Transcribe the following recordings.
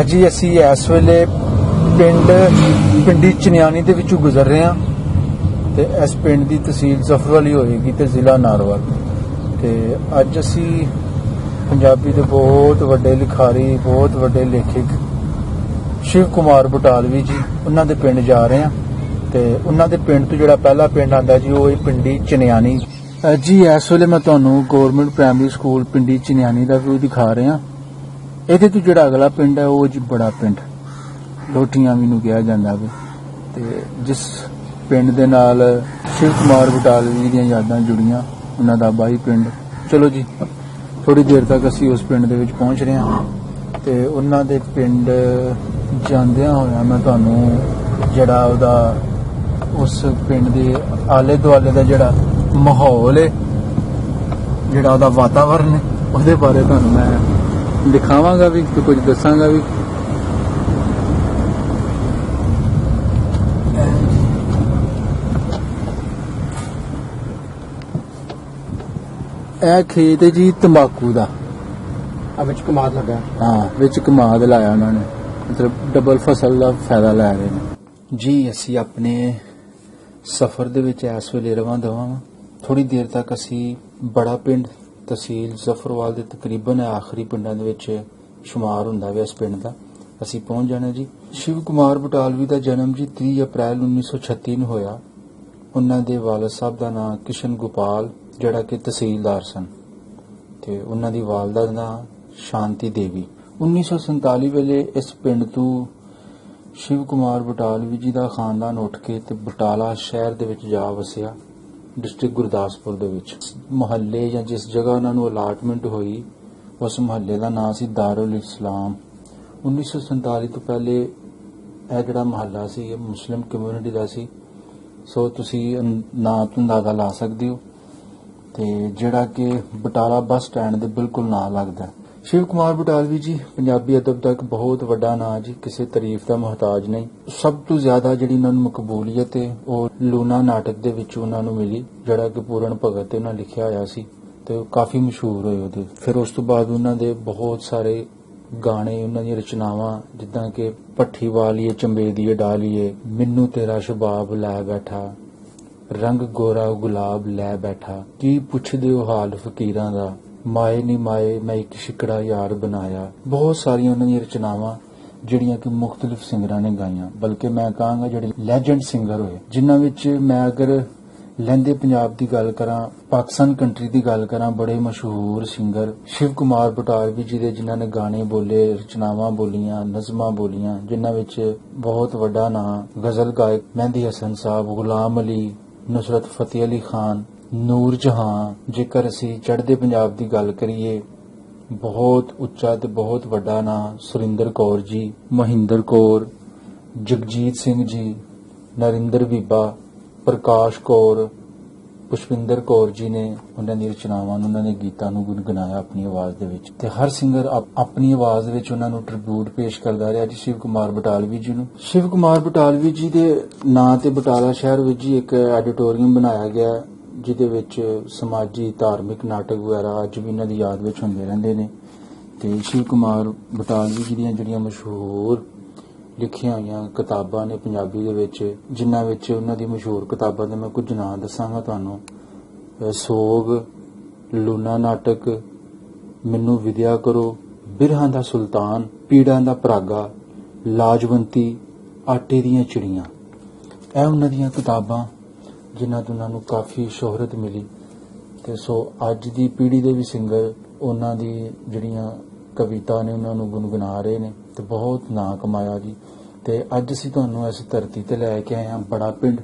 अजी असी इस वेले पिंडी चनियानी दे विचों गुजर रहे हैं ते इस पिंड दी तहसील जफरवाली होएगी ते जिला नारवल। ते अज असी पंजाबी दे बहुत वड्डे लिखारी बहुत वड्डे लेखक शिव कुमार बटालवी जी उन्हां दे पिंड जा रहे हैं ते उन्हां दे पिंड तो जिहड़ा पहला पिंड आंदा जी वो पिंडी चनियानी। जी इस वेले मैं तुहानूं गौरमेंट प्राइमरी स्कूल पिंडी चनियानी दा व्यू दिखा रहा। ਇਹਦੇ ਤੋਂ ਜਿਹੜਾ ਅਗਲਾ ਪਿੰਡ ਹੈ ਉਹ ਜੀ ਬੜਾ ਪਿੰਡ ਲੋਟੀਆਂ ਵੀ ਨੂੰ ਕਿਹਾ ਜਾਂਦਾ ਵੇ ਤੇ ਜਿਸ ਪਿੰਡ ਦੇ ਨਾਲ ਸ਼ਿਵ ਕੁਮਾਰ ਬਟਾਲਵੀ ਦੀਆਂ ਯਾਦਾਂ ਜੁੜੀਆਂ ਉਹਨਾਂ ਦਾ ਬਾਈ ਪਿੰਡ। ਚਲੋ ਜੀ ਥੋੜੀ ਦੇਰ ਤੱਕ ਅਸੀਂ ਉਸ ਪਿੰਡ ਦੇ ਵਿੱਚ ਪਹੁੰਚ ਰਹੇ ਹਾਂ ਤੇ ਉਹਨਾਂ ਦੇ ਪਿੰਡ ਜਾਂਦਿਆਂ ਹੋਇਆ ਮੈਂ ਤੁਹਾਨੂੰ ਜਿਹੜਾ ਉਹਦਾ ਉਸ ਪਿੰਡ ਦੇ ਆਲੇ ਦੁਆਲੇ ਦਾ ਜਿਹੜਾ ਮਾਹੌਲ ਹੈ ਜਿਹੜਾ ਉਹਦਾ ਵਾਤਾਵਰਨ ਹੈ ਉਹਦੇ ਬਾਰੇ ਤੁਹਾਨੂੰ ਮੈਂ दिखावांगा भी तो कुछ दसांगा भी। ਇਹ ਖੇਤ ਹੈ ਜੀ ਤੰਬਾਕੂ ਦਾ ਵਿੱਚ ਕਮਾਦ ਲੱਗਾ। ਹਾਂ ਵਿੱਚ ਕਮਾਦ ਲਾਇਆ ਉਹਨਾਂ ਨੇ ਮਤਲਬ ਡਬਲ ਫਸਲ ਦਾ ਫਾਇਦਾ ਲੈ ਰਹੇ ਨੇ ਜੀ। ਅਸੀਂ ਆਪਣੇ ਸਫ਼ਰ ਦੇ ਵਿੱਚ ਇਸ ਵੇਲੇ ਰਵਾਂ ਦਵਾਂ ਥੋੜੀ ਦੇਰ ਤੱਕ ਅਸੀਂ ਬੜਾ ਪਿੰਡ तहसील जफरवाल के तकरीबन आखिरी पिंडों के शुमार होंदा वे इस पिंड का असी पहुंच जाने जी। शिव कुमार बटालवी का जन्म जी 30 अप्रैल 1936 ਨੂੰ ਹੋਇਆ। ਉਹਨਾਂ ਦੇ ਵਾਲਦ ਸਾਹਿਬ ਦਾ ਨਾਮ ਕਿਸ਼ਨ ਗੋਪਾਲ ਜਿਹੜਾ ਕਿ ਤਹਿਸੀਲਦਾਰ ਸਨ ਤੇ ਉਹਨਾਂ ਦੀ ਵਾਲਦਾ ਦਾ ਨਾਮ ਸ਼ਾਂਤੀ ਦੇਵੀ। 1947 ਵੇਲੇ ਇਸ ਪਿੰਡ ਤੋਂ शिव कुमार बटालवी जी का खानदान उठ के ते बटाला शहर दे विच जा वसिया डिस्ट्रिक्ट गुरदासपुर दे विच। मुहल्ले या जिस जगह उन्हां नूं अलाटमेंट हुई उस मुहल्ले का नाम सी दारुल इस्लाम। 1947 तो पहले यह जिहड़ा मुहल्ला सी मुस्लिम कम्यूनिटी का सी। सो तुसी नाम तो अंदाजा ला सकते हो ते जिहड़ा कि बटाला बस स्टैंड दे बिल्कुल नाल लगदा है। शिव कुमार बटालवी जी पंजाबी अदब का एक बहुत वड्डा नाम जी, किसी तारीफ का मुहताज नहीं। सब तो ज्यादा जिहड़ी उन्हां नूं मकबूलीयत है वो लूना नाटक दे विच उन्हां नूं मिली जिहड़ा कि पूरन भगत ते उन्हां लिखिया होया सी ते काफी मशहूर होए ओहदे। फिर उस तो बाद उन्हां दे बहुत सारे गाने उन्हां दी रचनावां जिद्दां कि भट्ठी वालीए चंबेदीए डालीए, मैनू तेरा शबाब लै बैठा, रंग गोरा गुलाब लै बैठा, की पुछदे हो हाल फकीरां दा, माए नी माए मैं एक शिकड़ा यार बनाया। बहुत सारिया उन्होंने रचनावां जिहड़ियां कि मुख्तलिफ सिंगरां ने गाईयां, बल्कि मैं कहांगा जिहड़े लैजेंड सिंगर होए जिन्हां विच मैं अगर लैंदे पंजाब की गल करां, पाकिस्तान कंट्री की गल करां, बड़े मशहूर सिंगर शिव कुमार बटालवी जी दे जिन्हां ने गाने बोले, रचनावां बोलियां, नज़मां बोलियां, जिन्हां विच बहुत वड्डा नाम गजल गायक मेहंदी हसन साहब, गुलाम अली, नुसरत फतेह अली खान, ਨੂਰ ਜਹਾਂ। ਜੇਕਰ ਅਸੀਂ ਚੜ੍ਹਦੇ ਪੰਜਾਬ ਦੀ ਗੱਲ ਕਰੀਏ ਬਹੁਤ ਉੱਚਾ ਤੇ ਬਹੁਤ ਵੱਡਾ ਨਾਂ ਸੁਰਿੰਦਰ ਕੌਰ ਜੀ, ਮਹਿੰਦਰ ਕੌਰ, ਜਗਜੀਤ ਸਿੰਘ ਜੀ, ਨਰਿੰਦਰ ਬੀਬਾ, ਪ੍ਰਕਾਸ਼ ਕੌਰ, ਪੁਸ਼ਪਿੰਦਰ ਕੌਰ ਜੀ ਨੇ ਉਹਨਾਂ ਦੀ ਰਚਨਾਵਾਂ ਨੂੰ ਉਹਨਾਂ ਦੇ ਗੀਤਾਂ ਨੂੰ ਗੁਣਗੁਣਾਇਆ ਆਪਣੀ ਆਵਾਜ਼ ਦੇ ਵਿੱਚ ਤੇ ਹਰ ਸਿੰਗਰ ਆਪਣੀ ਆਵਾਜ਼ ਵਿੱਚ ਉਹਨਾਂ ਨੂੰ ਟ੍ਰਿਬਿਊਟ ਪੇਸ਼ ਕਰਦਾ ਰਿਹਾ ਜੀ ਸ਼ਿਵ ਕੁਮਾਰ ਬਟਾਲਵੀ ਜੀ ਨੂੰ। ਸ਼ਿਵ ਕੁਮਾਰ ਬਟਾਲਵੀ ਜੀ ਦੇ ਨਾਂ ਤੇ ਬਟਾਲਾ ਸ਼ਹਿਰ ਵਿੱਚ ਜੀ ਇੱਕ ਐਡੀਟੋਰੀਅਮ ਬਣਾਇਆ ਗਿਆ ਜਿਹਦੇ ਵਿੱਚ ਸਮਾਜੀ ਧਾਰਮਿਕ ਨਾਟਕ ਵਗੈਰਾ ਅੱਜ ਵੀ ਇਹਨਾਂ ਦੀ ਯਾਦ ਵਿੱਚ ਹੁੰਦੇ ਰਹਿੰਦੇ ਨੇ। ਤੇ ਸ਼ਿਵ ਕੁਮਾਰ ਬਟਾਲਵੀ ਜੀ ਦੀਆਂ ਜਿਹੜੀਆਂ ਮਸ਼ਹੂਰ ਲਿਖੀਆਂ ਹੋਈਆਂ ਕਿਤਾਬਾਂ ਨੇ ਪੰਜਾਬੀ ਦੇ ਵਿੱਚ, ਜਿਨ੍ਹਾਂ ਵਿੱਚ ਉਹਨਾਂ ਦੀ ਮਸ਼ਹੂਰ ਕਿਤਾਬਾਂ ਦੇ ਮੈਂ ਕੁਝ ਨਾਂ ਦੱਸਾਂਗਾ ਤੁਹਾਨੂੰ। ਸੋਗ, ਲੂਨਾ ਨਾਟਕ, ਮੈਨੂੰ ਵਿਦਿਆ ਕਰੋ, ਬਿਰਹਾਂ ਦਾ ਸੁਲਤਾਨ, ਪੀੜਾਂ ਦਾ ਭਰਾਗਾ, ਲਾਜਵੰਤੀ, ਆਟੇ ਦੀਆਂ ਚਿੜੀਆਂ। ਇਹ ਉਹਨਾਂ ਦੀਆਂ ਕਿਤਾਬਾਂ ਜਿਨ੍ਹਾਂ ਤੋਂ ਉਹਨਾਂ ਨੂੰ ਕਾਫੀ ਸ਼ੋਹਰਤ ਮਿਲੀ ਤੇ ਸੋ ਅੱਜ ਦੀ ਪੀੜ੍ਹੀ ਦੇ ਵੀ ਸਿੰਗਰ ਉਹਨਾਂ ਦੀ ਜਿਹੜੀਆਂ ਕਵਿਤਾ ਨੇ ਉਹਨਾਂ ਨੂੰ ਗੁਣਗੁਣਾ ਰਹੇ ਨੇ ਤੇ ਬਹੁਤ ਨਾਂ ਕਮਾਇਆ ਜੀ। ਤੇ ਅੱਜ ਅਸੀਂ ਤੁਹਾਨੂੰ ਇਸ ਧਰਤੀ ਤੇ ਲੈ ਕੇ ਆਏ ਹਾਂ ਬੜਾ ਪਿੰਡ,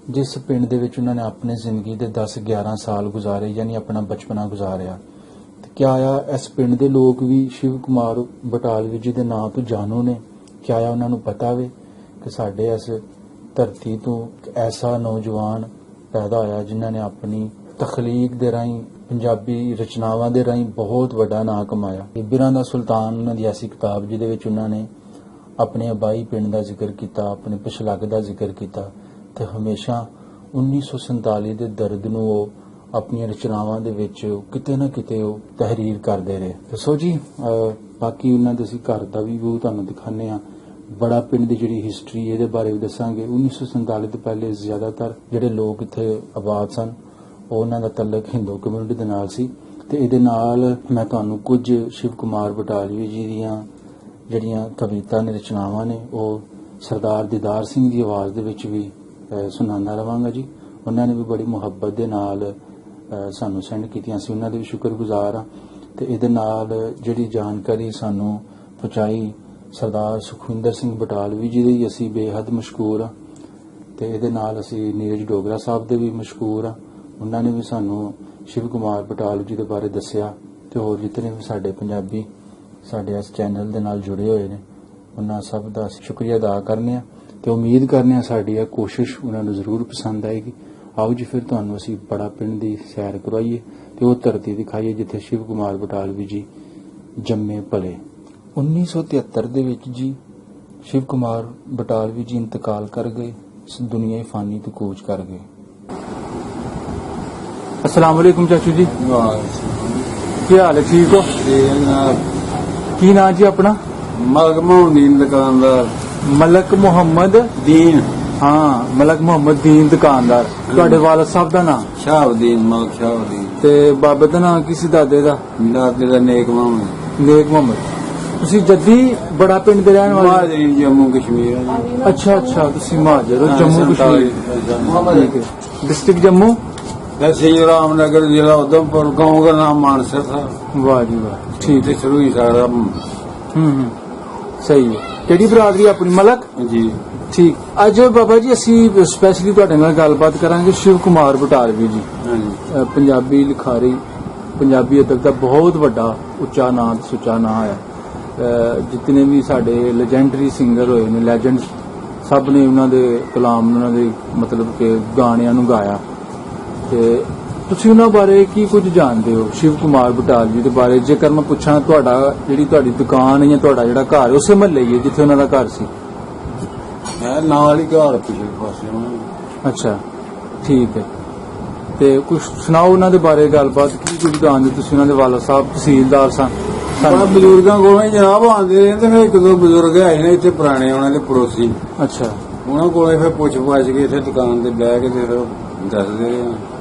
ਜਿਸ ਪਿੰਡ ਦੇ ਵਿੱਚ ਉਹਨਾਂ ਨੇ ਆਪਣੀ ਜ਼ਿੰਦਗੀ ਦੇ 10-11 ਸਾਲ ਗੁਜ਼ਾਰੇ, ਯਾਨੀ ਆਪਣਾ ਬਚਪਨਾ ਗੁਜ਼ਾਰਿਆ। ਤੇ ਕਿਆ ਆ ਇਸ ਪਿੰਡ ਦੇ ਲੋਕ ਵੀ ਸ਼ਿਵ ਕੁਮਾਰ ਬਟਾਲਵੀ ਜੀ ਦੇ ਨਾਂ ਤੋਂ ਜਾਣੂ ਨੇ? ਕਿਆ ਆ ਉਹਨਾਂ ਨੂੰ ਪਤਾ ਵੇ ਕਿ ਸਾਡੇ ਇਸ ਧਰਤੀ ਤੋਂ ਇੱਕ ਐਸਾ ਨੌਜਵਾਨ ਪੈਦਾ ਹੋਇਆ ਜਿਨ੍ਹਾਂ ਨੇ ਆਪਣੀ ਤਖਲੀਕ ਦੇ ਰਾਹੀਂ ਪੰਜਾਬੀ ਰਚਨਾਵਾਂ ਦੇ ਰਾਹੀਂ ਬਹੁਤ ਵੱਡਾ ਨਾਂ ਕਮਾਇਆ। ਬਿਰਾਂ ਦਾ ਸੁਲਤਾਨ ਉਹਨਾਂ ਦੀ ਐਸੀ ਕਿਤਾਬ ਜਿਹਦੇ ਵਿੱਚ ਉਹਨਾਂ ਨੇ ਆਪਣੇ ਆਬਾਈ ਪਿੰਡ ਦਾ ਜ਼ਿਕਰ ਕੀਤਾ, ਆਪਣੇ ਪਛਲਗ ਦਾ ਜ਼ਿਕਰ ਕੀਤਾ ਤੇ ਹਮੇਸ਼ਾ 1947 ਦੇ ਦਰਦ ਨੂੰ ਉਹ ਆਪਣੀਆਂ ਰਚਨਾਵਾਂ ਦੇ ਵਿੱਚ ਕਿਤੇ ਨਾ ਕਿਤੇ ਉਹ ਤਹਿਰੀਰ ਕਰਦੇ ਰਹੇ। ਸੋ ਜੀ ਬਾਕੀ ਉਹਨਾਂ ਦੇ ਅਸੀਂ ਘਰ ਦਾ ਵੀ ਵਿਊ ਤੁਹਾਨੂੰ ਦਿਖਾਉਂਦੇ ਆ। ਬੜਾ ਪਿੰਡ ਦੀ ਜਿਹੜੀ ਹਿਸਟਰੀ ਇਹਦੇ ਬਾਰੇ ਵੀ ਦੱਸਾਂਗੇ। 1947 ਤੋਂ ਪਹਿਲੇ ਜ਼ਿਆਦਾਤਰ ਜਿਹੜੇ ਲੋਕ ਇੱਥੇ ਆਬਾਦ ਸਨ ਉਹਨਾਂ ਦਾ ਤਾਲੁਕ ਹਿੰਦੂ ਕਮਿਊਨਿਟੀ ਦੇ ਨਾਲ ਸੀ। ਤੇ ਇਹਦੇ ਨਾਲ ਮੈਂ ਤੁਹਾਨੂੰ ਕੁਝ ਸ਼ਿਵ ਕੁਮਾਰ ਬਟਾਲਵੀ ਜੀ ਦੀਆਂ ਜਿਹੜੀਆਂ ਕਵਿਤਾ ਨੇ, ਰਚਨਾਵਾਂ ਨੇ, ਉਹ ਸਰਦਾਰ ਦੀਦਾਰ ਸਿੰਘ ਦੀ ਆਵਾਜ਼ ਦੇ ਵਿੱਚ ਵੀ ਸੁਣਾਉਂਦਾ ਰਵਾਂਗਾ ਜੀ। ਉਹਨਾਂ ਨੇ ਵੀ ਬੜੀ ਮੁਹੱਬਤ ਦੇ ਨਾਲ ਸਾਨੂੰ ਸੈਂਡ ਕੀਤੀਆਂ ਸੀ, ਉਹਨਾਂ ਦੇ ਵੀ ਸ਼ੁਕਰਗੁਜ਼ਾਰ ਆ। ਤੇ ਇਹਦੇ ਨਾਲ ਜਿਹੜੀ ਜਾਣਕਾਰੀ ਸਾਨੂੰ ਪਹੁੰਚਾਈ ਸਰਦਾਰ ਸੁਖਵਿੰਦਰ ਸਿੰਘ ਬਟਾਲਵੀ ਜੀ ਦੀ ਅਸੀਂ ਬੇਹੱਦ ਮਸ਼ਕੂਰ ਆ। ਤੇ ਇਹਦੇ ਨਾਲ ਅਸੀਂ ਨੀਰਜ ਡੋਗਰਾ ਸਾਹਿਬ ਦੇ ਵੀ ਮਸ਼ਕੂਰ ਆ। ਉਹਨਾਂ ਨੇ ਵੀ ਸਾਨੂੰ ਸ਼ਿਵ ਕੁਮਾਰ ਬਟਾਲਵੀ ਜੀ ਦੇ ਬਾਰੇ ਦੱਸਿਆ। ਤੇ ਹੋਰ ਜਿਤਨੇ ਵੀ ਸਾਡੇ ਪੰਜਾਬੀ ਸਾਡੇ ਇਸ ਚੈਨਲ ਦੇ ਨਾਲ ਜੁੜੇ ਹੋਏ ਨੇ ਉਹਨਾਂ ਸਭ ਦਾ ਸ਼ੁਕਰੀਆ ਅਦਾ ਕਰਨੇ ਆ ਤੇ ਉਮੀਦ ਕਰਨੇ ਆ ਸਾਡੀ ਇਹ ਕੋਸ਼ਿਸ਼ ਉਹਨਾਂ ਨੂੰ ਜ਼ਰੂਰ ਪਸੰਦ ਆਏਗੀ। ਆਓ ਜੀ ਫਿਰ ਤੁਹਾਨੂੰ ਅਸੀਂ ਬੜਾ ਪਿੰਡ ਦੀ ਸੈਰ ਕਰਵਾਈਏ ਤੇ ਉਹ ਧਰਤੀ ਦਿਖਾਈਏ ਜਿੱਥੇ ਸ਼ਿਵ ਕੁਮਾਰ ਬਟਾਲਵੀ ਜੀ ਜੰਮੇ ਪਲੇ। 1973 ਦੇ ਵਿੱਚ ਜੀ ਸ਼ਿਵ ਕੁਮਾਰ ਬਟਾਲਵੀ ਜੀ ਇੰਤਕਾਲ ਕਰ ਗਏ, ਇਸ ਦੁਨੀਆ ਫਾਨੀ ਤੋਂ ਕੂਚ ਕਰ ਗਏ। अस्सलाम वालेकुम चाचू जी, ਕੀ ਹਾਲ ਹੈ? ਠੀਕ ਹੋ? ਕੀ ਨਾਂ ਜੀ ਆਪਣਾ? ਮਲਕ ਮੁਹੰਮਦੀਨ ਦੁਕਾਨਦਾਰ। ਮਲਕ ਮੁਹੰਮਦ ਦੀਨ ਹਾਂ, ਮਲਕ ਮੁਹੰਮਦ ਦੀਨ ਦੁਕਾਨਦਾਰ। ਤੁਹਾਡੇ ਵਾਲਦ ਸਾਹਿਬ ਦਾ ਨਾਂ? ਸ਼ਾਹਬਦੀਨ, ਮਲਕ ਸ਼ਾਹਬਦੀਨ। ਤੇ ਬਾਬੇ ਦਾ ਨਾਂ ਕੀ ਸੀ? ਦਾਦੇ ਦਾ? ਦਾਦੇ ਦਾ ਨੇਕ ਮੁਹੰਮਦ। ਨੇਕ ਮੁਹੰਮਦ। ਤੁਸੀਂ ਜੱਦੀ ਬੜਾ ਪਿੰਡ ਦੇ ਰਹਿਣ ਵਾਲੇ? ਮਾਜਰੀ ਜੰਮੂ ਕਸ਼ਮੀਰ। ਅੱਛਾ ਅੱਛਾ, ਤੁਸੀਂ ਮਹਾਜਰ ਹੋ, ਜੰਮੂ ਕਸ਼ਮੀਰ। ठीक है। डिस्ट्रिक्ट जम्मू? तहसील रामनगर, जिला उधमपुर। गांव का नाम मानसर था। वाह जी वाह, ठीक है। शुरू ही सारा ਸਹੀ ਹੈ। ਕਿਹੜੀ ਬਰਾਦਰੀ ਆਪਣੀ? ਮਲਕ जी। ਠੀਕ। ਅੱਜ ਬਾਬਾ ਜੀ ਅਸੀਂ ਸਪੈਸ਼ਲੀ ਤੁਹਾਡੇ ਨਾਲ ਗੱਲਬਾਤ ਕਰਾਂਗੇ ਸ਼ਿਵ ਕੁਮਾਰ ਬਟਾਲਵੀ ਜੀ। हाँ जी। ਪੰਜਾਬੀ ਲਿਖਾਰੀ, ਪੰਜਾਬੀ ਅਦਬ ਦਾ ਬਹੁਤ ਵੱਡਾ ਉੱਚਾ ਨਾਂ ਤੇ ਸੁੱਚਾ ਨਾਂ ਹੈ। ਜਿਤਨੇ ਵੀ ਸਾਡੇ ਲੈਜੈਂਡਰੀ ਸਿੰਗਰ ਹੋਏ ਨੇ, ਲੈਜੈਂਡਸ, ਸਭ ਨੇ ਉਹਨਾਂ ਦੇ ਕਲਾਮ, ਉਹਨਾਂ ਦੇ ਮਤਲਬ ਕਿ ਗਾਣਿਆਂ ਨੂੰ ਗਾਇਆ। ਤੇ ਤੁਸੀਂ ਉਹਨਾਂ ਬਾਰੇ ਕੀ ਕੁਝ ਜਾਣਦੇ ਹੋ ਸ਼ਿਵ ਕੁਮਾਰ ਬਟਾਲਵੀ ਦੇ ਬਾਰੇ? ਜੇਕਰ ਮੈਂ ਪੁੱਛਾਂ ਤੁਹਾਡਾ ਜਿਹੜੀ ਤੁਹਾਡੀ ਦੁਕਾਨ ਜਾਂ ਤੁਹਾਡਾ ਜਿਹੜਾ ਘਰ ਹੈ ਉਸੇ ਮਹੱਲੇ ਹੀ ਹੈ ਜਿੱਥੇ ਉਹਨਾਂ ਦਾ ਘਰ ਸੀ? है नाल ही घर पिछले पासे। ਅੱਛਾ, ਠੀਕ ਹੈ। ਤੇ ਕੁਝ ਸੁਣਾਓ ਉਹਨਾਂ ਦੇ ਬਾਰੇ ਗੱਲਬਾਤ, ਕੀ ਕੁਝ ਜਾਣਦੇ ਤੁਸੀਂ? ਉਹਨਾਂ ਦੇ ਵਾਲਦ ਸਾਹਿਬ ਤਹਿਸੀਲਦਾਰ ਸਨ। ਬੜਾ ਬਜ਼ੁਰਗਾਂ ਕੋਲੋਂ ਹੀ ਜਨਾਬ ਆਉਂਦੇ ਰਹੇ ਤੇ ਇੱਕ ਦੋ ਬਜ਼ੁਰਗ ਆਏ ਨੇ ਇੱਥੇ ਪੁਰਾਣੇ, ਉਹਨਾਂ ਦੇ ਪੜੋਸੀ। ਅੱਛਾ ਉਹਨਾਂ ਕੋਲੇ ਫਿਰ ਪੁੱਛ ਪਾਛ ਕੇ ਇੱਥੇ ਦੁਕਾਨ ਤੇ ਬਹਿ ਕੇ ਤੇ ਫਿਰ ਦੱਸਦੇ ਰਹੇ ਆ।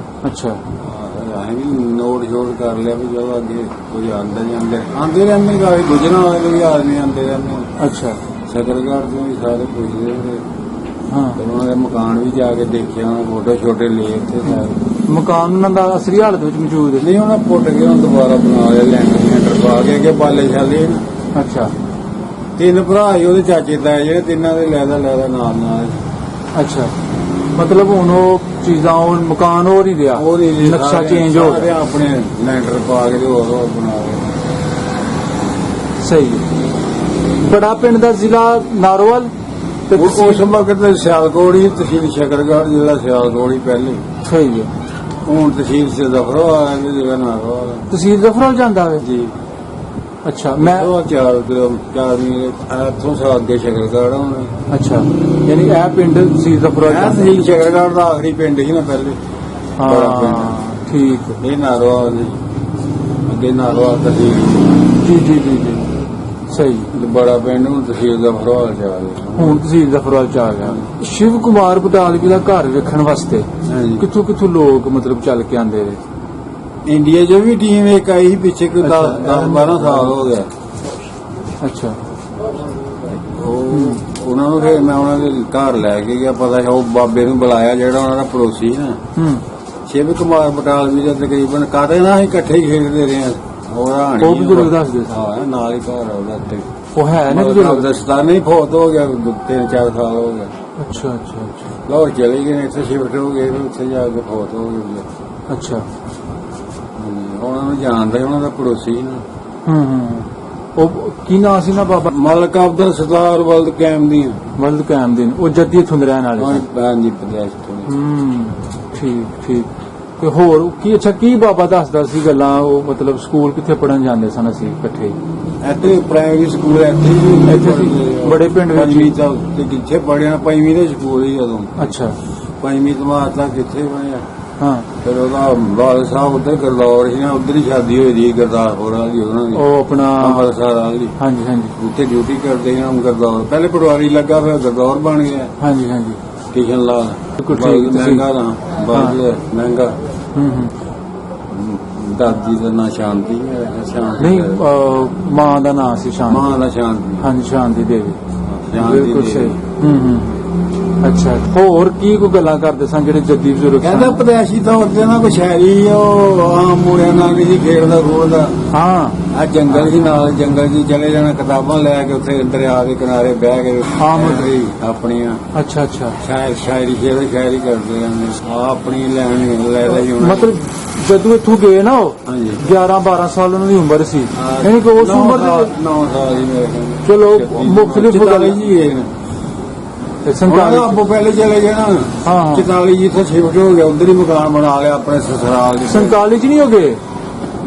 ਅੱਛਾ, ਅਸੀਂ ਵੀ ਨੋਟ ਸ਼ੋਟ ਕਰ ਲਿਆ ਵੀ ਜਦੋਂ ਅੱਗੇ ਕੋਈ ਆਉਂਦੇ ਰਹਿੰਦੇ ਕਾਫੀ ਗੁਜਰਾਂ ਵਾਲੇ ਵੀ ਆਦਮੀ ਆਉਂਦੇ ਰਹਿੰਦੇ। ਅੱਛਾ, ਸ਼ਕਰਗੜ੍ਹ ਤੋਂ ਵੀ ਸਾਰੇ ਪੁੱਛਦੇ ਰਹੇ। ਹਾਂ। ਫਿਰ ਉਹਨਾਂ ਦੇ ਮਕਾਨ ਵੀ ਜਾ ਕੇ ਦੇਖਿਆ, ਉਹਨਾਂ ਫੋਟੋ ਛੋਟੇ ਲਏ ਉੱਥੇ ਸਾਰੇ। ਮਕਾਨ ਉਹਨਾਂ ਦਾ ਅਸਲੀ ਹਾਲਤ ਵਿੱਚ ਮੌਜੂਦ ਹੈ? ਨਹੀਂ, ਉਹਨਾਂ ਪੁੱਟ ਕੇ ਹੁਣ ਦੁਬਾਰਾ ਬਣਾ ਲਿਆ, ਲੈਂਟਰ ਪਾ ਕੇ ਅੱਗੇ ਬਾਲੇ ਛਾਲੇ। ਅੱਛਾ, ਤਿੰਨ ਭਰਾ ਸੀ ਉਹਦੇ ਚਾਚੇ ਤਾਏ, ਜਿਹੜੇ ਤਿੰਨਾਂ ਦੇ ਲੈਦਾ ਨਾਲ। ਅੱਛਾ, ਮਤਲਬ ਹੁਣ ਉਹ ਚੀਜ਼ਾਂ, ਉਹ ਮਕਾਨ ਹੋ ਨਹੀਂ ਰਿਹਾ, ਉਹ ਨਹੀਂ ਨਕਸ਼ਾ ਚੇਂਜ ਹੋ ਗਿਆ। ਆਪਣੇ ਲੈਂਟਰ ਪਾ ਕੇ ਹੋਰ ਬਣਾ ਲਿਆ। ਸਹੀ ਹੈ। ਬੜਾ ਪਿੰਡ ਦਾ ਜ਼ਿਲ੍ਹਾ ਨਾਰੋਵਾਲ ਤੇ ਉਸ ਵਕਤ ਸਿਆਲਕੋਟ ਹੀ, ਤਹਿਸੀਲ ਸ਼ਕਰਗੜ੍ਹ, ਜ਼ਿਲ੍ਹਾ ਸਿਆਲਕੋਟ ਹੀ ਪਹਿਲੇ। ਸਹੀ ਹੈ। ਹੁਣ ਤਹਿਸੀਲ ਸੇ ਜ਼ਫਰੋ ਆ ਗਏ, ਜ਼ਿਲ੍ਹਾ ਨਾਰੋਵਾਲ। ਤਹਿਸੀਲ ਜ਼ਫਰਵਾਲ ਜਾਂਦਾ ਹੈ ਜੀ। ਅੱਛਾ, ਮੈਂ ਉਹ 4 ਮੀਲ ਇੱਥੋਂ ਸਾ ਅੱਗੇ ਸ਼ਕਰਗੜ੍ਹ ਹੁਣ। ਅੱਛਾ, ਯਾਨੀ ਇਹ ਪਿੰਡ ਤਹਿਸੀਲ ਜ਼ਫਰਵਾਲ ਜਾਂਦਾ? ਤਹਿਸੀਲ ਸ਼ਕਰਗੜ੍ਹ ਦਾ ਆਖਰੀ ਪਿੰਡ ਸੀ ਨਾ ਪਹਿਲੇ। ਬੜਾ ਹਾਂ, ਪਿੰਡ। ਠੀਕ ਹੈ। ਇਹ ਨਾਰੋਵਾਲ ਜੀ, ਅੱਗੇ ਨਾਰੋਵਾਲ ਤਹਿਸੀਲ। ਜੀ ਜੀ ਜੀ ਜੀ, ਸਹੀ। ਬੜਾ ਪਿੰਡ ਹੁਣ ਤਹਿਸੀਲ ਜ਼ਫਰਵਾਲ ਚ ਆ ਗਿਆ। ਹੁਣ ਤਹਿਸੀਲ ਜ਼ਫਰਵਾਲ ਚ ਆ ਗਿਆ। ਸ਼ਿਵ ਕੁਮਾਰ ਬਟਾਲਵੀ ਦਾ ਘਰ ਵੇਖਣ ਵਾਸਤੇ ਹਾਂਜੀ। ਕਿੱਥੋਂ ਕਿੱਥੋਂ ਲੋਕ ਮਤਲਬ ਚੱਲ ਕੇ ਆਉਂਦੇ ਨੇ? ਇੰਡੀਆ 'ਚ ਵੀ ਟੀਮ ਇੱਕ ਆਈ ਸੀ ਪਿੱਛੇ, ਕੋਈ 10-12 ਸਾਲ ਹੋ ਗਿਆ। ਅੱਛਾ, ਉਹਨਾਂ ਨੂੰ ਫਿਰ ਮੈਂ ਉਹਨਾਂ ਦੇ ਘਰ ਲੈ ਕੇ ਗਿਆ, ਪਤਾ ਉਹ ਬਾਬੇ ਨੂੰ ਬੁਲਾਇਆ ਜਿਹੜਾ ਉਹਨਾਂ ਦਾ ਪੜੋਸੀ ਨਾ, ਸ਼ਿਵ ਕੁਮਾਰ ਬਟਾਲਵੀ ਦਾ। ਤਕਰੀਬਨ ਕਾਦੇ ਨਾ ਅਸੀਂ ਇਕੱਠੇ ਹੀ ਖੇਡਦੇ ਰਹੇ ਹਾਂ। ਉਹ ਬਜ਼ੁਰਗ ਦੱਸਦੇ ਸੀ? ਹਾਂ, ਨਾਲ ਹੀ ਘਰ ਉਹਦਾ ਤੇ ਉਹ ਹੈ ਨਾ ਬਜ਼ੁਰਗ? ਦਸਤਾਨ ਨਹੀਂ, ਫੌਤ ਹੋ ਗਿਆ 3-4 ਸਾਲ ਹੋ ਗਏ। ਅੱਛਾ ਅੱਛਾ ਅੱਛਾ, ਲਾਹੌਰ ਚਲੇ ਗਏ ਨੇ, ਇੱਥੇ ਸ਼ਿਫਟ ਹੋ ਗਏ, ਉੱਥੇ ਜਾ ਕੇ ਫੌਤ ਹੋ ਗਏ। ਅੱਛਾ, ਉਹਨਾਂ ਨੂੰ ਜਾਣਦਾ, ਉਹਨਾਂ ਦਾ ਪੜੋਸੀ ਨਾ। ਉਹ ਕੀ ਨਾਂ ਸੀ ਨਾ ਬਾਬਾ? ਮਲਕ ਅਬਦੁਲ ਸਤਾਰ ਵਲਦ ਕੈਮਦੀਨ। ਵਲਦ ਕੈਮਦੀਨ। ਉਹ ਜੱਦੀ ਇੱਥੋਂ ਦੇ ਰਹਿਣ ਵਾਲੇ ਸਨ? ਹਾਂਜੀ, ਪ੍ਰਦੇਸ਼ ਤੋਂ। ਠੀਕ ਠੀਕ। ਤੇ ਹੋਰ ਕੀ? ਅੱਛਾ, ਕੀ ਬਾਬਾ ਦੱਸਦਾ ਸੀ ਗੱਲਾਂ? ਉਹ ਮਤਲਬ ਸਕੂਲ ਕਿੱਥੇ ਪੜਨ ਜਾਂਦੇ ਸਨ ਅਸੀਂ ਇਕੱਠੇ? ਇੱਥੇ ਪ੍ਰਾਇਮਰੀ ਸਕੂਲ ਇੱਥੇ ਸੀ ਬੜੇ ਪਿੰਡ ਵਿੱਚ? ਪੰਜਵੀਂ ਤੱਕ ਕਿੱਥੇ ਪੜਿਆ? 5ਵੀਂ ਦੇ ਸਕੂਲ ਹੀ ਉਦੋਂ। ਅੱਛਾ, 5ਵੀਂ ਜਮਾਤ ਤੱਕ ਕਿੱਥੇ ਪੜਿਆ? ਹਾਂ ਫਿਰ ਉਹਦਾ ਵਾਲ ਸਾਹਿਬ ਉੱਧਰ ਗੁਰਦੌਰ ਸੀ ਨਾ, ਉੱਧਰ ਹੀ ਸ਼ਾਦੀ ਹੋਈ ਦੀ ਗੁਰਦਾਸਪੁਰ ਵਾਲੀ ਉਹਨਾਂ ਦੀ, ਉਹ ਆਪਣਾ ਅੰਮ੍ਰਿਤਸਰ ਵਾਲੀ। ਹਾਂਜੀ ਹਾਂਜੀ ਉੱਥੇ ਡਿਊਟੀ ਕਰਦੇ ਸੀ ਗੁਰਦੌਰ, ਪਹਿਲੇ ਪਟਵਾਰੀ ਲੱਗਾ ਫਿਰ ਗੁਰਦੌਰ ਬਣ ਗਿਆ। ਹਾਂਜੀ ਹਾਂਜੀ ਕਿਸ਼ਨ ਲਾਲ ਬਿਲਕੁਲ ਠੀਕ, ਤੁਸੀਂ- ਮਹਿੰਗਾ ਦਾ ਬਾਜੀ ਮਹਿੰਗਾ। ਹੂੰ ਦਾਦੀ ਦਾ ਨਾਂ ਸ਼ਾਂਤੀ ਹੈ, ਸ਼ਾਂਤੀ ਨਹੀਂ ਮਾਂ ਦਾ ਨਾਂ ਸੀ ਸ਼ਾਂਤੀ। ਮਾਂ ਦਾ ਸ਼ਾਂਤੀ, ਹਾਂਜੀ ਸ਼ਾਂਤੀ ਦੇਵੀ, ਸ਼ਾਂਤੀ ਬਿਲਕੁਲ ਦੇਵੀ। ਸਹੀ। ਅੱਛਾ, ਹੋਰ ਕੀ ਕੋਈ ਗੱਲਾਂ ਕਰਦੇ ਸਨ ਜਿਹੜੇ ਜੱਦੀ ਬਜ਼ੁਰਗ ਕਹਿੰਦਾ ਸਨ? ਪਦੈਸ਼ੀ ਤੌਰ ਤੇ ਨਾ ਕੋਈ ਸ਼ਾਇਰੀ ਉਹ ਆਮ ਮੂੜਿਆਂ ਨਾਲ ਨਹੀਂ ਖੇਡਦਾ ਖੋਲਦਾ। ਹਾਂ ਆ ਜੰਗਲ ਹੀ ਨਾਲ, ਜੰਗਲ 'ਚ ਚਲੇ ਜਾਣਾ, ਕਿਤਾਬਾਂ ਲੈ ਕੇ ਉੱਥੇ ਦਰਿਆ ਦੇ ਕਿਨਾਰੇ ਬਹਿ ਕੇ ਆਪਣੀਆਂ ਅੱਛਾ ਅੱਛਾ, ਸ਼ਾਇਰੀ ਸ਼ਾਇਰੀ ਕਰਦੇ ਰਹਿੰਦੇ ਆ, ਆਪਣੀ ਲੈਣ ਲੈ ਲਈ ਉਹਨਾਂ ਨੇ। ਮਤਲਬ ਜਦੋਂ ਇੱਥੋਂ ਗਏ ਨਾ ਉਹ ਹਾਂਜੀ 11-12 ਸਾਲ ਉਹਨਾਂ ਦੀ ਉਮਰ ਸੀ, ਯਾਨੀ ਕਿ ਉਸ ਉਮਰ ਦੇ 9 ਸਾਲ ਹੀ ਮੇਰੇ ਖਿਆਲ। ਚਲੋ ਮੁਖਤਲਿਫ ਗੱਲ ਜੀ ਹੈ ਨਾ। ਤੇ ਉਹਨਾਂ 47 ਦਾ ਆਪੋ ਪਹਿਲੇ ਚਲੇ ਗਏ ਨਾ, ਹਾਂ 44 ਜਿੱਥੇ ਸ਼ਿਫਟ ਹੋ ਗਿਆ, ਉਧਰ ਹੀ ਮਕਾਨ ਬਣਾ ਲਿਆ ਆਪਣੇ ਸਸਰਾਲ ਦੇ। 47 ਚ ਨਹੀਂ ਹੋ ਗਏ?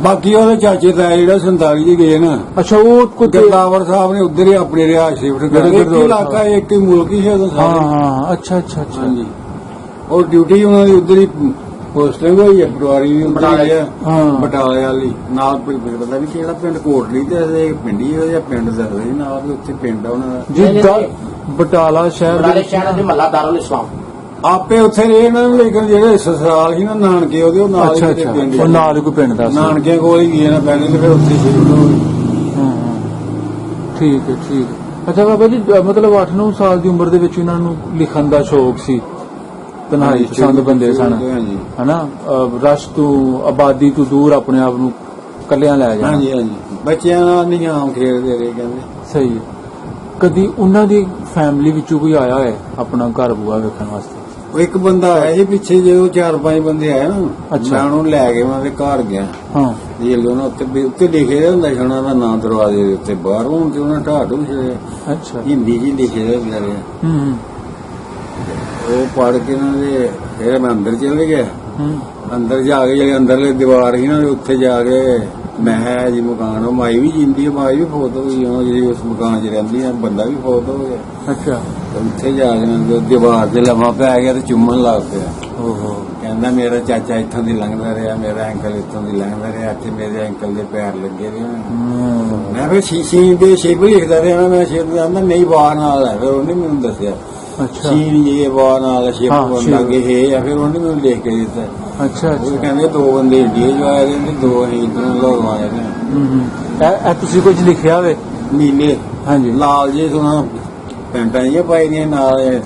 ਬਾਕੀ ਉਹਦੇ ਚਾਚੇ ਤਾਏ ਜਿਹੜਾ 47 ਚ ਗਏ ਨਾ, ਅੱਛਾ, ਉਹ ਕੁਝ ਗਰਦਾਵਰ ਸਾਹਿਬ ਨੇ ਉਧਰ ਹੀ ਆਪਣੀ ਰਿਹਾਇਸ਼ ਸ਼ਿਫਟ ਕਰ ਲਈ। ਇੱਕ ਹੀ ਇਲਾਕਾ, ਇੱਕ ਹੀ ਮੁਲਕ ਹੀ ਹੈ ਉਦੋਂ ਹਾਂ ਸਾਰੇ। ਹਾਂ, ਅੱਛਾ ਅੱਛਾ ਅੱਛਾ, ਹਾਂਜੀ, ਉਹ ਡਿਊਟੀ ਉਹਨਾਂ ਦੀ ਉਧਰ ਹੀ ਪੋਸਟਿੰਗ ਹੋਈ ਹੈ, ਪਟਵਾਰੀ ਵੀ ਉਧਰ ਹੀ ਹੈ। ਹਾਂ। ਬਟਾਲੇ ਵਾਲੀ ਨਾਲ ਪਤਾ ਵੀ ਕਿਹੜਾ ਪਿੰਡ, ਕੋਟਲੀ ਤੇ ਪਿੰਡ ਹੀ ਹੈ ਜਾਂ ਪਿੰਡ ਦੱਸਦੇ ਨਾਲ ਵੀ, ਉੱਥੇ ਪਿੰਡ ਆ ਉਹਨਾਂ ਦਾ ਜੀ ਬਟਾਲਾ ਸ਼ਹਿਰ ਦੇ ਵਿੱਚ ਸ਼ਹਿਰ ਦੇ ਮਹੱਲਾ ਦਾਰੁਲ ਇਸਲਾਮ। ਆਪੇ ਉੱਥੇ ਰਹੇ ਨਾ, ਲੇਕਿਨ ਜਿਹੜੇ ਸਸਰਾਲ ਸੀ ਨਾ ਨਾਨਕੇ ਉਹਦੇ, ਉਹ ਨਾਲ ਅੱਛਾ ਹੀ ਅੱਛਾ, ਪਿੰਡ ਉਹ ਨਾਲ ਹੀ ਕੋਈ ਪਿੰਡ ਦਾ ਸੀ। ਨਾਨਕਿਆਂ ਕੋਲ ਹੀ ਗਏ ਨਾ ਪਹਿਲੇ, ਤੇ ਫਿਰ ਉੱਥੇ ਸ਼ਿਫਟ ਹੋ ਗਏ। ਹਾਂ ਹਾਂ, ਠੀਕ ਹੈ ਠੀਕ ਹੈ। ਅੱਛਾ ਬਾਬਾ ਜੀ, ਮਤਲਬ 8-9 ਸਾਲ ਦੀ ਉਮਰ ਦੇ ਵਿੱਚ ਇਹਨਾਂ ਨੂੰ ਲਿਖਣ ਦਾ ਸ਼ੌਕ ਸੀ, ਤਨਹਾਈ ਪਸੰਦ ਬੰਦੇ ਸਨ, ਹਾਂਜੀ ਹਨਾ? ਰਸ਼ ਤੋਂ, ਆਬਾਦੀ ਤੋਂ ਦੂਰ ਆਪਣੇ ਆਪ ਨੂੰ ਕੱਲਿਆਂ ਲੈ ਜਾਣਾ। ਹਾਂਜੀ ਹਾਂਜੀ, ਬੱਚਿਆਂ ਨਾਲ ਨਹੀਂ ਆਮ ਖੇਡਦੇ ਰਹੇ ਕਹਿੰਦੇ। ਸਹੀ ਹੈ। ਕਦੀ ਉਹਨਾਂ ਦੀ ਫੈਮਿਲੀ ਵਿੱਚੋਂ ਕੋਈ ਆਇਆ ਹੈ ਆਪਣਾ ਘਰ ਬੂਆ ਵੇਖਣ ਵਾਸਤੇ? ਉਹ ਇੱਕ ਬੰਦਾ ਆਇਆ ਸੀ ਪਿੱਛੇ, ਜਦੋਂ 4-5 ਬੰਦੇ ਆਏ ਨਾ, ਅੱਛਾ। ਮੈਂ ਉਹਨੂੰ ਲੈ ਕੇ ਉਹਨਾਂ ਦੇ ਘਰ ਗਿਆ। ਹਾਂ ਜੇ ਲੋ ਨਾ ਉੱਤੇ ਲਿਖਿਆ ਹੁੰਦਾ ਸੀ ਉਹਨਾਂ ਦਾ ਨਾਂ ਦਰਵਾਜ਼ੇ ਦੇ ਉੱਤੇ, ਬਾਹਰ ਹੁਣ ਤੇ ਉਹਨਾਂ ਢਾਹ ਢੂ ਛੜਿਆ, ਅੱਛਾ। ਹਿੰਦੀ ਜੀ ਲਿਖੇ ਹੋਏ ਵਿਚਾਰੇ। ਹੂੰ ਉਹ ਪੜ ਕੇ ਨਾ ਦੇ ਫਿਰ ਮੈਂ ਅੰਦਰ ਚਲੇ ਗਿਆ। ਹੂੰ, ਅੰਦਰ ਜਾ ਕੇ ਜਿਹੜੇ ਅੰਦਰਲੇ ਦੀਵਾਰ ਸੀ ਨਾ, ਉੱਥੇ ਜਾ ਕੇ ਮੈਂ ਕਿਹਾ ਜੀ ਮਕਾਨ, ਉਹ ਮਾਈ ਵੀ ਜਿੰਦੀ ਹੈ, ਮਾਈ ਵੀ ਫੌਤ ਹੋ ਗਈ, ਉਹ ਜਿਹੜੀ ਉਸ ਮਕਾਨ 'ਚ ਰਹਿੰਦੀ ਹੈ, ਬੰਦਾ ਵੀ ਫੌਤ ਹੋ ਗਿਆ। ਅੱਛਾ। ਤੇ ਉੱਥੇ ਜਾ ਕੇ ਨਾ ਦੀਵਾਰ ਤੇ ਲੰਮਾ ਪੈ ਗਿਆ ਤੇ ਚੁੰਮਣ ਲੱਗ ਪਿਆ। ਓਹੋ, ਕਹਿੰਦਾ ਮੇਰਾ ਚਾਚਾ ਇੱਥੋਂ ਦੀ ਲੰਘਦਾ ਰਿਹਾ, ਮੇਰਾ ਅੰਕਲ ਇੱਥੋਂ ਦੀ ਲੰਘਦਾ ਰਿਹਾ, ਇੱਥੇ ਮੇਰੇ ਅੰਕਲ ਦੇ ਪੈਰ ਲੱਗੇ ਰਹੇ। ਮੈਂ ਫਿਰ ਸ਼ੀਸ਼ੀ ਦੇ ਸ਼ੇਪ ਲਿਖਦਾ ਰਿਹਾ, ਮੈਂ ਸ਼ੇਪ ਕਹਿੰਦਾ ਨਹੀਂ ਬਾਹਰ ਨਾਲ ਹੈ, ਫਿਰ ਉਹਨੇ ਮੈਨੂੰ ਦੱਸਿਆ ਅੱਛਾ ਸੀਨ ਇਹ ਬਾਹਰ ਨਾਲ ਸ਼ੇਪ ਹਾਂ, ਬੰਦਾ ਅੱਗੇ ਹੈ, ਫਿਰ ਉਹਨੇ ਮੈਨੂੰ ਲਿਖ ਕੇ ਦਿੱਤਾ। ਅੱਛਾ ਉਹ ਅੱਛਾ। ਕਹਿੰਦੇ 2 ਬੰਦੇ ਇੰਡੀਆ ਜੋ ਆਏ ਨੇ, 2 ਅਸੀਂ ਇੱਧਰੋਂ ਲਾਹੌਰੋਂ ਆਏ ਨੇ। ਇਹ ਤੁਸੀਂ ਕੁਝ ਲਿਖਿਆ ਵੇ? ਨੀਲੇ ਹਾਂਜੀ। ਲਾਲ ਜੇ ਸੋਨਾ ਪੈਂਟਾਂ ਜਿਹੀਆਂ ਪਾਈ ਦੀਆਂ ਨਾਲ,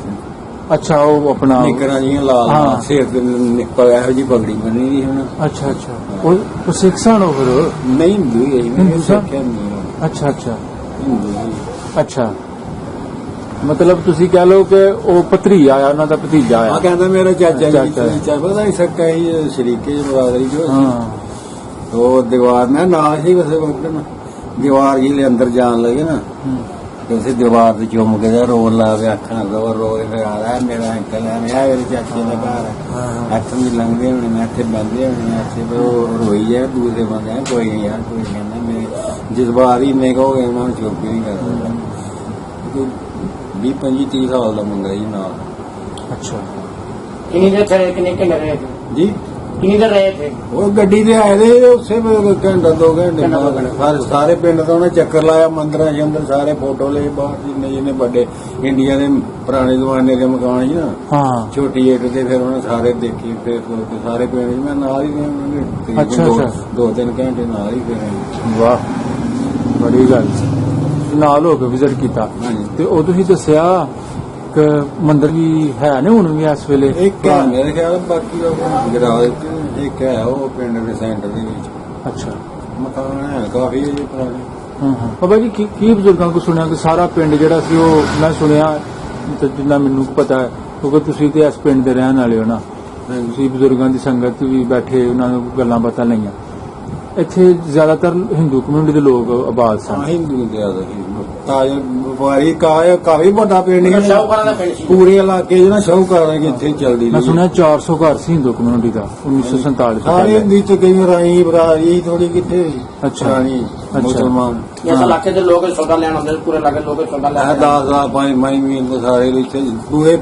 ਅੱਛਾ, ਉਹ ਆਪਣਾ ਨਿੱਕਰਾਂ ਜਿਹੀਆਂ ਲਾਲ, ਹਾਂ। ਸਿਰ ਤੇ ਨਿੱਕਲ ਇਹੋ ਜਿਹੀ ਪਗੜੀ ਬੰਨੀ ਦੀ ਹੁਣ। ਅੱਛਾ ਅੱਛਾ, ਉਹ ਸਿੱਖ ਸਨ ਉਹ ਫਿਰ? ਨਹੀਂ ਹਿੰਦੂ ਹੀ ਹੈ, ਹਿੰਦੂ ਮੈਂ ਸਨ? ਸਿੱਖਿਆ ਨਹੀਂ ਅੱਛਾ ਅੱਛਾ ਹਿੰਦੂ ਹੀ। ਅੱਛਾ, ਮਤਲਬ ਤੁਸੀਂ ਕਹਿ ਲਓ ਕਿ ਉਹ ਭਤਰੀਆ ਆਇਆ, ਉਹਨਾਂ ਦਾ ਭਤੀਜਾ ਆ ਆਇਆ। ਕਹਿੰਦਾ ਮੇਰਾ ਚਾਚਾ ਜੀ, ਚਾਚਾ। ਪਤਾ ਹੀ ਸਕਾ ਹੀ ਸ਼ਰੀਕੇ ਬਰਾਦਰੀ ਜੋ ਸੀ। ਹਾਂ। ਉਹ ਦੀਵਾਰ ਨਾਲ ਹੀ ਵਸੇ ਵਕਤ ਦੀਵਾਰ ਜੀ ਅੰਦਰ ਜਾਣ ਲੱਗੇ ਨਾ, ਤੇ ਉਸੇ ਦੀਵਾਰ ਤੇ ਚੁੰਮ ਕੇ ਰੋਣ ਲਾ ਕੇ ਅੱਖਾਂ ਰੋ ਕੇ ਫਿਰ ਆ ਰਿਹਾ ਮੇਰਾ ਅੰਕਲ ਹੈ, ਮੈਂ ਮੇਰੇ ਚਾਚੇ ਦਾ ਘਰ ਹੈ, ਇੱਥੋਂ ਵੀ ਲੰਘਦੇ ਹੋਣੇ, ਮੈਂ ਇੱਥੇ ਬੰਦੇ ਹੋਣੇ, ਇੱਥੇ ਉਹ ਰੋਈ ਜਾਏ ਦੂਸਰੇ ਬੰਦੇ, ਕੋਈ ਨਹੀਂ ਯਾਰ ਕੋਈ ਕਹਿੰਦਾ, ਮੇਰੇ ਜਜ਼ਬਾਤ ਹੀ ਇੰਨੇ ਕਹੋਗੇ ਉਹਨਾਂ ਨੂੰ ਚੁੱਪ ਹੀ ਨਹੀਂ ਕਰਦਾ। 20-25-30 ਸਾਲ ਦਾ ਮੁੰਡਾ ਜੀ ਨਾਲ। ਅੱਛਾ, किन्हीं देर थे, किन्हीं के रहे थे, ਜੀ किन्हीं देर रहे थे। ਉਹ ਗੱਡੀ ਤੇ ਆਏ ਦੇ ਉਸੇ ਵੇਲੇ ਘੰਟਾ 2 ਘੰਟੇ ਬਾਅਦ ਸਾਰੇ ਪਿੰਡ ਤੋਂ ਉਹਨੇ ਚੱਕਰ ਲਾਇਆ, ਮੰਦਰਾਂ ਦੇ ਅੰਦਰ ਸਾਰੇ ਫੋਟੋ ਲਏ ਬਾਹਰ, ਜਿੰਨੇ ਜਿੰਨੇ ਵੱਡੇ ਇੰਡੀਆ ਦੇ ਪੁਰਾਣੇ ਜ਼ਮਾਨੇ ਦੇ ਮਕਾਨ ਸੀ ਨਾ, ਹਾਂ। ਛੋਟੀ ਏਟ ਤੇ ਫਿਰ ਉਹਨੇ ਸਾਰੇ ਦੇਖੀ, ਫਿਰ ਸਾਰੇ ਪਿੰਡ 'ਚ ਮੈਂ ਨਾਲ ਹੀ ਰਿਹਾ, ਉਹਨੇ ਅੱਛਾ, ਅੱਛਾ। 2-3 ਘੰਟੇ ਨਾਲ ਹੀ ਫਿਰ। ਵਾਹ, ਬੜੀ ਗੱਲ ਸੀ। ਨਾਲ ਹੋ ਕੇ ਵਿਜ਼ਿਟ ਕੀਤਾ। ਹਾਂਜੀ। ਤੇ ਉਹ ਤੁਸੀਂ ਦੱਸਿਆ ਕਿ ਮੰਦਿਰ ਵੀ ਹੈ ਨੇ ਹੁਣ ਵੀ ਇਸ ਵੇਲੇ? ਇੱਕ ਹੈ ਮੇਰੇ ਖਿਆਲ, ਬਾਕੀ ਉਹ ਗਰਾਜ ਇੱਕ ਹੈ ਉਹ ਪਿੰਡ ਦੇ ਸੈਂਟਰ ਦੇ ਵਿੱਚ ਅੱਛਾ। ਮਕਾਨ ਹੈ ਕਾਫੀ ਜੀ ਪੁਰਾਣੇ। ਹਾਂ ਬਾਬਾ ਜੀ, ਕੀ ਬਜ਼ੁਰਗਾਂ ਕੋ ਸੁਣਿਆ ਕਿ ਸਾਰਾ ਪਿੰਡ ਜਿਹੜਾ ਸੀ ਉਹ, ਮੈਂ ਸੁਣਿਆ ਤੇ ਜਿੰਨਾ ਮੈਨੂੰ ਪਤਾ ਹੈ, ਕਿਉਂਕਿ ਤੁਸੀਂ ਤੇ ਇਸ ਪਿੰਡ ਦੇ ਰਹਿਣ ਵਾਲੇ ਹੋ ਨਾ, ਤੁਸੀਂ ਬਜ਼ੁਰਗਾਂ ਦੀ ਸੰਗਤ ਵੀ ਬੈਠੇ, ਉਹਨਾਂ ਨੂੰ ਗੱਲਾਂ ਬਾਤਾਂ ਲਈਆਂ। ਇੱਥੇ ਜ਼ਿਆਦਾਤਰ ਹਿੰਦੂ ਕਮਿਊਨਿਟੀ ਦੇ ਲੋਕ ਆਬਾਦ ਸਨ। ਹਿੰਦੂ ਜ਼ਿਆਦਾ ਸੀ, ਤਾਜ ਵਪਾਰੀ ਕਾਫੀ ਵੱਡਾ ਪਿੰਡ ਹੈ, शाहूकारा का पिंड सी। ਪੂਰੇ ਇਲਾਕੇ 'ਚ ਨਾ ਸ਼ਾਹੂਕਾਰਾਂ ਦੀ ਇੱਥੇ ਚੱਲਦੀ ਮੈਂ ਰਹੀ। ਸੁਣਿਆ 400 ਘਰ ਸੀ ਹਿੰਦੂ ਕਮਿਊਨਿਟੀ ਦਾ 1947 ਤੋਂ ਸਾਰੇ ਪਹਿਲੇ। ਹਿੰਦੀ ਚ ਕਈ ਰਾਈ ਬਰਾਈ ਥੋੜੀ ਕਿੱਥੇ ਅੱਛਾ। ਪੁਰਾਣੀ ਮੁਸਲਮਾਨ जैसा इलाके के लोग सौदा लेना होंगे, पूरे इलाके लोग सौदा ਇਹ लेना 10 5 ਮਹੀਨੇ ਸਾਰੇ ਇੱਥੇ ਪੂਰੇ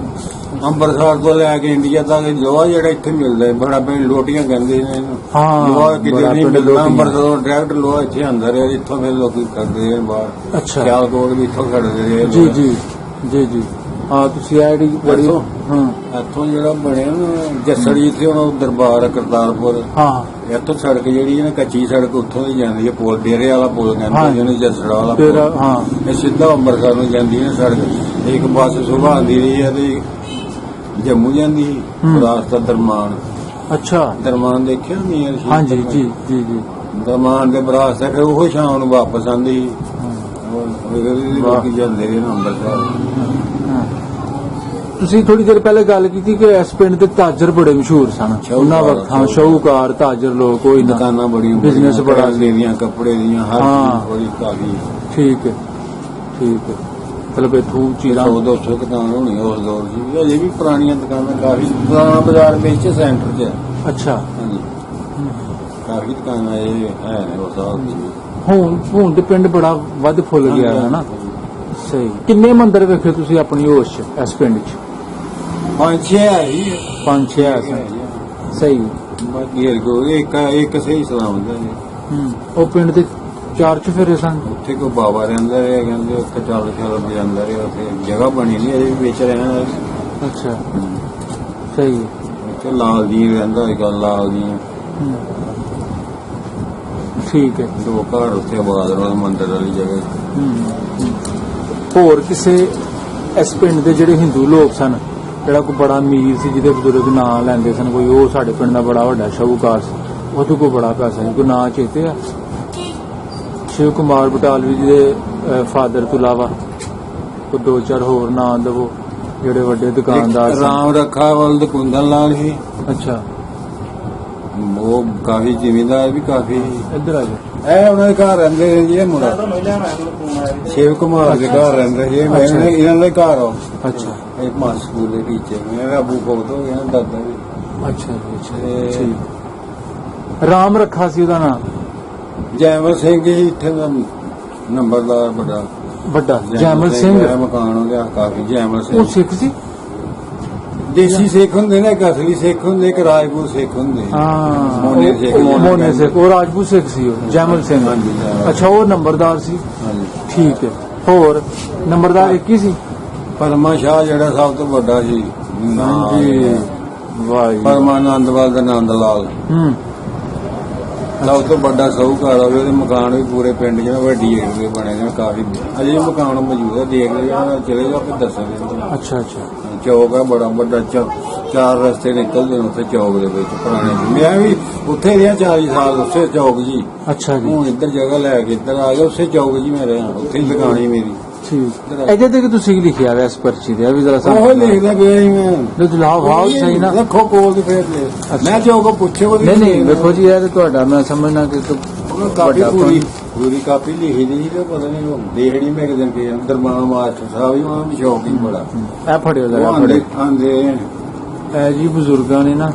ਅੰਮ੍ਰਿਤਸਰ ਤੋਂ ਲੈ ਕੇ ਇੰਡੀਆ ਤੱਕ ਲੋਹਾ ਜਿਹੜਾ ਇੱਥੇ ਮਿਲਦਾ ਹੈ, ਬੜਾ ਪਿੰਡ ਲੋਟੀਆਂ ਕਹਿੰਦੇ ਨੇ ਇਹਨੂੰ। ਹਾਂ, ਲੋਹਾ ਕਿਤੇ ਬੜਾ ਨਹੀਂ ਪਿੰਡ ਮਿਲਦਾ, ਲੋਟੀਆਂ। ਅੰਮ੍ਰਿਤਸਰ ਡਾਇਰੈਕਟ ਲੋਹਾ ਇੱਥੇ ਆਂਦਾ ਰਿਹਾ, ਇੱਥੋਂ ਫਿਰ ਲੋਕੀ ਕਰਦੇ ਨੇ ਬਾਹਰ। ਅੱਛਾ। ਸਿਆਲਕੋਟ ਵੀ ਇੱਥੋਂ ਖੜਦੇ ਰਹੇ ਜੀ ਜੀ ਜੀ ਜੀ। ਹਾਂ, ਤੁਸੀਂ ਇਹ ਜਿਹੜੀ ਬੜੀ ਇੱਥੋਂ? ਹਾਂ ਇੱਥੋਂ ਜਿਹੜਾ ਬਣਿਆ ਨਾ ਜੱਸੜ ਜਿੱਥੇ ਹੁਣ ਦਰਬਾਰ ਆ ਕਰਤਾਰਪੁਰ, ਹਾਂ ਇੱਥੋਂ ਸੜਕ ਜਿਹੜੀ ਹੈ ਨਾ ਕੱਚੀ ਸੜਕ ਉੱਥੋਂ ਦੀ ਜਾਂਦੀ ਹੈ, ਪੁਲ ਡੇਰੇ ਵਾਲਾ ਪੁਲ ਹਾਂ। ਕਹਿੰਦੇ ਜਿਹਨੂੰ ਜੱਸੜ ਵਾਲਾ ਫਿਰ ਪੁਲ। ਹਾਂ ਇਹ ਸਿੱਧਾ ਅੰਮ੍ਰਿਤਸਰ ਨੂੰ ਜਾਂਦੀ ਹੈ ਸੜਕ। ਇੱਕ ਬੱਸ ਸੁਬਾਹ ਆਉਂਦੀ ਰਹੀ ਹੈ ਤੇ ਜੰਮੂ ਜਾਂਦੀ ਸੀ, ਹੂੰ। ਰਾਸਤਾ ਦਰਮਾਨ। ਅੱਛਾ। ਦਰਮਾਨ ਦੇਖਿਆ ਨਹੀਂ ਯਾਰ? ਹਾਂਜੀ ਜੀ ਜੀ ਜੀ। ਦਰਮਾਨ ਦੇ ਬਰਾਸਤਾ ਫਿਰ ਉਹ ਸ਼ਾਮ ਨੂੰ ਵਾਪਸ ਆਉਂਦੀ ਸੀ। ਹਾਂ, ਲੋਕੀ ਜਾਂਦੇ ਨੇ ਅੰਮ੍ਰਿਤਸਰ। ਹਾਂ। ਤੁਸੀਂ ਥੋੜੀ ਦੇਰ ਪਹਿਲੇ ਗੱਲ ਕੀਤੀ ਕਿ ਇਸ ਪਿੰਡ ਦੇ ਤਾਜਰ ਬੜੇ ਮਸ਼ਹੂਰ ਸਨ ਉਹਨਾਂ ਵਕਤ। ਹਾਂ, ਸ਼ਾਹੂਕਾਰ ਤਾਜਰ ਲੋਕ ਕੋਈ ਨਾ ਦੁਕਾਨਾਂ ਬੜੀਆਂ, ਬਿਜ਼ਨਸ ਬੜਾ ਸੀ। ਦੀਆਂ ਕੱਪੜੇ ਦੀਆਂ ਹਰ ਹਾਂ। ਚੀਜ਼ ਬੜੀ ਕਾਫੀ। ਠੀਕ ਹੈ ਠੀਕ ਹੈ। ਮਤਲਬ ਇਥੋਂ ਚੀਜ਼ਾਂ 100-200 ਦੁਕਾਨ ਹੋਣੀ ਉਸ ਦੌਰ ਦੀ। ਅਜੇ ਵੀ ਪੁਰਾਣੀਆਂ ਦੁਕਾਨਾਂ ਕਾਫੀ। ਪੁਰਾਣਾ ਬਾਜ਼ਾਰ ਵਿੱਚ ਸੈਂਟਰ 'ਚ ਹੈ। ਅੱਛਾ। ਹਾਂਜੀ, ਕਾਫੀ ਦੁਕਾਨਾਂ ਇਹ ਹੈ ਨੇ ਉਸ ਹਾਲ ਦੀ। ਹੁਣ ਤੇ ਪਿੰਡ ਬੜਾ ਵੱਧ ਫੁੱਲ ਗਿਆ ਹੈ ਨਾ। ਸਹੀ। ਕਿੰਨੇ ਮੰਦਿਰ ਵੇਖੇ ਤੁਸੀਂ ਆਪਣੀ ਹੋਸ਼ 'ਚ ਇਸ ਪਿੰਡ 'ਚ? 5-6 ਹੈ ਜੀ। 5-6 ਹੈ। ਸਹੀ। ਬਾਕੀ ਹਰ ਕੋਈ ਇੱਕ ਸਹੀ ਸਲਾਮਤ ਹੈ ਜੀ। ਉਹ ਪਿੰਡ ਦੇ ਚਾਰ ਚੁਫੇਰੇ ਸਨ। ਉੱਥੇ ਕੋਈ ਬਾਬਾ ਰਹਿੰਦਾ ਰਿਹਾ, ਕਹਿੰਦੇ ਉੱਥੇ ਚੱਲ ਜਾਂਦਾ ਰਿਹਾ। ਉੱਥੇ ਜਗ੍ਹਾ ਬਣੀ ਨਹੀਂ, ਅਜੇ ਵੀ ਵਿੱਚ ਰਹਿਣਾ। ਅੱਛਾ। ਸਹੀ। ਉੱਥੇ ਲਾਲ ਜੀ ਰਹਿੰਦਾ ਸੀਗਾ, ਲਾਲ ਜੀ। ਠੀਕ ਹੈ। 2 ਘਰ ਉੱਥੇ ਆਬਾਦ ਨੇ ਮੰਦਿਰ ਵਾਲੀ ਜਗ੍ਹਾ। ਹੋਰ ਕਿਸੇ ਇਸ ਪਿੰਡ ਦੇ ਜਿਹੜੇ ਹਿੰਦੂ ਲੋਕ ਸਨ, ਜਿਹੜਾ ਕੋਈ ਬੜਾ ਅਮੀਰ ਸੀ ਜਿਹਦੇ ਬਜ਼ੁਰਗ ਨਾਂ ਲੈਂਦੇ ਸਨ, ਕੋਈ ਉਹ ਸਾਡੇ ਪਿੰਡ ਦਾ ਬੜਾ ਵੱਡਾ ਸ਼ਾਹੂਕਾਰ ਸੀ, ਉਹਦੇ ਕੋਲ ਬੜਾ ਪੈਸਾ ਸੀ, ਕੋਈ ਨਾਂ ਚੇਤੇ ਆ? ਸ਼ਿਵ ਕੁਮਾਰ ਬਟਾਲਵੀ ਜੀ ਦੇ ਫਾਦਰ ਤੋਂ ਇਲਾਵਾ ਕੋਈ 2-4 ਹੋਰ ਨਾਂ ਦਵੋ ਜਿਹੜੇ ਵੱਡੇ ਦੁਕਾਨਦਾਰ ਸਨ। ਰਾਮ ਰੱਖਾ ਵਲਦ ਕੁੰਦਨ ਲਾਲ ਸੀ। ਅੱਛਾ। ਉਹ ਕਾਫੀ ਜ਼ਿਮੀਂਦਾਰ ਵੀ ਕਾਫੀ। ਇੱਧਰ ਆ ਜਾ। ਇਹ ਉਹਨਾਂ ਦੇ ਘਰ ਰਹਿੰਦੇ ਨੇ ਜੀ, ਇਹ ਮੁੰਡਾ ਸ਼ਿਵ ਕੁਮਾਰ ਦੇ ਘਰ ਰਹਿੰਦਾ ਜੀ। ਇਹਨਾਂ ਦੇ ਘਰ ਆ। ਅੱਛਾ ਇਹ ਮਾਸ ਸਕੂਲ ਦੇ ਟੀਚਰ ਨੇ। ਮੇਰਾ ਅਬੂ ਫੌਤ ਹੋ ਗਿਆ, ਦਾਦਾ ਵੀ। ਅੱਛਾ ਜੀ। ਅੱਛਾ ਠੀਕ। ਰਾਮ ਰੱਖਾ ਸੀ ਉਹਦਾ ਨਾਂ? ਜੈਮਲ ਸਿੰਘ ਜੀ ਇੱਥੇ ਦਾ ਨੰਬਰਦਾਰ ਵੱਡਾ ਜੈਮਲ ਸਿੰਘ। ਇਹ ਮਕਾਨ ਹੋ ਗਿਆ ਕਾਫੀ। ਜੈਮਲ ਸਿੰਘ ਉਹ ਸਿੱਖ ਸੀ? ਦੇਸੀ ਸਿੱਖ ਹੁੰਦੇ ਨੇ, ਇੱਕ ਅਸਲੀ ਸਿੱਖ ਹੁੰਦੇ, ਇੱਕ ਰਾਜਪੂਤ ਸਿੱਖ ਹੁੰਦੇ। ਹਾਂ, ਮੋਨੇ ਸਿੱਖ। ਮੋਨੇ ਸਿੱਖ। ਉਹ ਰਾਜਪੂਤ ਸਿੱਖ ਸੀ ਉਹ, ਜੈਮਲ ਸਿੰਘ। ਹਾਂਜੀ, ਜੈਮਲ। ਅੱਛਾ, ਉਹ ਨੰਬਰਦਾਰ ਸੀ। ਹਾਂਜੀ। ਠੀਕ ਹੈ। ਹੋਰ ਨੰਬਰਦਾਰ ਇੱਕ ਹੀ ਸੀ? ਪਰਮਾ ਸ਼ਾਹ ਜਿਹੜਾ ਸਭ ਤੋਂ ਵੱਡਾ ਸੀ। ਹਾਂਜੀ। ਵਾਹ ਜੀ। ਪਰਮਾਨੰਦ ਵਾਲ ਆਨੰਦ ਲਾਲ ਸਭ ਤੋਂ ਵੱਡਾ ਸ਼ਾਹੂਕਾਰ ਹੋਵੇ। ਉਹਦੇ ਮਕਾਨ ਵੀ ਪੂਰੇ ਪਿੰਡ 'ਚ ਵੱਡੀ ਏਟ ਦੇ ਬਣੇ ਨੇ ਕਾਫੀ। ਅਜੇ ਮਕਾਨ ਮੌਜੂਦ ਹੈ, ਦੇਖ ਲਿਆ, ਚਲੇ ਜਾਓ ਫਿਰ ਦੱਸਾਂਗੇ। ਅੱਛਾ ਅੱਛਾ। ਚੌਕ ਹੈ ਬੜਾ ਵੱਡਾ, 4 ਰਸਤੇ ਨਿਕਲਦੇ ਨੇ ਉੱਥੇ ਚੌਕ ਦੇ ਵਿੱਚ ਪੁਰਾਣੇ। ਮੈਂ ਵੀ ਉੱਥੇ ਰਿਹਾ 40 ਸਾਲ, ਉਸੇ ਚੌਕ ਜੀ। ਅੱਛਾ ਜੀ। ਹੁਣ ਇੱਧਰ ਜਗ੍ਹਾ ਲੈ ਕੇ ਇੱਧਰ ਆ ਗਿਆ, ਉਸੇ ਚੌਕ ਜੀ ਮੈਂ ਰਿਹਾ, ਉੱਥੇ ਹੀ ਦੁਕਾਨ ਹੀ ਮੇਰੀ। ਠੀਕ। ਇਹਦੇ ਤੇ ਤੁਸੀਂ ਕੀ ਲਿਖਿਆ ਹੋਇਆ ਇਸ ਪਰਚੀ ਤੇ? ਵੀ ਜ਼ਰਾ ਉਹ ਲਿਖਦਾ ਪਿਆ ਸੀ ਮੈਂ। ਵਾਹ ਸਹੀ ਨਾ। ਰੱਖੋ ਕੋਲ ਦੀ ਫੇਰ ਮੈਂ ਚੌਕ ਪੁੱਛੋ। ਨਹੀਂ ਵੇਖੋ ਜੀ, ਇਹ ਤੇ ਤੁਹਾਡਾ ਮੈਂ ਸਮਝਣਾ ਕਿ ਕਾਪੀ ਪੂਰੀ ਕਾਪੀ ਲਿਖੀ ਦੀ ਸੀ ਤੇ ਪਤਾ ਨਹੀਂ ਉਹ ਦੇਖਣੀ ਮੈਂ ਇੱਕ ਦਿਨ ਕੇ ਦਰਬਾਰ ਮਾਸਟਰ ਸਾਹਿਬ ਵੀ ਉਹਨਾਂ ਨੂੰ ਸ਼ੌਕ ਹੀ ਬੜਾ। ਇਹ ਫੜਿਓ ਜ਼ਰਾ। ਆਂਦੇ ਇਹ ਜੀ ਬਜ਼ੁਰਗਾਂ ਨੇ ਨਾ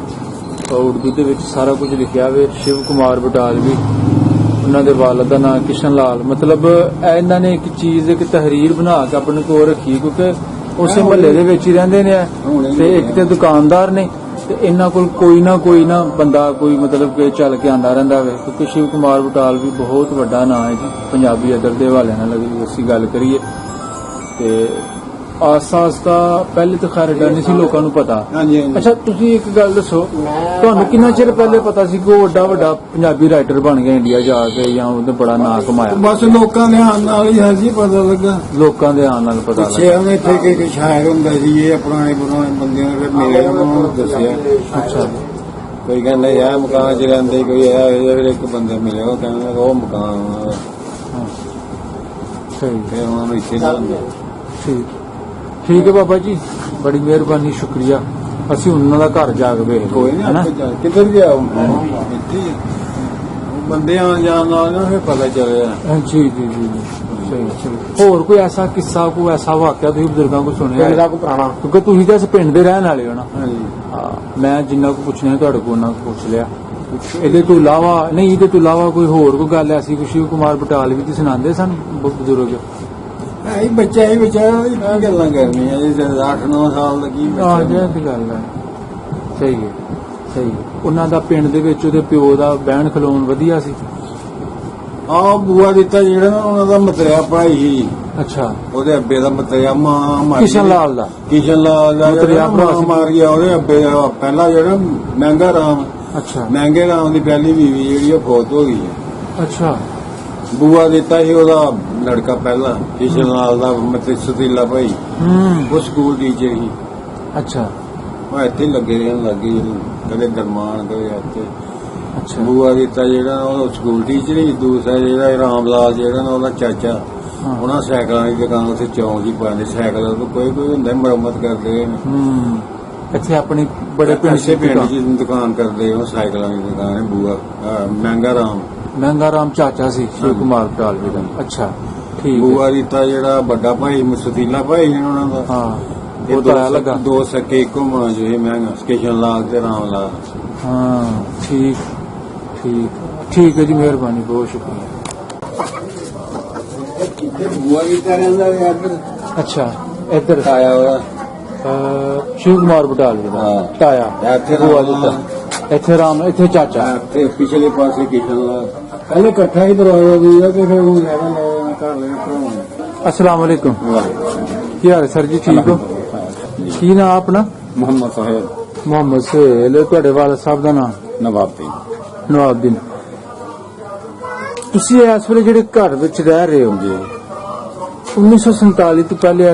ਉਰਦੂ ਦੇ ਵਿੱਚ ਸਾਰਾ ਕੁਝ ਲਿਖਿਆ ਹੋਵੇ। ਸ਼ਿਵ ਕੁਮਾਰ ਬਟਾਲਵੀ, ਉਹਨਾਂ ਦੇ ਵਾਲਦ ਦਾ ਨਾਮ ਕਿਸ਼ਨ ਲਾਲ। ਮਤਲਬ ਇਹਨਾਂ ਨੇ ਇੱਕ ਚੀਜ਼, ਇੱਕ ਤਹਿਰੀਰ ਬਣਾ ਕੇ ਆਪਣੇ ਕੋਲ ਰੱਖੀ, ਕਿਉਂਕਿ ਉਸੇ ਮਹੱਲੇ ਦੇ ਵਿੱਚ ਹੀ ਰਹਿੰਦੇ ਨੇ ਤੇ ਇੱਕ ਤੇ ਦੁਕਾਨਦਾਰ ਨੇ ਤੇ ਇਹਨਾਂ ਕੋਲ ਕੋਈ ਨਾ ਬੰਦਾ ਕੋਈ ਮਤਲਬ ਕਿ ਚੱਲ ਕੇ ਆਂਦਾ ਰਹਿੰਦਾ ਵੇ। ਕਿਉਂਕਿ ਸ਼ਿਵ ਕੁਮਾਰ ਬਟਾਲਵੀ ਬਹੁਤ ਵੱਡਾ ਨਾਂ ਹੈ ਜੀ ਪੰਜਾਬੀ ਅਦਰ ਦੇ ਹਵਾਲੇ ਨਾਲ ਅਸੀਂ ਗੱਲ ਕਰੀਏ ਤੇ ਆਸਤਾ ਪਹਿਲੇ ਤਾਂ ਖੈਰ ਏਡਾ ਨਹੀਂ ਸੀ ਲੋਕਾਂ ਨੂੰ ਪਤਾ। ਅੱਛਾ, ਤੁਸੀਂ ਇੱਕ ਗੱਲ ਦੱਸੋ, ਤੁਹਾਨੂੰ ਕਿੰਨਾ ਚਿਰ ਪਹਿਲੇ ਪਤਾ ਸੀ ਕਿ ਉਹ ਵੱਡਾ ਪੰਜਾਬੀ ਰਾਈਟਰ ਬਣ ਗਿਆ ਇੰਡੀਆ ਜਾ ਕੇ, ਜਾਂ ਉਹਨੇ ਬੜਾ ਨਾਂ ਕਮਾਇਆ? ਬਸ ਲੋਕਾਂ ਦੇ ਆਉਣ ਨਾਲ ਹੀ ਹੈ ਜੀ ਪਤਾ ਲੱਗਾ। ਲੋਕਾਂ ਦੇ ਆਉਣ ਨਾਲ ਪਤਾ ਲੱਗਾ। ਪਿੱਛੇ ਉਹਨੇ ਇੱਥੇ ਕਿ ਸ਼ਾਇਰ ਹੁੰਦਾ ਸੀ, ਇਹ ਪੁਰਾਣੇ ਬੰਦਿਆਂ ਨੇ ਮੇਰੇ ਨੂੰ ਦੱਸਿਆ। ਅੱਛਾ। ਕੋਈ ਕਹਿੰਦਾ ਇਹ ਮਕਾਨ 'ਚ ਰਹਿੰਦੇ, ਕੋਈ ਇਹ ਫਿਰ ਇੱਕ ਬੰਦਾ ਮਿਲਿਆ, ਉਹ ਕਹਿੰਦਾ ਉਹ ਮਕਾਨ। ਸਹੀ। ਫਿਰ ਉਹਨਾਂ ਨੂੰ ਇੱਥੇ ਲਿਆਂਦਾ। ਠੀਕ ਹੈ ਬਾਬਾ ਜੀ, ਬੜੀ ਮਿਹਰਬਾਨੀ, ਸ਼ੁਕਰੀਆ। ਅਸੀਂ ਉਹਨਾਂ ਦਾ ਘਰ ਜਾ ਕੇ ਵੇਖ ਕੋਈ ਨਹੀਂ ਕਿੱਧਰ ਗਿਆ ਇੱਥੇ ਬੰਦੇ ਆਉਣ ਜਾਣ ਨਾਲ ਨਾ ਫਿਰ ਪਤਾ ਚੱਲਿਆ। ਜੀ ਜੀ ਜੀ ਸਹੀ। ਹੋਰ ਕੋਈ ਐਸਾ ਕਿੱਸਾ, ਕੋਈ ਐਸਾ ਵਾਕਿਆ ਤੁਸੀਂ ਬਜ਼ੁਰਗਾਂ ਕੋਲ ਸੁਣਿਆ ਪੁਰਾਣਾ? ਕਿਉਂਕਿ ਤੁਸੀਂ ਤਾਂ ਇਸ ਪਿੰਡ ਦੇ ਰਹਿਣ ਵਾਲੇ ਹੋ ਨਾ। ਹਾਂਜੀ। ਮੈਂ ਜਿੰਨਾ ਕੁ ਪੁੱਛਣਾ ਤੁਹਾਡੇ ਕੋਲ ਉਹਨਾਂ ਕੋਲ ਪੁੱਛ ਲਿਆ। ਇਹਦੇ ਤੋਂ ਇਲਾਵਾ ਕੋਈ ਹੋਰ ਕੋਈ ਗੱਲ ਐਸੀ? ਸ਼ਿਵ ਕੁਮਾਰ ਬਟਾਲਵੀ ਦੀ ਸੁਣਾਉਂਦੇ ਸਨ ਬਜ਼ੁਰਗ? ਆਈ ਬੱਚਾ ਹੀ ਵਿਚਾਰਾ ਕੀ ਗੱਲਾਂ ਕਰਨੀਆਂ ਜੀ 8-9 ਸਾਲ ਦਾ ਕੀ ਆ ਜੇ ਤੇ ਗੱਲ ਹੈ ਸਹੀ ਹੈ ਸਹੀ ਹੈ। ਉਹਨਾਂ ਦਾ ਪਿੰਡ ਦੇ ਵਿੱਚ ਉਹਦੇ ਪਿਓ ਦਾ ਬਹਿਣ ਖਲੋਣ ਵਧੀਆ ਸੀ। ਆ ਬੂਆ ਦਿੱਤਾ ਜਿਹੜਾ ਨਾ ਉਹਨਾਂ ਦਾ ਮਤਰਿਆ ਭਾਈ ਸੀ। ਅੱਛਾ ਉਹਦੇ ਅੱਬੇ ਦਾ ਮਤਰਿਆ ਮਾਂ ਮਾਰੀ ਕਿਸ਼ਨ ਲਾਲ ਦਾ ਕਿਸ਼ਨ ਲਾਲ ਦਾ ਮਤਰਿਆ ਭਰਾ ਸੀ। ਮਾਰ ਗਿਆ ਉਹਦੇ ਅੱਬੇ ਦਾ ਪਹਿਲਾ ਜਿਹੜਾ ਮਹਿੰਗਾ ਰਾਮ ਅੱਛਾ ਮਹਿੰਗੇ ਰਾਮ ਦੀ ਪਹਿਲੀ ਬੀਵੀ ਜਿਹੜੀ ਉਹ ਫੌਤ ਹੋ ਗਈ ਹੈ। ਅੱਛਾ ਬੂਆ ਦਿੱਤਾ ਸੀ ਉਹਦਾ ਲੜਕਾ ਪਹਿਲਾ ਕਿਸ਼ਨ ਲਾਲ ਦਾ ਮਤਲਬ ਸਤੀਲਾ ਭਾਈ ਉਹ ਸਕੂਲ ਟੀਚਰ ਸੀ। ਅੱਛਾ ਮੈਂ ਇੱਥੇ ਹੀ ਲੱਗੇ ਰਹਿਣ ਲੱਗੇ ਜਦੋਂ ਕਦੇ ਦਰਮਾਨ ਕਦੇ ਇੱਥੇ ਅੱਛਾ ਬੂਆ ਦਿੱਤਾ ਜਿਹੜਾ ਉਹ ਸਕੂਲ ਟੀਚਰ ਹੀ। ਦੂਸਰਾ ਜਿਹੜਾ ਰਾਮ ਲਾਲ ਜਿਹੜਾ ਨਾ ਉਹਦਾ ਚਾਚਾ ਹਾਂ। ਉਹਨਾਂ ਸਾਈਕਲਾਂ ਦੀ ਦੁਕਾਨ ਉੱਥੇ ਚੌਂਕ ਹੀ ਪਾਉਂਦੇ ਸਾਈਕਲ ਕੋਈ ਹੁੰਦਾ ਮੁਰੰਮਤ ਕਰਦੇ ਨੇ। ਇੱਥੇ ਆਪਣੀ ਬੜੇ ਪਿੰਡ ਇਸੇ ਪਿੰਡ 'ਚ ਦੁਕਾਨ ਕਰਦੇ ਉਹ ਸਾਈਕਲਾਂ ਦੀ ਦੁਕਾਨ ਹੈ ਬੂਆ ਮਹਿੰਗਾ ਰਾਮ ਮਹਿੰਗਾ ਰਾਮ ਚਾਚਾ ਸੀ ਸ਼ਿਵ ਕੁਮਾਰ ਬਟਾਲਵੀ ਦਾ। ਅੱਛਾ ਠੀਕ ਹੈ। ਬੂਆ ਦਿੱਤਾ ਜਿਹੜਾ ਵੱਡਾ ਭਾਈ ਸਤੀਲਾ ਭਾਈ ਨੇ ਉਹਨਾਂ ਦਾ ਹਾਂ ਇਹ ਉਹ ਤਾਂ ਲੱਗਾ ਦੋ ਸਕੇ ਇੱਕੋ ਮਾਂ ਜੋ ਇਹ ਮਹਿੰਗਾ ਕਿਸ਼ਨ ਲਾਲ ਤੇ ਰਾਮ ਲਾਲ। ਹਾਂ ਠੀਕ ਠੀਕ ਠੀਕ ਹੈ ਜੀ ਮਿਹਰਬਾਨੀ ਬਹੁਤ ਸ਼ੁਕਰੀਆ। ਬੂਆ ਦਿੱਤਾ ਰਹਿੰਦਾ ਇੱਧਰ ਅੱਛਾ ਇੱਧਰ ਆਇਆ ਹੋਇਆ ਸ਼ਿਵ ਕੁਮਾਰ ਬਟਾਲਵੀ ਦਾ ਹਾਂ। ਤਾਇਆ ਇੱਥੇ ਬੂਆ ਰਾਮ ਦਿੱਤਾ ਇੱਥੇ ਰਾਮ ਇੱਥੇ ਚਾਚਾ ਤੇ ਪਿਛਲੇ ਪਾਸੇ ਕਿਸ਼ਨ ਲਾਲ ਪਹਿਲੇ ਇਕੱਠਾ ਹੀ ਦਰਵਾਜ਼ਾ ਦੀ ਆ ਤੇ ਫਿਰ ਉਹ ਲੈਣਾ ਲੈ ਘਰ ਲੈ ਭਰਾਉਣਾ। अस्सलाम वालेकुम ਕੀ ਹਾਲ ਹੈ ਸਰ ਜੀ ਠੀਕ ਹੋ ਕੀ ਨਾਮ ਆਪਣਾ ਮੁਹੰਮਦ ਸਾਹਿਬ ਮੁਹੰਮਦ ਸੁਹੇਲ ਤੁਹਾਡੇ ਵਾਲਦ ਸਾਹਿਬ ਦਾ ਨਾਮ ਨਵਾਬੀ ਨਵਾਬਦੀਨ ਤੁਸੀਂ ਇਸ ਵੇਲੇ ਜਿਹੜੇ ਘਰ ਵਿੱਚ ਰਹਿ ਰਹੇ ਹੋ ਜੀ 1947 ਤੋਂ ਪਹਿਲੇ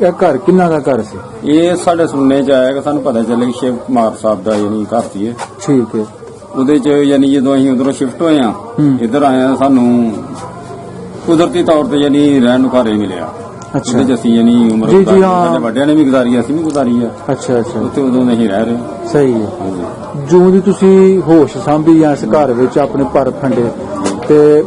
ਇਹ ਘਰ ਕਿੰਨਾ ਦਾ ਘਰ ਸੀ ਇਹ ਸਾਡੇ ਸੁਣਨੇ ਚ ਆਇਆ ਕਿ ਸਾਨੂੰ ਪਤਾ ਚੱਲਿਆ ਕਿ ਸ਼ਿਵ ਕੁਮਾਰ ਸਾਹਿਬ ਦਾ ਯਾਨੀ ਘਰ ਸੀ ਇਹ। ਠੀਕ ਹੈ ਉਹਦੇ ਚ ਯਾਨੀ ਜਦੋਂ ਅਸੀਂ ਉਧਰੋਂ ਸ਼ਿਫਟ ਹੋਏ ਆ ਇੱਧਰ ਆਏ ਆ ਸਾਨੂੰ ਕੁਦਰਤੀ ਤੌਰ ਤੇ ਯਾਨੀ ਰਹਿਣ ਨੂੰ ਘਰ ਹੀ ਮਿਲਿਆ। ਅੱਛਾ ਉਹਦੇ ਚ ਅਸੀਂ ਯਾਨੀ ਉਮਰ ਜੀ, ਜੀ, ਗੁਜ਼ਾਰੀ, ਹਾਂ। ਸਾਡੇ ਵੱਡਿਆਂ ਨੇ ਵੀ ਗੁਜ਼ਾਰੀ ਅਸੀਂ ਵੀ ਗੁਜ਼ਾਰੀ ਆ ਅੱਛਾ ਅੱਛਾ ਉੱਥੇ ਉਦੋਂ ਨਹੀਂ ਰਹਿ ਰਹੇ। ਸਹੀ ਹੈ ਹਾਂਜੀ ਜਿਉਂ ਦੀ ਤੁਸੀਂ ਹੋਸ਼ ਸਾਂਭੀ ਜਾਂ ਇਸ ਘਰ ਵਿੱਚ ਆਪਣੇ ਪਰ ਫੰਡੇ ਤੇ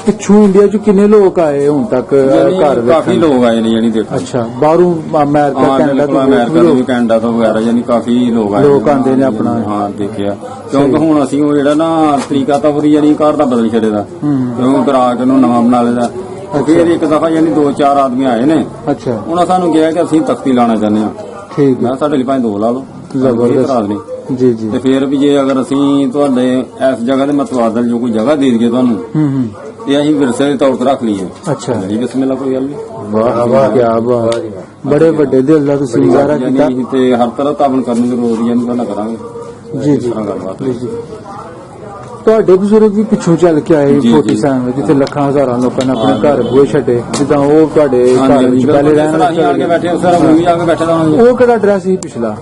ਪਿੱਛੋਂ ਇੰਡੀਆ ਚ ਕਿੰਨੇ ਲੋਕ ਆਏ ਹੁਣ ਤੱਕ ਯਾਨੀ ਘਰ ਵਿੱਚ ਕਾਫੀ ਲੋਕ ਆਏ ਨੇ ਯਾਨੀ ਦੇਖੋ। ਅੱਛਾ ਬਾਹਰੋਂ ਅਮਰੀਕਾ ਹਾਂ ਕੈਨੇਡਾ ਤੋਂ ਅਮਰੀਕਾ ਤੋਂ ਵੀ ਕੈਨੇਡਾ ਤੋਂ ਵਗੈਰਾ ਯਾਨੀ ਕਾਫੀ ਲੋਕ ਆਏ ਲੋਕ ਆਉਂਦੇ ਨੇ ਆਪਣਾ। ਹਾਂ ਦੇਖਿਆ ਕਿਉਂਕਿ ਹੁਣ ਅਸੀਂ ਉਹ ਜਿਹੜਾ ਨਾ ਤਰੀਕਾ ਤਾਂ ਪੂਰੀ ਯਾਨੀ ਘਰ ਦਾ ਬਦਲ ਛੱਡੇਦਾ ਕਿਉਂਕਿ ਗਰਾਕ ਨੂੰ ਨਵਾਂ ਬਣਾ ਲੈਦਾ। ਫਿਰ ਇੱਕ ਦਫਾ ਯਾਨੀ 2-4 ਆਦਮੀ ਆਏ ਨੇ ਅੱਛਾ ਉਹਨਾਂ ਸਾਨੂੰ ਕਿਹਾ ਕਿ ਅਸੀਂ ਤਖਤੀ ਲਾਣਾ ਚਾਹੁੰਦੇ ਹਾਂ। ਠੀਕ ਹੈ ਮੈਂ ਸਾਡੇ ਲਈ ਭਾਵੇਂ 2 ਲਾ ਲਓ ਜ਼ਬਰਦਸਤ ਨਹੀਂ ਜੀ ਜੀ ਤੇ ਫਿਰ ਵੀ ਜੇ ਅਗਰ ਅਸੀਂ ਤੁਹਾਡੇ ਇਸ ਜਗ੍ਹਾ ਦੇ ਮਤਵਾਦਲ ਜੋ ਕੋਈ ਜਗ੍ਹਾ ਦੇ ਦਈਏ ਤੁਹਾਨੂੰ ਤੇ ਅਸੀਂ ਵਿਰਸੇ ਦੇ ਤੌਰ ਤੇ ਰੱਖ ਲਈਏ। ਅੱਛਾ ਜੀ ਬਿਸਮਿਲ੍ਲਾ ਕੋਈ ਗੱਲ ਨਹੀਂ। ਵਾਹ ਵਾਹ ਕੀ ਬਾਤ ਬੜੇ ਵੱਡੇ ਦਿਲ ਦਾ ਤੁਸੀਂ ਮੁਜ਼ਾਹਰਾ ਕੀਤਾ ਯਾਨੀ ਤੇ ਹਰ ਤਰ੍ਹਾਂ ਤਾਬਨ ਕਰਨ ਦੀ ਜ਼ਰੂਰਤ ਯਾਨੀ ਤੁਹਾਡਾ ਕਰਾਂਗੇ ਜੀ ਜੀ ਇਸ ਤਰ੍ਹਾਂ ਗੱਲਬਾਤ ਜੀ ਜੀ ਤੁਹਾਡੇ ਬਜ਼ੁਰਗ ਵੀ ਪਿੱਛੋਂ ਚੱਲ ਕੇ ਆਏ ਜੀ, 47 ਵਿੱਚ ਜਿੱਥੇ ਲੱਖਾਂ ਹਜ਼ਾਰਾਂ ਲੋਕਾਂ ਨੇ ਆਪਣੇ ਘਰ ਬੋਏ ਛੱਡੇ ਜਿੱਦਾਂ ਉਹ ਤੁਹਾਡੇ ਘਰ ਵਿੱਚ ਪਹਿਲੇ ਰਹਿਣ ਅਸੀਂ ਆਣ ਕੇ ਬੈਠੇ ਉਸ ਤਰ੍ਹਾਂ ਵੀ ਆ ਕੇ ਬੈਠੇ ਦਾ ਉਹ ਕਿਹੜਾ ਐਡਰੈਸ ਸੀ ਪਿਛਲਾ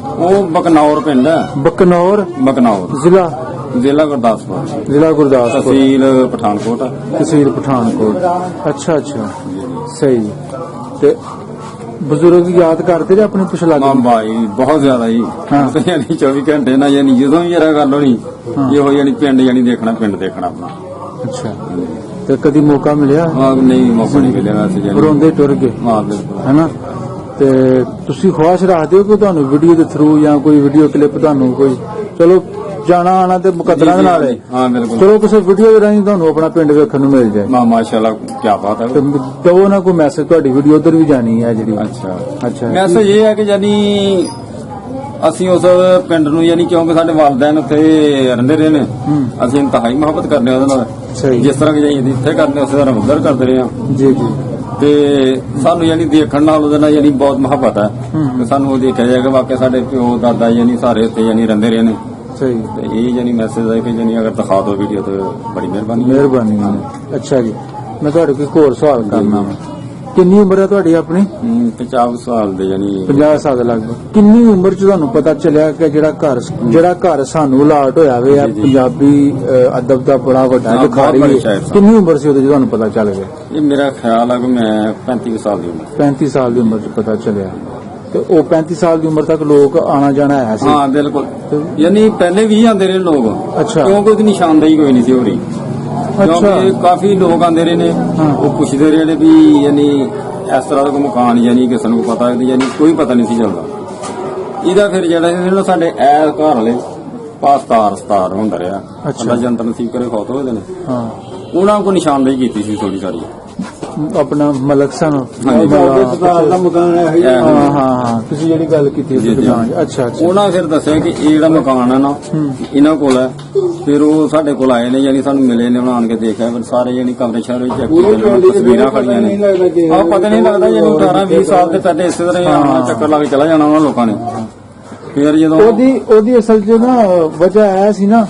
ਉਹ ਬਕਨੌਰ ਪਿੰਡ ਹੈ ਬਕਨੌਰ ਬਕਨੌਰ ਜ਼ਿਲ੍ਹਾ ਗੁਰਦਾਸਪੁਰ ਜ਼ਿਲ੍ਹਾ ਗੁਰਦਾਸਪੁਰ ਤਹਿਸੀਲ ਪਠਾਨਕੋਟ ਤਹਿਸੀਲ ਪਠਾਨਕੋਟ ਅੱਛਾ ਅੱਛਾ ਸਹੀ ਤੇ ਬਜ਼ੁਰਗ ਯਾਦ ਕਰਦੇ ਨੇ ਆਪਣੇ ਪਿਛਲਾ ਹਾਂ ਭਾਈ ਬਹੁਤ ਜ਼ਿਆਦਾ ਜੀ ਹਾਂ। ਤੇ ਯਾਨੀ 24 ਘੰਟੇ ਨਾ ਯਾਨੀ ਜਦੋਂ ਵੀ ਜਰਾ ਗੱਲ ਹੋਣੀ ਇਹੋ ਯਾਨੀ ਪਿੰਡ ਯਾਨੀ ਦੇਖਣਾ ਪਿੰਡ ਦੇਖਣਾ ਆਪਣਾ। ਅੱਛਾ ਤੇ ਕਦੀ ਮੌਕਾ ਮਿਲਿਆ ਹਾਂ ਨਹੀਂ ਮੌਕਾ ਨਹੀਂ ਮਿਲਿਆ ਵੈਸੇ ਯਾਨੀ ਰੋਂਦੇ ਟੁਰ ਗਏ ਹਾਂ ਬਿਲਕੁਲ ਹੈਨਾ ਤੇ ਤੁਸੀਂ ਖੁਆਇਸ਼ ਰੱਖਦੇ ਹੋ ਕਿ ਤੁਹਾਨੂੰ ਵੀਡੀਓ ਦੇ ਥਰੂ ਜਾਂ ਕੋਈ ਵੀਡੀਓ ਕਲਿੱਪ ਤੁਹਾਨੂੰ ਕੋਈ ਚਲੋ ਜਾਣਾ ਆਣਾ ਤੇ ਮੁਕੱਦਰਾਂ ਦੇ ਨਾਲ ਹੈ ਹਾਂ ਬਿਲਕੁਲ ਚਲੋ ਕਿਸੇ ਵੀਡੀਓ ਦੇ ਰਾਹੀਂ ਤੁਹਾਨੂੰ ਆਪਣਾ ਪਿੰਡ ਵੇਖਣ ਨੂੰ ਮਿਲ ਜਾਏ ਮਾਸ਼ਾਅੱਲਾ ਕੀ ਬਾਤ ਹੈ। ਤੇ ਦਵੋ ਨਾ ਕੋਈ ਮੈਸੇਜ ਤੁਹਾਡੀ ਵੀਡੀਓ ਉਧਰ ਵੀ ਜਾਣੀ ਹੈ ਜਿਹੜੀ ਅੱਛਾ ਮੈਸੇਜ ਇਹ ਹੈ ਕਿ ਯਾਨੀ ਅਸੀਂ ਉਸ ਪਿੰਡ ਨੂੰ ਯਾਨੀ ਕਿਉਂਕਿ ਸਾਡੇ ਵਾਲਿदैन ਉੱਥੇ ਰਹਿੰਦੇ ਰਹੇ ਨੇ ਅਸੀਂ ਇੰਤਹਾਈ ਮੁਹੱਬਤ ਕਰਦੇ ਹਾਂ ਉਹਦੇ ਨਾਲ ਸਹੀ ਜਿਸ ਤਰ੍ਹਾਂ ਕਿ ਜਾਈ ਇੱਥੇ ਕਰਦੇ ਉਸੇ ਤਰ੍ਹਾਂ ਉੱਧਰ ਕਰਦੇ ਰਹੇ ਹਾਂ ਜੀ ਜੀ ਤੇ ਸਾਨੂੰ ਯਾਨੀ ਦੇਖਣ ਨਾਲ ਉਹਦੇ ਨਾਲ ਯਾਨੀ ਬਹੁਤ ਮੁਹੱਬਤ ਹੈ ਤੇ ਸਾਨੂੰ ਉਹ ਦੇਖਿਆ ਜਾਏਗਾ ਵਾਕਿਆ ਸਾਡੇ ਪਿਓ ਦਾਦਾ ਯਾਨੀ ਸਾਰੇ ਉੱਥੇ ਯਾਨੀ ਰਹਿੰਦੇ ਰਹੇ ਨੇ ਸਹੀ ਤੇ ਇਹ ਯਾਨੀ ਮੈਸੇਜ ਹੈ ਕਿ ਯਾਨੀ ਅਗਰ ਦਿਖਾ ਦਿਓ ਵੀਡੀਓ ਤੇ ਬੜੀ ਮਿਹਰਬਾਨੀ ਅੱਛਾ ਜੀ ਮੈਂ ਤੁਹਾਡੇ ਕੋਈ ਹੋਰ ਸਵਾਲ ਕਰਨਾ ਵਾ ਕਿੰਨੀ ਉਮਰ ਹੈ ਤੁਹਾਡੀ ਆਪਣੀ 50 ਸਾਲ ਦੇ ਯਾਨੀ 50 ਸਾਲ ਲਗਭਗ ਕਿੰਨੀ ਉਮਰ ਚ ਤੁਹਾਨੂੰ ਪਤਾ ਚੱਲਿਆ ਕਿ ਜਿਹੜਾ ਘਰ ਸਾਨੂੰ ਅਲਾਟ ਹੋਇਆ ਵੇ ਆ ਪੰਜਾਬੀ ਅਦਬ ਦਾ ਬੜਾ ਵੱਡਾ ਲਿਖਾਰੀ ਕਿੰਨੀ ਉਮਰ ਸੀ ਉਹਦੇ ਚ ਤੁਹਾਨੂੰ ਪਤਾ ਚੱਲ ਗਿਆ ਇਹ ਮੇਰਾ ਖਿਆਲ ਹੈ ਕਿ ਮੈਂ 35 ਸਾਲ ਦੀ ਉਮਰ 35 ਸਾਲ ਦੀ ਉਮਰ ਚ ਪਤਾ ਚੱਲਿਆ ਤੇ ਉਹ 35 ਸਾਲ ਦੀ ਉਮਰ ਤੱਕ ਲੋਕ ਆਣਾ ਜਾਣਾ ਹੈ ਸੀ ਹਾਂ ਬਿਲਕੁਲ ਯਾਨੀ ਪਹਿਲੇ ਵੀ ਆਉਂਦੇ ਰਹੇ ਲੋਕ ਅੱਛਾ ਕਿਉਂਕਿ ਉਹਦੀ ਨਿਸ਼ਾਨਦੇਹੀ ਕੋਈ ਨਹੀਂ ਸੀ ਹੋ ਰਹੀ ਅੱਛਾ ਕਿਉਂਕਿ ਕਾਫੀ ਲੋਕ ਆਉਂਦੇ ਰਹੇ ਨੇ ਉਹ ਪੁੱਛਦੇ ਰਹੇ ਨੇ ਵੀ ਯਾਨੀ ਇਸ ਤਰ੍ਹਾਂ ਦਾ ਕੋਈ ਮਕਾਨ ਯਾਨੀ ਕਿਸੇ ਨੂੰ ਪਤਾ ਹੈ ਯਾਨੀ ਕੋਈ ਪਤਾ ਨਹੀਂ ਸੀ ਚੱਲਦਾ ਇਹਦਾ ਫਿਰ ਜਿਹੜਾ ਸਾਡੇ ਐ ਘਰ ਵਾਲੇ ਪਾਸਤਾਰ ਹੁੰਦਾ ਰਿਹਾ ਅੱਲਾ ਜੰਤ ਨਸੀਬ ਕਰੇ ਖੌਤ ਹੋਏ ਨੇ ਹਾਂ ਉਹਨਾਂ ਕੋਲ ਨਿਸ਼ਾਨਦੇਹੀ ਕੀਤੀ ਸੀ ਥੋੜੀ ਸਾਰੀ ਆਪਣਾ ਮਲਕ ਸਨ ਹਾਂਜੀ ਹਸਪਤਾਲ ਦਾ ਮਕਾਨ ਹੈ ਹਾਂ ਹਾਂ ਤੁਸੀਂ ਜਿਹੜੀ ਗੱਲ ਕੀਤੀ ਜੀ, ਜੀ। ਦੁਕਾਨ ਅੱਛਾ ਅੱਛਾ ਉਹਨਾਂ ਫਿਰ ਦੱਸਿਆ ਕਿ ਇਹ ਜਿਹੜਾ ਮਕਾਨ ਹੈ ਨਾ ਇਹਨਾਂ ਕੋਲ ਹੈ। ਫਿਰ ਉਹ ਸਾਡੇ ਕੋਲ ਆਏ ਨੇ, ਯਾਨੀ ਸਾਨੂੰ ਮਿਲੇ ਨੇ, ਉਹਨਾਂ ਆਣ ਕੇ ਦੇਖਿਆ, ਫਿਰ ਸਾਰੇ ਯਾਨੀ ਕਮਰੇ ਸ਼ਹਿਰ ਵਿੱਚ ਚੈੱਕ ਕੀਤੇ, ਤਸਵੀਰਾਂ ਖੜੀਆਂ ਨੇ। ਆਹ ਪਤਾ ਨਹੀਂ ਲੱਗਦਾ ਯਾਨੀ 18-20 ਸਾਲ ਦੇ ਪਹਿਲੇ ਇਸੇ ਤਰ੍ਹਾਂ ਹੀ ਆਉਣਾ, ਚੱਕਰ ਲਾ ਕੇ ਚਲਾ ਜਾਣਾ ਉਹਨਾਂ ਲੋਕਾਂ ਨੇ। ਫਿਰ ਜਦੋਂ ਉਹਦੀ ਅਸਲ 'ਚ ਨਾ ਵਜ੍ਹਾ ਇਹ ਸੀ ਨਾ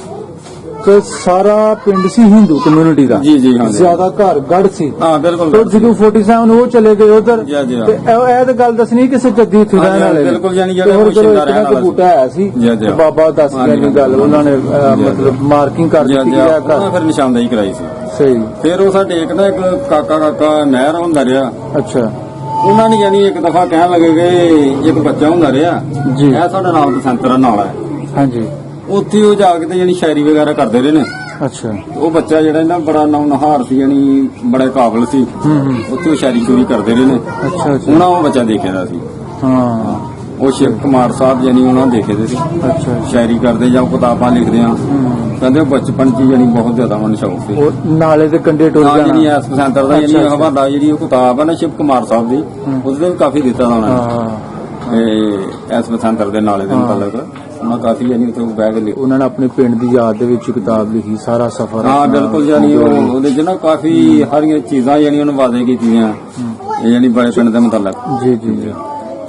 ਕਿ ਸਾਰਾ ਪਿੰਡ ਸੀ ਹਿੰਦੂ ਕਮਿਊਨਿਟੀ ਦਾ ਜੀ ਜੀ ਹਾਂਜੀ ਜ਼ਿਆਦਾ ਘਰ ਗੜ ਸੀ ਹਾਂ ਬਿਲਕੁਲ ਤੇ ਜਦੋਂ 47 ਉਹ ਚਲੇ ਗਏ ਉਧਰ ਜੀ, ਜੀ, ਤੇ ਇਹ ਤਾਂ ਗੱਲ ਦੱਸਣੀ ਕਿਸੇ ਜੱਦੀ ਇੱਥੇ ਰਹਿਣ ਵਾਲੇ ਨੇ। ਬਿਲਕੁਲ ਯਾਨੀ ਤੇ ਜਿਹੜਾ ਹੋਰ ਕੋਈ ਸ਼ਿੰਦਾ ਰਹਿਣ ਇੱਕ ਵਾਲਾ ਬੂਟਾ ਆਇਆ ਸੀ ਜੀ, ਜੀ। ਤੇ ਬਾਬਾ ਦੱਸ ਗਿਆ ਹਾਂਜੀ, ਜੀ ਗੱਲ ਉਹਨਾਂ ਨੇ ਮਤਲਬ ਮਾਰਕਿੰਗ ਕਰ ਜੀ ਦਿੱਤੀ ਜੀ ਹੈ ਉਹਨਾਂ ਘਰ ਫਿਰ ਨਿਸ਼ਾਨਦੇਹੀ ਕਰਾਈ ਸੀ। ਸਹੀ ਫਿਰ ਉਹ ਸਾਡੇ ਇੱਕ ਨਾ ਇੱਕ ਕਾਕਾ ਨਹਿਰ ਹੁੰਦਾ ਰਿਹਾ, ਅੱਛਾ ਉਹਨਾਂ ਨੇ ਯਾਨੀ ਇੱਕ ਦਫਾ ਕਹਿਣ ਲੱਗੇ ਕਿ ਇੱਕ ਬੱਚਾ ਹੁੰਦਾ ਰਿਹਾ ਜੀ। ਇਹ ਸਾਡਾ ਨਾਮ ਤੇ ਸੈਂਟਰ ਨਾਲ ਹੈ, ਹਾਂਜੀ ਉੱਥੇ ਉਹ ਜਾ ਕੇ ਤੇ ਯਾਨੀ ਸ਼ਾਇਰੀ ਵਗੈਰਾ ਕਰਦੇ ਰਹੇ ਨੇ। ਅੱਛਾ ਉਹ ਬੱਚਾ ਜਿਹੜਾ ਨਾ ਬੜਾ ਨਹਾਰ ਸੀ, ਯਾਨੀ ਬੜਾ ਕਾਬਲ ਸੀ, ਉੱਥੇ ਉਹ ਸ਼ਾਇਰੀ ਚੋਰੀ ਕਰਦੇ ਰਹੇ ਨੇ। ਅੱਛਾ ਅੱਛਾ ਉਹਨਾਂ ਉਹ ਬੱਚਾ ਦੇਖਿਆ ਦਾ ਸੀ, ਹਾਂ ਉਹ ਸ਼ਿਵ ਕੁਮਾਰ ਸਾਹਿਬ ਯਾਨੀ ਉਹਨਾਂ ਦੇਖੇ ਦੇ ਸੀ, ਅੱਛਾ ਸ਼ਾਇਰੀ ਕਰਦੇ ਜਾਂ ਕਿਤਾਬਾਂ ਲਿਖਦੇ ਆ। ਕਹਿੰਦੇ ਉਹ ਬਚਪਨ ਚ ਯਾਨੀ ਬਹੁਤ ਜ਼ਿਆਦਾ ਉਹਨਾਂ ਨੂੰ ਸ਼ੌਕ ਸੀ। ਉਹ ਨਾਲੇ ਦੇ ਕੰਢੇ ਟੁਰ ਹਾਂ ਯਾਨੀ ਜਾਣਾ ਐਸ ਸੈਂਟਰ ਦਾ ਯਾਨੀ ਹਵਾਲਾ ਜਿਹੜੀ ਉਹ ਕਿਤਾਬ ਹੈ ਨਾ ਸ਼ਿਵ ਕੁਮਾਰ ਸਾਹਿਬ ਦੀ, ਉਸਦੇ ਵੀ ਕਾਫੀ ਦਿੱਤਾ ਦਾ ਉਹਨਾਂ ਨੇ। ਹਾਂ ਤੇ ਐਸ ਸੈਂਟਰ ਦੇ ਨਾਲੇ ਦੇ ਮੁਤਲਕ ਉਹਨਾਂ ਕਾਫੀ ਯਾਨੀ ਉੱਥੇ ਬਹਿ ਕੇ ਲਿਖਿਆ। ਉਹਨਾਂ ਨੇ ਆਪਣੇ ਪਿੰਡ ਦੀ ਯਾਦ ਦੇ ਵਿੱਚ ਕਿਤਾਬ ਲਿਖੀ ਸਾਰਾ ਸਫ਼ਰ ਹਾਂ ਆਪਣਾ। ਬਿਲਕੁਲ ਯਾਨੀ ਉਹਦੇ ਚ ਨਾ ਕਾਫੀ ਹਰੀਆਂ ਚੀਜ਼ਾਂ ਯਾਨੀ ਉਹਨੂੰ ਵਾਅਦੇ ਕੀਤੀਆਂ ਯਾਨੀ ਬੜੇ ਪਿੰਡ ਦੇ ਮੁਤਲਕ। ਜੀ ਜੀ ਜੀ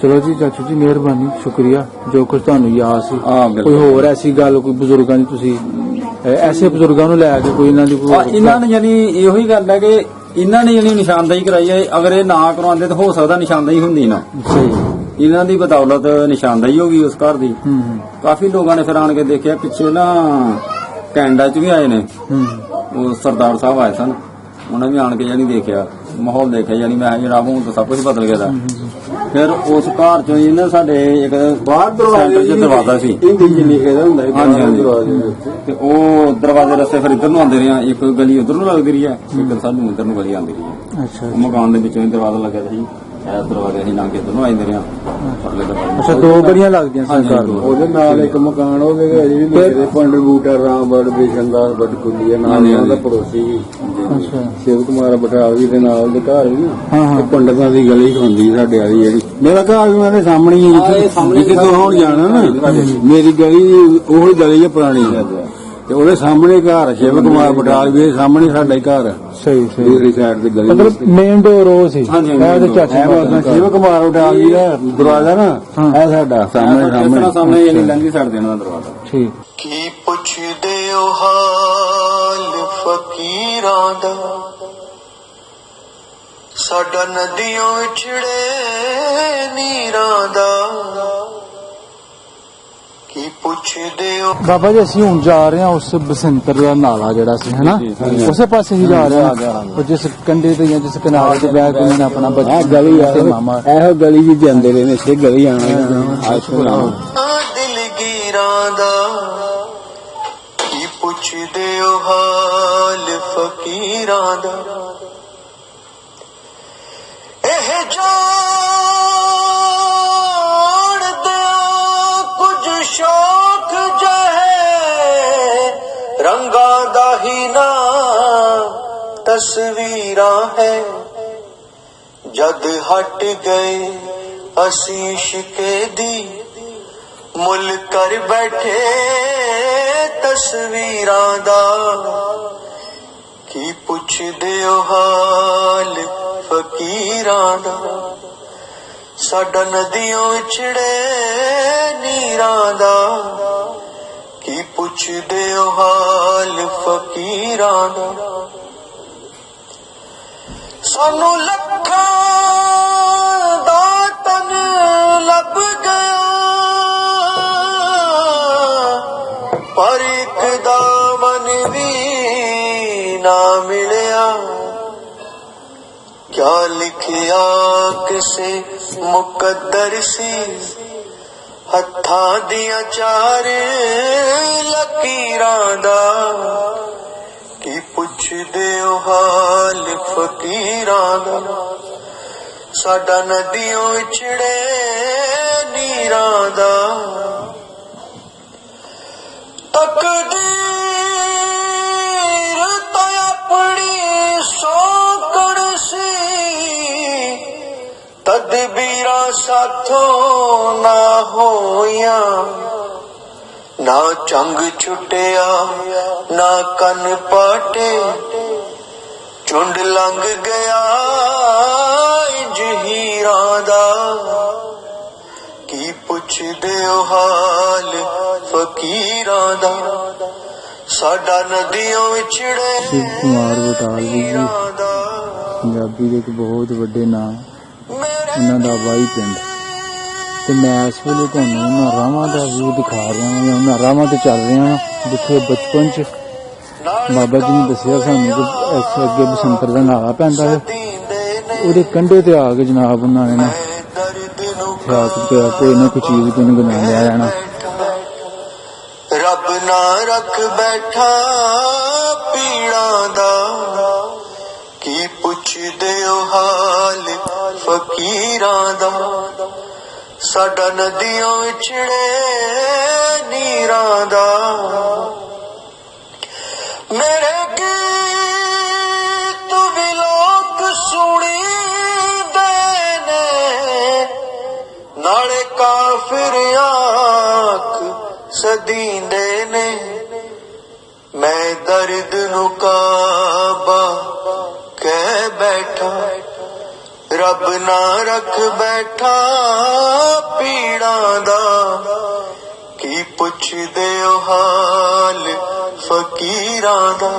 ਚਲੋ ਜੀ ਚਾਚੂ ਜੀ ਮਿਹਰਬਾਨੀ ਸ਼ੁਕਰੀਆ ਜੋ ਕੁਝ ਤੁਹਾਨੂੰ ਯਾਦ ਸੀ। ਹਾਂ ਕੋਈ ਬਿਲਕੁਲ ਹੋਰ ਐਸੀ ਗੱਲ ਕੋਈ ਬਜ਼ੁਰਗਾਂ ਦੀ ਤੁਸੀਂ ਐਸੇ ਬਜ਼ੁਰਗਾਂ ਨੂੰ ਲੈ ਕੇ ਕੋਈ ਇਹਨਾਂ ਦੀ ਹਾਂ ਕੋਈ ਇਹਨਾਂ ਨੇ ਯਾਨੀ ਇਹੋ ਹੀ ਗੱਲ ਹੈ ਕਿ ਇਹਨਾਂ ਨੇ ਯਾਨੀ ਨਿਸ਼ਾਨਦੇਹੀ ਕਰਾਈ ਹੈ। ਅਗਰ ਇਹ ਨਾ ਕਰਵਾਉਂਦੇ ਤਾਂ ਹੋ ਸਕਦਾ ਨਿਸ਼ਾਨਦੇਹੀ ਹੁੰਦੀ ਨਾ। ਸਹੀ ਇਹਨਾਂ ਦੀ ਬਦੌਲਤ ਨਿਸ਼ਾਨਦੇਹੀ ਹੋ ਗਈ ਉਸ ਘਰ ਦੀ। ਕਾਫੀ ਲੋਕਾਂ ਨੇ ਫਿਰ ਆਣ ਕੇ ਦੇਖਿਆ, ਪਿੱਛੇ ਨਾ ਕੈਨੇਡਾ ਚ ਵੀ ਆਏ ਨੇ, ਉਹ ਸਰਦਾਰ ਸਾਹਿਬ ਆਏ ਸਨ, ਉਹਨਾਂ ਵੀ ਆਣ ਕੇ ਯਾਨੀ ਦੇਖਿਆ, ਮਾਹੌਲ ਦੇਖਿਆ, ਯਾਨੀ ਮੈਂ ਜਿਹੜਾ ਹੁਣ ਤਾਂ ਸਭ ਕੁਝ ਬਦਲ ਗਿਆ ਦਾ। ਫਿਰ ਉਸ ਘਰ ਚੋਂ ਇਹਨਾਂ ਸਾਡੇ ਇੱਕ ਬਾਹਰ ਦਰਵਾਜ਼ੇ ਚ ਦਰਵਾਜ਼ਾ ਸੀ, ਹਿੰਦੀ ਚ ਲਿਖਿਆ ਹੁੰਦਾ ਹੈ ਹਾਂਜੀ ਹਾਂਜੀ, ਤੇ ਉਹ ਦਰਵਾਜ਼ੇ ਰਸਤੇ ਫਿਰ ਇੱਧਰ ਨੂੰ ਆਉਂਦੇ ਰਹੇ ਆ। ਇੱਕ ਗਲੀ ਉਧਰ ਨੂੰ ਲੱਗਦੀ ਰਹੀ ਹੈ, ਇੱਕ ਸਾਨੂੰ ਇੱਧਰ ਨੂੰ ਗਲੀ ਆਉਂਦੀ ਰਹੀ ਹੈ। ਅੱਛਾ ਉਹ ਮਕਾਨ ਦੇ ਵਿੱਚੋਂ ਹੀ ਦਰਵਾਜ਼ਾ ਲੱਗਿਆ ਸੀ, ਇਹ ਦਰਵਾਜ਼ੇ ਅਸੀਂ ਲੰਘ ਕੇ ਇੱਧਰ ਨੂੰ ਆਉਂਦੇ ਰਹੇ ਆ। ਅੱਛਾ ਦੋ ਗਲੀਆਂ ਲੱਗਦੀਆਂ ਸਨ ਘਰ ਨੂੰ। ਉਹਦੇ ਨਾਲ ਇੱਕ ਮਕਾਨ ਹੋਵੇਗਾ ਅਜੇ ਵੀ ਲਿਖਦੇ ਪੰਡ ਬੂਟਾ ਰਾਮ ਬੜ ਬੇਸ਼ੰਦਾਰ ਬੜ ਕੁੱਲੀ ਨਾਲ ਉਹਦਾ ਪੜੋਸੀ ਅੱਛਾ ਸ਼ਿਵ ਕੁਮਾਰ ਬਟਾਲਵੀ ਦੇ ਨਾਲ ਦੇ ਘਰ ਵੀ ਹਾਂ ਹਾਂ ਪੰਡਤਾਂ ਦੀ ਗਲੀ ਹੁੰਦੀ ਸਾਡੇ ਵਾਲੀ ਜਿਹੜੀ। ਮੇਰਾ ਘਰ ਵੀ ਮੇਰੇ ਸਾਹਮਣੇ ਹੀ ਹੈ, ਜਿੱਥੇ ਤੋਂ ਹੁਣ ਜਾਣਾ ਨਾ ਮੇਰੀ ਗਲੀ ਉਹੀ ਗਲੀ ਹੈ ਪੁਰਾਣੀ, ਤੇ ਉਹਦੇ ਸਾਹਮਣੇ ਘਰ ਸ਼ਿਵ ਕੁਮਾਰ ਬਟਾਲਵੀ ਦੇ ਸਾਹਮਣੇ ਸਾਡਾ ਹੀ ਘਰ। ਸਹੀ ਸਹੀ ਦੂਸਰੀ ਸਾਈਡ ਤੇ ਗਲੀ ਮਤਲਬ ਮੇਨ ਡੋਰ ਉਹ ਸੀ ਹਾਂਜੀ, ਇਹ ਤੇ ਚਾਚੀ ਇਹ ਸ਼ਿਵ ਕੁਮਾਰ ਬਟਾਲਵੀ ਦਾ ਦਰਵਾਜ਼ਾ ਨਾ ਇਹ ਸਾਡਾ ਸਾਹਮਣੇ ਯਾਨੀ ਲੰਘੀ ਸਾਈਡ ਦੇਣਾ ਦਰਵਾਜ਼ਾ। ਠੀਕ ਕੀ ਪੁੱਛਦੇ ਓ ਹਾਲ ਫਕੀਰਾਂ ਦਾ, ਸਾਡਾ ਨਦੀਆਂ ਵਿਛੜੇ ਨੀਰਾਂ ਦਾ। ਕੀ ਪੁੱਛਦੇ ਓ ਬਾਬਾ ਜੀ ਅਸੀਂ ਹੁਣ ਜਾ ਰਹੇ ਹਾਂ ਉਸ ਬਸੰਤਰ ਦਾ ਨਾਲਾ ਜਿਹੜਾ ਸੀ ਹੈਨਾ, ਉਸੇ ਪਾਸੇ ਹੀ ਜਾ ਰਹੇ ਹਾਂ ਉਹ ਜਿਸ ਕੰਢੇ ਤੇ ਜਾਂ ਜਿਸ ਕਿਨਾਰੇ ਤੇ ਬੈਠ ਕੇ ਉਹਨਾਂ ਨੇ ਆਪਣਾ ਬੱਚਾ ਗਲੀ ਤੇ ਮਾਮਾ ਇਹੋ ਗਲੀ ਜੀ ਜਾਂਦੇ ਰਹੇ ਨੇ, ਇਸੇ ਗਲੀ ਆਣਾ ਦਿਲਗੀਰਾਂ ਦਾ। ਕੀ ਪੁੱਛਦੇ ਓ ਹਾਲ ਫਕੀਰਾਂ ਦਾ, ਇਹ ਜਾਣਦਿਆਂ ਕੁਝ ਸ਼ੌਕ ਜਹੇ ਰੰਗਾਂ ਦਾ ਹੀ ਨਾ ਤਸਵੀਰਾਂ ਹੈ। ਜਦ ਹਟ ਗਏ ਅਸੀਂ ਇਸ਼ਕੇ ਦੀ ਮੁੱਲ ਕਰ ਬੈਠੇ ਤਸਵੀਰਾਂ ਦਾ। ਕੀ ਪੁੱਛਦੇ ਓ ਹਾਲ ਫਕੀਰਾਂ ਦਾ, ਸਾਡਾ ਨਦੀਆਂ ਵਿਛੜੇ ਨੀਰਾਂ ਦਾ। ਕੀ ਪੁੱਛਦੇ ਓ ਹਾਲ ਫਕੀਰਾਂ ਦਾ, ਸਾਨੂੰ ਲੱਖਾਂ ਦਾ ਤਨ ਲੱਭ ਗਿਆ ਪਰ ਇੱਕ ਦਾ ਮਨ ਵੀ ਨਾ ਮਿਲਿਆ। ਕਿਆ ਲਿਖਿਆ ਕਿਸੇ ਮੁਕੱਦਰ ਸੀ ਹੱਥਾਂ ਦੀਆਂ ਚਾਰ ਲਕੀਰਾਂ ਦਾ। ਕੀ ਪੁੱਛਦੇ ਓ ਹਾਲ ਫਕੀਰਾਂ ਦਾ, ਸਾਡਾ ਨਦੀਆਂ ਵਿਛੜੇ ਨੀਰਾਂ ਦਾ। ਤਕਦੀਰ ਤਾਂ ਆਪਣੀ ਸੌਕਣ ਸੀ ਤਦਬੀਰਾਂ ਸਾਥੋਂ ਨਾ ਹੋਈਆਂ, ਨਾ ਚੰਗ ਛੁੱਟਿਆ ਨਾ ਕੰਨ ਪਾਟੇ, ਝੁੰਡ ਲੰਘ ਗਿਆ ਇੰਜ ਹੀਰਾਂ ਦਾ, ਕੀ ਪੁੱਛਦੇ ਹੋ ਹਾਲ ਫਕੀਰਾਂ ਦਾ, ਸਾਡਾ ਨਦੀਆਂ ਵਿਛੜੇ ਸ਼ਿਵ ਕੁਮਾਰ ਬਟਾਲਵੀ ਜੀ ਹੀਰਾਂ ਦਾ। ਪੰਜਾਬੀ ਦੇ ਇੱਕ ਬਹੁਤ ਵੱਡੇ ਨਾਂ, ਉਹਨਾਂ ਦਾ ਵਾਈ ਪਿੰਡ। ਤੇ ਮੈਂ ਇਸ ਵੇਲੇ ਤੁਹਾਨੂੰ ਉਹਨਾਂ ਰਾਵਾਂ ਦਾ ਵਿਊ ਦਿਖਾ ਰਿਹਾ ਹਾਂ, ਉਹਨਾਂ ਰਾਵਾਂ ਤੇ ਚੱਲ ਰਿਹਾ ਹਾਂ ਜਿੱਥੇ ਬਚਪਨ 'ਚ ਬਾਬਾ ਜੀ ਨੇ ਦੱਸਿਆ ਸਾਨੂੰ ਕਿ ਇਸ ਅੱਗੇ ਬਸੰਤਰ ਦਾ ਨਾਲਾ ਪੈਂਦਾ ਹੈ, ਉਹਦੇ ਕੰਢੇ ਤੇ ਆ ਕੇ ਜਨਾਬ ਉਹਨਾਂ ਨੇ ਨਾ ਕੋਈ ਨਾ ਕੋਈ ਚੀਜ਼ ਗੁਨਗੁਣਾ ਲਿਆ ਜਾਣਾ। ਰੱਬ ਨਾ ਰੱਖ ਬੈਠਾ ਪੀੜਾਂ ਦਾ, ਕੀ ਪੁੱਛਦੇ ਹੋ ਹਾਲ ਫਕੀਰਾਂ ਦਾ, ਸਾਡਾ ਨਦੀਆਂ ਵਿਛੜੇ ਨੀਰਾਂ ਦਾ। ਮੇਰੇ ਗੀਤ ਵੀ ਲੋਕ ਸੁਣੀਂਦੇ ਨੇ, ਨਾਲੇ ਕਾਫਿਰ ਆਖ ਸਦੀਂਦੇ ਨੇ, ਮੈਂ ਦਰਦ ਨੂੰ ਕਾਬਾ ਕਹਿ ਬੈਠਾ, ਰੱਬ ਨਾ ਰੱਖ ਬੈਠਾ ਪੀੜਾਂ ਦਾ, ਕੀ ਪੁੱਛਦੇ ਹੋ ਹਾਲ ਫਕੀਰਾਂ ਦਾ।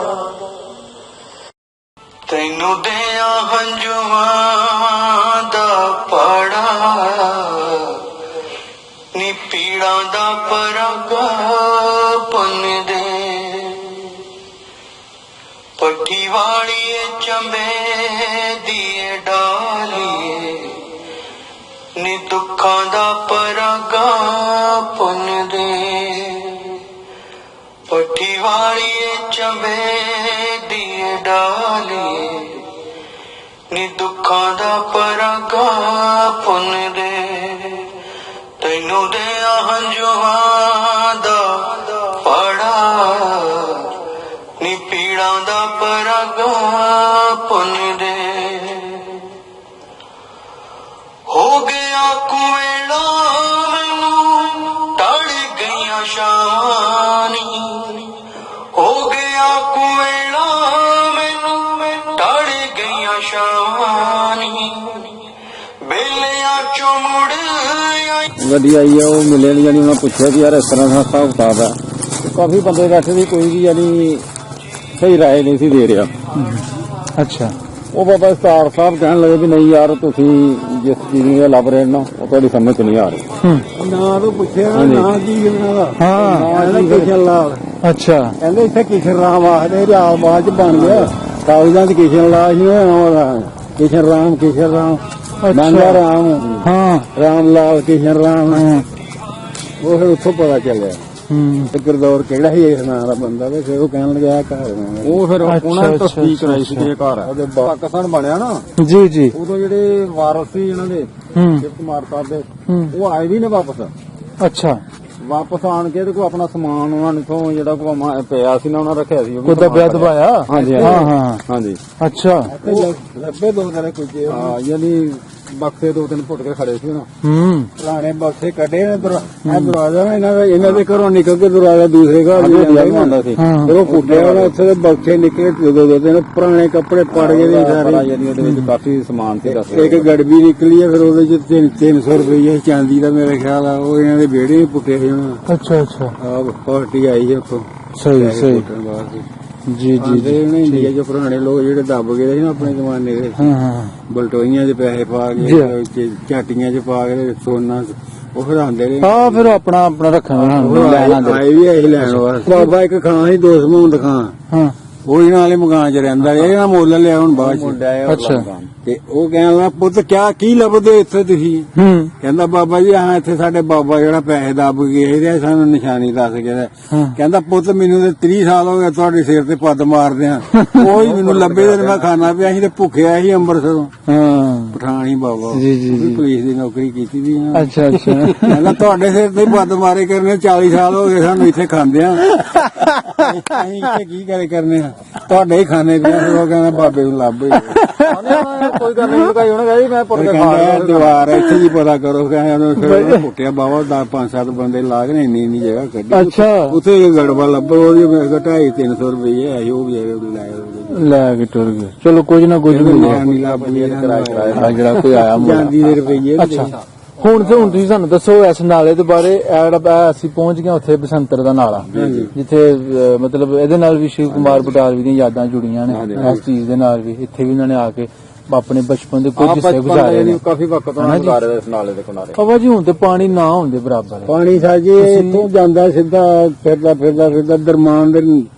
ਤੈਨੂੰ ਦਿਆਂ ਹੰਝੂਆਂ ਦਾ ਪੜਾ, ਨੀ ਪੀੜਾਂ ਦਾ ਪਰਾਗਾ ਪੁੰਨ ਦੇ, ਪੱਠੀ ਵਾਲੀਏ ਚੰਬੇ ਦੀਏ ਡਾਲੀਏ, ਨੀ ਦੁੱਖਾਂ ਦਾ ਪਰਾਗਾ ਪੁੰਨ ਦੇ, ਪੱਠੀ ਵਾਲੀਏ ਚੰਬੇ ਦੀਏ ਡਾਲੀਏ, ਨੀ ਦੁੱਖਾਂ ਦਾ ਪਰਾਗਾ ਪੁੰਨ ਦੇ, ਤੈਨੂੰ ਦਿਆਂ ਹੰਝੂਆਂ ਦਾ ਪੜਾ, ਨੀ ਪੀੜਾਂ ਦਾ ਪਰਾਗਾ ਪੁੰਨ ਦੇ। ਹੋ ਗਿਆ ਕੁਵੇਲਾ ਮੈਨੂੰ ਟੜ ਗਈਆਂ ਸ਼ਾਮਾਂ ਨੀ, ਹੋ ਗਿਆ ਕੁਵੇਲਾ ਮੈਨੂੰ ਟੜ ਗਈਆਂ ਸ਼ਾਮਾਂ ਨੀ, ਬੇਲਿਆਂ ਚੋਂ ਮੁੜ ਗੱਡੀ ਆਈ ਆ, ਉਹ ਮਿਲੇ ਨਹੀਂ, ਜਾਨੀ ਉਹਨਾਂ ਪੁੱਛਿਆ ਕਿ ਯਾਰ ਇਸ ਤਰ੍ਹਾਂ ਦਾ ਹਿਸਾਬ ਕਿਤਾਬ ਹੈ। ਕਾਫੀ ਬੰਦੇ ਬੈਠੇ ਸੀ, ਕੋਈ ਵੀ ਯਾਨੀ ਸਹੀ ਰਾਏ ਨਹੀਂ ਸੀ ਦੇ ਰਿਹਾ। ਅੱਛਾ, ਉਹ ਬਾਬਾ ਸਟਾਰ ਸਾਹਿਬ ਕਹਿਣ ਲੱਗੇ ਵੀ ਨਹੀਂ ਯਾਰ ਤੁਸੀਂ ਜਿਸ ਚੀਜ਼ ਨੂੰ ਲੱਭ ਰਹੇ ਨਾ ਉਹ ਤੁਹਾਡੀ ਸਮਝ ਚ ਨਹੀਂ ਆ ਰਹੀ। ਨਾ ਤਾਂ ਪੁੱਛਿਆ ਨਾ ਕੀ ਇਹਨਾਂ ਦਾ, ਹਾਂ ਕਿਸ਼ਨ ਲਾਲ। ਅੱਛਾ, ਕਹਿੰਦੇ ਇੱਥੇ ਕਿਸ਼ਨ ਰਾਮ ਆਖਦੇ, ਰਾਲ ਬਾਅਦ ਚ ਬਣ ਗਿਆ, ਕਾਗਜ਼ਾਂ ਚ ਕਿਸ਼ਨ ਲਾਲ ਸੀ, ਕਿਸ਼ਨ ਰਾਮ ਮੰਗਾ ਰਾਮ, ਹਾਂ ਰਾਮ ਲਾਲ ਕਿਸ਼ਨ ਰਾਮ। ਉਹ ਫਿਰ ਉੱਥੋਂ ਪਤਾ ਚੱਲਿਆ ਤੇ ਗੁਰਦੌਰ ਕਿਹੜਾ ਸੀ ਇਸ ਨਾਂ ਦਾ ਬੰਦਾ, ਤੇ ਫਿਰ ਉਹ ਕਹਿਣ ਲੱਗਿਆ ਘਰ ਉਹ ਫਿਰ ਉਹਨਾਂ ਨੇ ਤਸਦੀਕ ਕਰਾਈ ਸੀ ਕਿ ਘਰ ਉਹਦੇ ਪਾਕਿਸਤਾਨ ਬਣਿਆ ਨਾ ਜੀ ਜੀ, ਉਦੋਂ ਜਿਹੜੇ ਵਾਰਸ ਸੀ ਇਹਨਾਂ ਦੇ ਸ਼ਿਵ ਕੁਮਾਰ ਸਾਹਿਬ ਦੇ, ਉਹ ਆਏ ਵੀ ਨੇ ਵਾਪਸ। ਅੱਛਾ, ਵਾਪਸ ਆਣ ਕੇ ਤੇ ਕੋਈ ਆਪਣਾ ਸਮਾਨ ਉਹਨਾਂ ਨੇ ਤੋਂ ਜਿਹੜਾ ਕੋਈ ਪਿਆ ਸੀ ਨਾ ਉਹਨਾਂ ਰੱਖਿਆ ਸੀ, ਉਹਦਾ ਵਿਆਹ ਦਬਾਇਆ। ਹਾਂਜੀ ਹਾਂ ਹਾਂਜੀ। ਅੱਛਾ, ਲੱਭੇ ਦੋ ਦਿਨ ਕੁਝ ਯਾਨੀ ਬਕਸੇ ਦੋ ਤਿੰਨ ਫੁੱਟ ਕੇ ਖੜੇ ਸੀ ਨਾ, ਪੁਰਾਣੇ ਬਕਸੇ ਕੱਢੇ ਨੇ, ਦਰਵਾਜ਼ਾ ਇਹਨਾਂ ਦੇ ਘਰੋਂ ਨਿਕਲ ਕੇ ਦਰਵਾਜ਼ਾ ਦੂਸਰੇ ਘਰ ਜਾਂਦਾ ਸੀ, ਉਹ ਪੁੱਟਿਆ ਉਹਨਾਂ ਉੱਥੇ ਦੇ ਬਕਸੇ ਨਿਕਲੇ ਦੋ ਦਿਨ, ਪੁਰਾਣੇ ਕੱਪੜੇ ਪੜ ਗਏ ਨੇ ਸਾਰੇ, ਉਹਦੇ ਵਿੱਚ ਕਾਫੀ ਸਮਾਨ ਸੀ। ਇੱਕ ਗੜਬੀ ਨਿਕਲੀ ਹੈ, ਫਿਰ ਉਹਦੇ ਚ 300 ਰੁਪਏ ਚਾਂਦੀ ਦਾ ਮੇਰੇ ਖਿਆਲ ਆ, ਉਹ ਇਹਨਾਂ ਦੇ ਵਿਹੜੇ ਵੀ ਪੁੱਟੇ ਸੀ ਉਹਨਾਂ। ਅੱਛਾ ਅੱਛਾ, ਪਾਰਟੀ ਆਈ ਹੈ ਉੱਥੋਂ। ਸਹੀ ਸਹੀ, ਜੀ ਜੀ ਜੀ, ਇੰਡੀਆ ਚ ਪੁਰਾਣੇ ਲੋਕ ਜਿਹੜੇ ਦੱਬ ਗਏ ਸੀ ਨਾ ਆਪਣੇ ਜ਼ਮਾਨੇ ਦੇ, ਬਲਟੋਈਆਂ ਚ ਪੈਸੇ ਪਾ ਕੇ, ਝਾਟੀਆਂ ਚ ਪਾ ਕੇ ਸੋਨਾ, ਉਹ ਫਿਰ ਆਉਂਦੇ ਨੇ। ਹਾਂ, ਫਿਰ ਆਪਣਾ ਰੱਖਣਾ ਲੈਣਾ ਦੇ ਆਏ ਵੀ ਇਹੀ ਲੈਣ ਵਾਸਤੇ। ਬਾਬਾ ਇੱਕ ਖਾਂ ਸੀ 2 ਸਮੂਹ ਦਿਖਾਂ, ਹਾਂ, ਉਹ ਇਹਨਾਂ ਵਾਲੇ ਮਕਾਨ ਚ ਰਹਿੰਦਾ ਰਿਹਾ, ਇਹਨਾਂ ਮੁੱਲ ਲਿਆ ਹੁਣ ਬਾਅਦ ਚ। ਅੱਛਾ, ਤੇ ਉਹ ਕਹਿਣ ਲੱਗਾ ਪੁੱਤ ਕੀ ਲੱਭਦੇ ਇੱਥੇ ਤੁਸੀਂ? ਕਹਿੰਦਾ ਬਾਬਾ ਜੀ ਹਾਂ ਇੱਥੇ ਸਾਡੇ ਬਾਬਾ ਜਿਹੜਾ ਪੈਸੇ ਦੱਬ ਗਏ ਇਹਦੇ ਸਾਨੂੰ ਨਿਸ਼ਾਨੀ ਦੱਸ ਗਿਆ। ਕਹਿੰਦਾ ਪੁੱਤ ਮੈਨੂੰ ਤੇ 30 ਸਾਲ ਹੋ ਗਏ ਤੁਹਾਡੇ ਸਿਰ ਤੇ ਪੱਦ ਮਾਰਦੇ ਆ, ਉਹ ਹੀ ਮੈਨੂੰ ਲੱਭੇ ਤੇ ਮੈਂ ਖਾਣਾ ਪਿਆ ਸੀ ਤੇ ਭੁੱਖਿਆ ਸੀ ਅੰਮ੍ਰਿਤਸਰੋਂ। ਪਠਾਨ ਹੀ ਬਾਬਾ, ਪੁਲਿਸ ਦੀ ਨੌਕਰੀ ਕੀਤੀ ਸੀ। ਅੱਛਾ ਅੱਛਾ, ਕਹਿੰਦਾ ਤੁਹਾਡੇ ਸਿਰ ਤੇ ਪੱਦ ਮਾਰੇ ਕਰਨੇ 40 ਸਾਲ ਹੋ ਗਏ ਸਾਨੂੰ ਇੱਥੇ ਖਾਂਦੇ ਆ, ਅਸੀਂ ਇੱਥੇ ਕੀ ਕਰੇ ਕਰਨੇ ਆ। ਤੁਹਾਡੇ ਹੀ ਖਾਣੇ ਪਿਆ ਉਹ ਕਹਿੰਦਾ ਬਾਬੇ ਨੂੰ ਲੱਭ ਹੀ ਕੋਈ ਗੱਲ ਨਹੀਂ ਲੁਕਾਈ ਉਹਨੇ ਕਹੀ ਮੈਂ ਪੁੱਟ ਕੇ ਕਹਿੰਦਾ ਦੀਵਾਰ ਇੱਥੇ ਹੀ ਪਤਾ ਕਰੋ ਕਹਿੰਦਾ ਉਹਨੇ ਫਿਰ ਪੁੱਟਿਆ ਬਾਵਾ 10-5-7 ਬੰਦੇ ਲਾ ਕੇ ਇੰਨੀ ਜਗ੍ਹਾ ਕੱਢੀ ਅੱਛਾ ਉੱਥੇ ਗੜਬਾ ਲੱਭੋ ਉਹਦੀ ਮੇਰੇ ਕੋਲ 250-300 ਰੁਪਏ ਹੈ ਉਹ ਵੀ ਲੈ ਕੇ ਟੁਰ ਗਏ ਚਲੋ ਕੁਝ ਨਾ ਕੁਝ ਵੀ ਨਹੀਂ ਲੱਭਦੀ ਜਿਹੜਾ ਕੋਈ ਆਇਆ ਮੁੰਡਾ। ਜਾਂਦੀ ਦੇ ਰੁਪਏ ਅੱਛਾ ਹੁਣ ਤੁਸੀਂ ਸਾਨੂੰ ਦੱਸੋ ਇਸ ਨਾਲੇ ਦੇ ਬਾਰੇ। ਇਹ ਜਿਹੜਾ ਅਸੀਂ ਪਹੁੰਚ ਗਏ ਉੱਥੇ ਬਸੰਤਰ ਦਾ ਨਾਲਾ ਜਿੱਥੇ ਮਤਲਬ ਇਹਦੇ ਨਾਲ ਵੀ ਸ਼ਿਵ ਕੁਮਾਰ ਬਟਾਲਵੀ ਦੀਆਂ ਯਾਦਾਂ ਜੁੜੀਆਂ ਨੇ ਇਸ ਚੀਜ਼ ਦੇ ਨਾਲ ਵੀ। ਇੱਥੇ ਵੀ ਉਹਨਾਂ ਨੇ ਆ ਕੇ ਆਪਣੇ ਬਚਪਨ ਦੇ ਕੁਝ ਹਿੱਸੇ ਗੁਜ਼ਾਰੇ ਨੇ। ਕਾਫੀ ਵਕਤ ਉਹਨਾਂ ਗੁਜ਼ਾਰੇ ਇਸ ਨਾਲੇ ਦੇ ਕਿਨਾਰੇ। ਬਾਬਾ ਜੀ ਹੁਣ ਤੇ ਪਾਣੀ ਨਾ ਹੁੰਦੇ ਬਰਾਬਰ ਹੈ। ਪਾਣੀ ਸਾਜੇ ਇੱਥੋਂ ਜਾਂਦਾ ਸਿੱਧਾ ਫਿਰਦਾ ਦਰਮਾਨ ਦੇ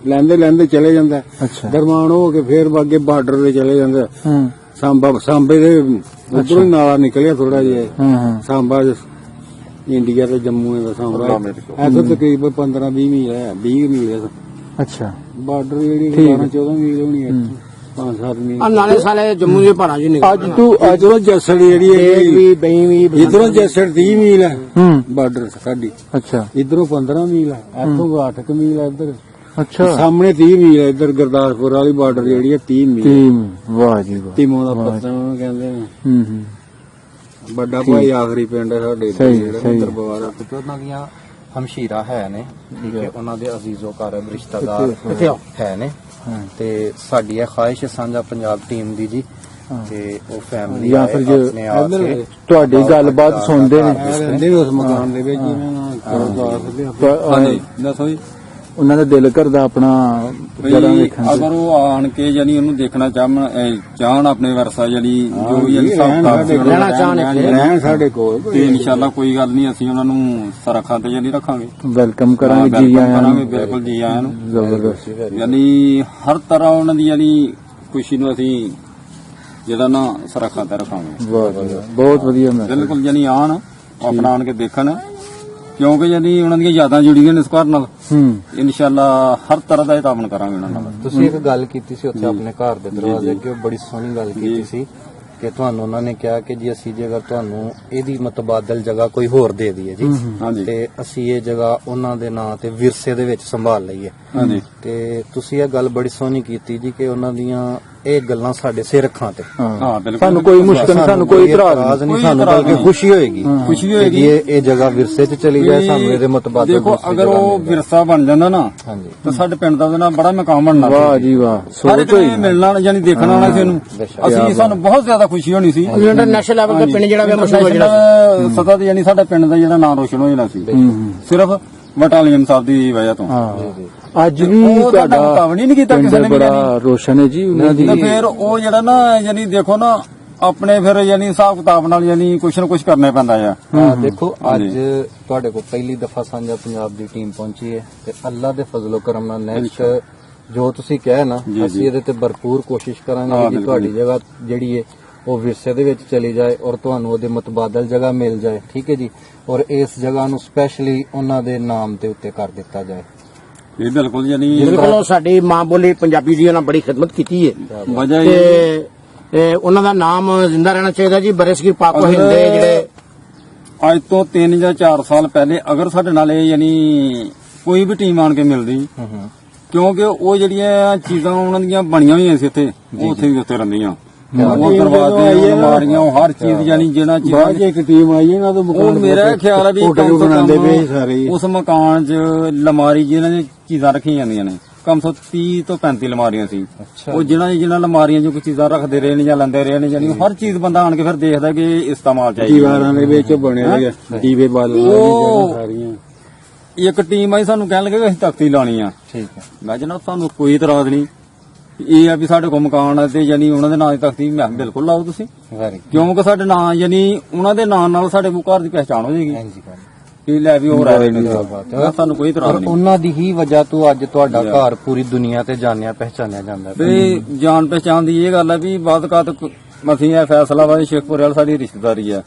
ਲੈਂਦੇ ਚਲੇ ਜਾਂਦਾ। ਅੱਛਾ ਦਰਮਾਨ ਹੋ ਕੇ ਫੇਰ ਅੱਗੇ ਬਾਰਡਰ ਤੇ ਚਲੇ ਜਾਂਦਾ। ਹੂੰ ਸਾਂਬੇ ਦੇ ਉਧਰੋਂ ਨਾਲਾ ਨਿਕਲਿਆ ਥੋੜਾ ਜਿਹਾ ਹੂੰ ਸਾਂਬਾ ਇੰਡੀਆ ਤੇ ਜੰਮੂ ਦਾ ਸਾਂਬਾ ਇੱਥੋਂ ਤਕਰੀਬਨ 15-20 ਮੀਲ ਹੈ 20 ਮੀਲ ਹੈ ਅੱਛਾ ਬਾਰਡਰ ਜਿਹੜੀ 12-14 ਮੀਲ ਹੋਣੀ ਹੈ 5-7 ਮੀਲ। ਆ ਨਾਲੇ ਸਾਲੇ ਜੰਮੂ ਦੇ ਪਹਾੜਾਂ 'ਚ ਨਿਕਲ ਇਧਰੋਂ ਜੱਸੜ ਜਿਹੜੀ ਵੀ ਬਈ ਵੀ ਇਧਰੋਂ ਜੱਸੜ 30 ਮੀਲ ਹੈ ਹੂੰ ਬਾਰਡਰ ਸਾਡੀ। ਅੱਛਾ ਇਧਰੋਂ 15 ਮੀਲ ਹੈ ਇੱਥੋਂ 8 ਮੀਲ ਹੈ ਇੱਧਰ ਅੱਛਾ ਸਾਹਮਣੇ 30 ਮੀਲ ਹੈ ਇੱਧਰ ਗੁਰਦਾਸਪੁਰ ਵਾਲੀ ਬਾਰਡਰ ਜਿਹੜੀ ਹੈ 30 ਮੀਲ। ਟੀਮ ਵਾਹ ਜੀ ਵਾਹ। ਤਿਮੋ ਦਾ ਪੱਤਾ ਉਹਨੂੰ ਕਹਿੰਦੇ ਨੇ। ਹੂੰ ਵੱਡਾ ਭਾਈ ਆਖਰੀ ਪਿੰਡ ਹੈ ਸਾਡੇ ਸਹੀ, ਜਿਹੜਾ ਸਹੀ। ਦਰਬਾਰ ਕਿਉਂਕਿ ਉਹਨਾਂ ਦੀਆਂ ਹਮਸ਼ੀਰਾ ਹੈ ਨੇ ਠੀਕ ਹੈ ਉਹਨਾਂ ਦੇ ਅਜ਼ੀਜ਼ੋ ਘਰ ਰਿਸ਼ਤੇਦਾਰ ਕਿੱਥੇ ਆ? ਹੈ ਨੇ ਹਾਂ। ਤੇ ਸਾਡੀ ਇਹ ਖਾਹਿਸ਼ ਹੈ ਸਾਂਝਾ ਪੰਜਾਬ ਟੀਮ ਦੀ ਜੀ ਤੇ ਉਹ ਫੈਮਿਲੀ ਜਾਂ ਫਿਰ ਜੇ ਆਪਣੇ ਆਪ ਸੇ ਤੁਹਾਡੀ ਗੱਲਬਾਤ ਸੁਣਦੇ ਨੇ ਰਹਿੰਦੇ ਵੀ ਉਸ ਮਕਾਨ ਦੇ ਵਿੱਚ ਹਾਂਜੀ ਦੱਸੋ ਜੀ। ਉਹਨਾਂ ਦਾ ਦਿਲ ਕਰਦਾ ਆਪਣਾ ਜਰਾ ਵੇਖਣ ਤੇ। ਅਗਰ ਉਹ ਆਣ ਕੇ ਯਾਨੀ ਉਹਨੂੰ ਦੇਖਣਾ ਚਾਹਣ ਆਪਣੇ ਵਰਸਾ ਜਿਹੜੀ ਜੋ ਵੀ ਰਹਿਣਾ ਚਾਹਣ ਇੱਥੇ। ਰਹਿਣ ਸਾਡੇ ਕੋਲ ਤੇ ਇਨਸ਼ਾਅੱਲਾ ਕੋਈ ਗੱਲ ਨਹੀਂ ਅਸੀਂ ਉਹਨਾਂ ਨੂੰ ਸਰਖਾਂ ਤੇ ਯਾਨੀ ਰੱਖਾਂਗੇ। ਵੈਲਕਮ ਕਰਾਂਗੇ ਜੀ ਆਇਆਂ ਕਰਾਂਗੇ ਨੂੰ। ਬਿਲਕੁਲ ਜੀ ਆਇਆਂ ਨੂੰ। ਜ਼ਬਰਦਸਤ ਯਾਨੀ ਹਰ ਤਰ੍ਹਾਂ ਉਹਨਾਂ ਦੀ ਯਾਨੀ ਖੁਸ਼ੀ ਨੂੰ ਅਸੀਂ ਜਿਹੜਾ ਨਾ ਸਰਖਾਂ ਤੇ ਰੱਖਾਂਗੇ। ਬਹੁਤ ਵਧੀਆ ਮੈਂ ਬਿਲਕੁਲ ਯਾਨੀ ਆਣ ਆਪਣਾ ਆਣ ਕੇ ਦੇਖਣ ਕਿਉਂਕਿ ਯਾਨੀ ਉਹਨਾਂ ਦੀਆਂ ਯਾਦਾਂ ਜੁੜੀਆਂ ਨੇ ਇਸ ਘਰ ਨਾਲ। ਹੂੰ ਇਨਸ਼ਾਅੱਲਾ ਹਰ ਤਰ੍ਹਾਂ ਦਾ ਤਾਮਨ ਕਰਾਂਗੇ ਉਹਨਾਂ ਨਾਲ। ਤੁਸੀਂ ਇੱਕ ਗੱਲ ਕੀਤੀ ਸੀ ਉੱਥੇ ਆਪਣੇ ਘਰ ਦੇ ਦਰਵਾਜ਼ੇ ਅੱਗੇ ਉਹ ਬੜੀ ਸੋਹਣੀ ਗੱਲ ਕੀਤੀ ਸੀ ਕਿ ਤੁਹਾਨੂੰ ਉਹਨਾਂ ਨੇ ਕਿਹਾ ਕਿ ਜੀ ਅਸੀਂ ਜੇਕਰ ਤੁਹਾਨੂੰ ਇਹਦੀ ਮਤਬਾਦਲ ਜਗ੍ਹਾ ਕੋਈ ਹੋਰ ਦੇ ਦਈਏ ਜੀ ਹਾਂਜੀ ਤੇ ਅਸੀਂ ਇਹ ਜਗ੍ਹਾ ਉਹਨਾਂ ਦੇ ਨਾਂ ਤੇ ਵਿਰਸੇ ਦੇ ਵਿੱਚ ਸੰਭਾਲ ਲਈਏ। ਹਾਂਜੀ ਤੇ ਤੁਸੀਂ ਇਹ ਗੱਲ ਬੜੀ ਸੋਹਣੀ ਕੀਤੀ ਜੀ ਕਿ ਉਹਨਾਂ ਦੀਆਂ ਇਹ ਗੱਲਾਂ ਸਾਡੇ ਸਿਰ ਅੱਖਾਂ ਤੇ ਹਾਂ ਬਿਲਕੁਲ ਸਾਨੂੰ ਕੋਈ ਮੁਸ਼ਕਲ ਨਹੀਂ, ਸਾਨੂੰ ਕੋਈ ਇਤਰਾਜ਼ ਨਹੀਂ, ਸਾਨੂੰ ਬਲਕਿ ਖੁਸ਼ੀ ਹੋਏਗੀ ਖੁਸ਼ੀ ਹੋਏਗੀ ਕਿ ਇਹ ਜਗ੍ਹਾ ਵਿਰਸੇ 'ਚ ਚਲੀ ਜਾਏ ਸਾਨੂੰ ਇਹਦੇ ਮਤਬਾਦਲ ਦੇਖੋ ਅਗਰ ਉਹ ਵਿਰਸਾ ਬਣ ਜਾਂਦਾ ਨਾ ਹਾਂਜੀ ਤਾਂ ਸਾਡੇ ਪਿੰਡ ਦਾ ਉਹਦੇ ਨਾਲ ਬੜਾ ਮਕਾਮ ਬਣਨਾ ਵਾਹ ਜੀ ਵਾਹ ਹਰ ਸੋਚ ਇੱਕ ਹੋਈ ਨੇ ਮਿਲਣਾ ਯਾਨੀ ਦੇਖਣਾ ਆਉਣਾ ਸੀ ਇਹਨੂੰ। ਅਸੀਂ ਸਾਨੂੰ ਬਹੁਤ ਜ਼ਿਆਦਾ ਖੁਸ਼ੀ ਹੋਣੀ ਸੀ। ਇੰਟਰਨੈਸ਼ਨਲ ਲੈਵਲ ਤੇ ਪਿੰਡ ਜਿਹੜਾ ਵੀ ਮਸ਼ਹੂਰ ਹੋ ਜਾਣਾ ਸੀ। ਸਤਾ ਤੇ ਯਾਨੀ ਸਾਡਾ ਪਿੰਡ ਦਾ ਜਿਹੜਾ ਨਾਮ ਰੋਸ਼ਨ ਹੋ ਜਾਣਾ ਸੀ ਸਿਰਫ ਬਟਾਲੀਅਨ ਸਾਹਿਬ ਦੀ ਵਜ੍ਹਾ ਤੋਂ। ਹਾਂ ਅੱਜ ਵੀ ਉਹ ਤੁਹਾਡਾ ਤੁਹਾਡਾ ਮੁਕਾਬਲਾ ਨਹੀਂ ਕੀਤਾ ਕਿਸੇ ਨੇ ਵੀ ਬੜਾ ਰੋਸ਼ਨ ਹੈ ਜੀ ਉਹਨਾਂ ਦੀ। ਤਾਂ ਫਿਰ ਉਹ ਜਿਹੜਾ ਨਾ ਯਾਨੀ ਦੇਖੋ ਨਾ ਆਪਣੇ ਫਿਰ ਯਾਨੀ ਹਿਸਾਬ ਕਿਤਾਬ ਨਾਲ ਯਾਨੀ ਕੁਛ ਨਾ ਕੁਛ ਕਰਨਾ ਪੈਂਦਾ ਆ। ਦੇਖੋ ਅੱਜ ਤੁਹਾਡੇ ਕੋਲ ਪਹਿਲੀ ਦਫਾ ਸਾਂਝਾ ਪੰਜਾਬ ਦੀ ਟੀਮ ਪਹੁੰਚੀ ਹੈ ਤੇ ਅੱਲਾ ਦੇ ਫਜ਼ਲੋ ਕਰਮ ਨਾਲ ਨੈਕਸਟ ਜੋ ਤੁਸੀਂ ਕਿਹਾ ਨਾ ਅਸੀਂ ਇਹਦੇ ਤੇ ਭਰਪੂਰ ਕੋਸ਼ਿਸ਼ ਕਰਾਂਗੇ ਕਿ ਤੁਹਾਡੀ ਜਗ੍ਹਾ ਜਿਹੜੀ ਹੈ ਉਹ ਵਿਰਸੇ ਦੇ ਵਿੱਚ ਚਲੀ ਜਾਏ ਔਰ ਤੁਹਾਨੂੰ ਉਹਦੇ ਮਤਬਾਦਲ ਜਗ੍ਹਾ ਮਿਲ ਜਾਏ। ਠੀਕ ਹੈ ਜੀ ਔਰ ਇਸ ਜਗ੍ਹਾ ਨੂੰ ਸਪੈਸ਼ਲੀ ਉਹਨਾਂ ਦੇ ਨਾਮ ਦੇ ਉੱਤੇ ਕਰ ਦਿੱਤਾ ਜਾਏ। ਇਹ ਬਿਲਕੁਲ ਯਾਨੀ ਬਿਲਕੁਲ ਉਹ ਸਾਡੀ ਮਾਂ ਬੋਲੀ ਪੰਜਾਬੀ ਦੀ ਉਹਨਾਂ ਬੜੀ ਖਿਦਮਤ ਕੀਤੀ ਹੈ ਵਜ੍ਹਾ ਤੇ ਉਹਨਾਂ ਦਾ ਨਾਮ ਜ਼ਿੰਦਾ ਰਹਿਣਾ ਚਾਹੀਦਾ ਜੀ। ਬਰਸਗੀਰ ਪਾਕੋ ਹਿੰਦੇ ਜਿਹੜੇ ਅੱਜ ਤੋਂ 3 ਜਾਂ 4 ਸਾਲ ਪਹਿਲੇ ਅਗਰ ਸਾਡੇ ਨਾਲ ਇਹ ਯਾਨੀ ਕੋਈ ਵੀ ਟੀਮ ਆਣ ਕੇ ਮਿਲਦੀ ਕਿਉਂਕਿ ਉਹ ਜਿਹੜੀਆਂ ਚੀਜ਼ਾਂ ਉਹਨਾਂ ਦੀਆਂ ਬਣੀਆਂ ਹੋਈਆਂ ਸੀ ਇੱਥੇ ਉਹ ਉੱਥੇ ਵੀ ਉੱਥੇ ਰਹਿੰਦੀਆਂ ਉਹ ਦਰਵਾਜ਼ੇ ਅਲਮਾਰੀਆਂ ਉਹ ਹਰ ਚੀਜ਼ ਯਾਨੀ ਜਿਹੜਾ ਚੀਜ਼ਾਂ ਇੱਕ ਟੀਮ ਆਈ ਇਹਨਾਂ ਤੋਂ ਉਹ ਮੇਰਾ ਖਿਆਲ ਹੈ ਵੀ ਹੋਟਲ ਬਣਾਉਂਦੇ ਪਏ ਸਾਰੇ ਹੀ। ਉਸ ਮਕਾਨ 'ਚ ਅਲਮਾਰੀ ਜਿਹਨਾਂ ਦੀਆਂ ਚੀਜ਼ਾਂ ਰੱਖੀਆਂ ਜਾਂਦੀਆਂ ਨੇ ਕਮ ਸੇ 30 ਤੋਂ 35 ਅਲਮਾਰੀਆਂ ਸੀ। ਉਹ ਜਿਹਨਾਂ ਅਲਮਾਰੀਆਂ 'ਚ ਕੋਈ ਚੀਜ਼ਾਂ ਰੱਖਦੇ ਰਹੇ ਨੇ ਜਾਂ ਲੈਂਦੇ ਰਹੇ ਨੇ ਯਾਨੀ ਹਰ ਚੀਜ਼ ਬੰਦਾ ਆਣ ਕੇ ਫਿਰ ਦੇਖਦਾ ਕਿ ਇਸਤੇਮਾਲ ਚਾਹੀਦਾ। ਦੀਵਾਰਾਂ ਦੇ ਵਿੱਚ ਬਣੇ ਹੋਏ ਦੀਵੇ ਬਾਲਣ ਵਾਲੀ ਸਾਰੀਆਂ। ਇੱਕ ਟੀਮ ਆਈ ਸਾਨੂੰ ਕਹਿਣ ਲੱਗੇ ਕਿ ਅਸੀਂ ਤਖਤੀ ਲਾਣੀ ਆ। ਠੀਕ ਹੈ ਮੈਂ ਜਨਾਬ ਤੁਹਾਨੂੰ ਕੋਈ ਇਤਰਾਜ਼ ਨਹੀਂ। ਇਹ ਆ ਵੀ ਸਾਡੇ ਕੋਲ ਮਕਾਨ ਹੈ ਤੇ ਯਾਨੀ ਉਹਨਾਂ ਦੇ ਨਾਂ ਦੀ ਤਖਤੀ ਮੈਂ ਕਿਹਾ ਬਿਲਕੁਲ ਲਾਓ ਤੁਸੀਂ ਵੈਰੀ ਕਿਉਂਕਿ ਸਾਡੇ ਨਾਂ ਯਾਨੀ ਉਹਨਾਂ ਦੇ ਨਾਂ ਨਾਲ ਸਾਡੇ ਘਰ ਦੀ ਪਹਿਚਾਣ ਹੋ ਜਾਏਗੀ ਹਾਂਜੀ ਕਿ ਲੈ ਵੀ ਹੋ ਰਹੇ ਨੇ ਸਾਨੂੰ ਕੋਈ ਇਤਰਾਜ਼ ਔਰ ਨਹੀਂ। ਉਹਨਾਂ ਦੀ ਹੀ ਵਜ੍ਹਾ ਤੋਂ ਅੱਜ ਤੁਹਾਡਾ ਘਰ ਪੂਰੀ ਦੁਨੀਆ ਤੇ ਜਾਣਿਆ ਪਹਿਚਾਨਿਆ ਜਾਂਦਾ ਹੈ। ਵੀ ਜਾਣ ਪਛਾਣ ਦੀ ਇਹ ਗੱਲ ਹੈ ਵੀ ਬਾਦ ਕਾਤ ਅਸੀਂ ਇਹ ਫੈਸਲਾ ਵਾ ਸ਼ੇਖਪੁਰ ਵਾਲ ਸਾਡੀ ਰਿਸ਼ਤੇਦਾਰੀ ਆ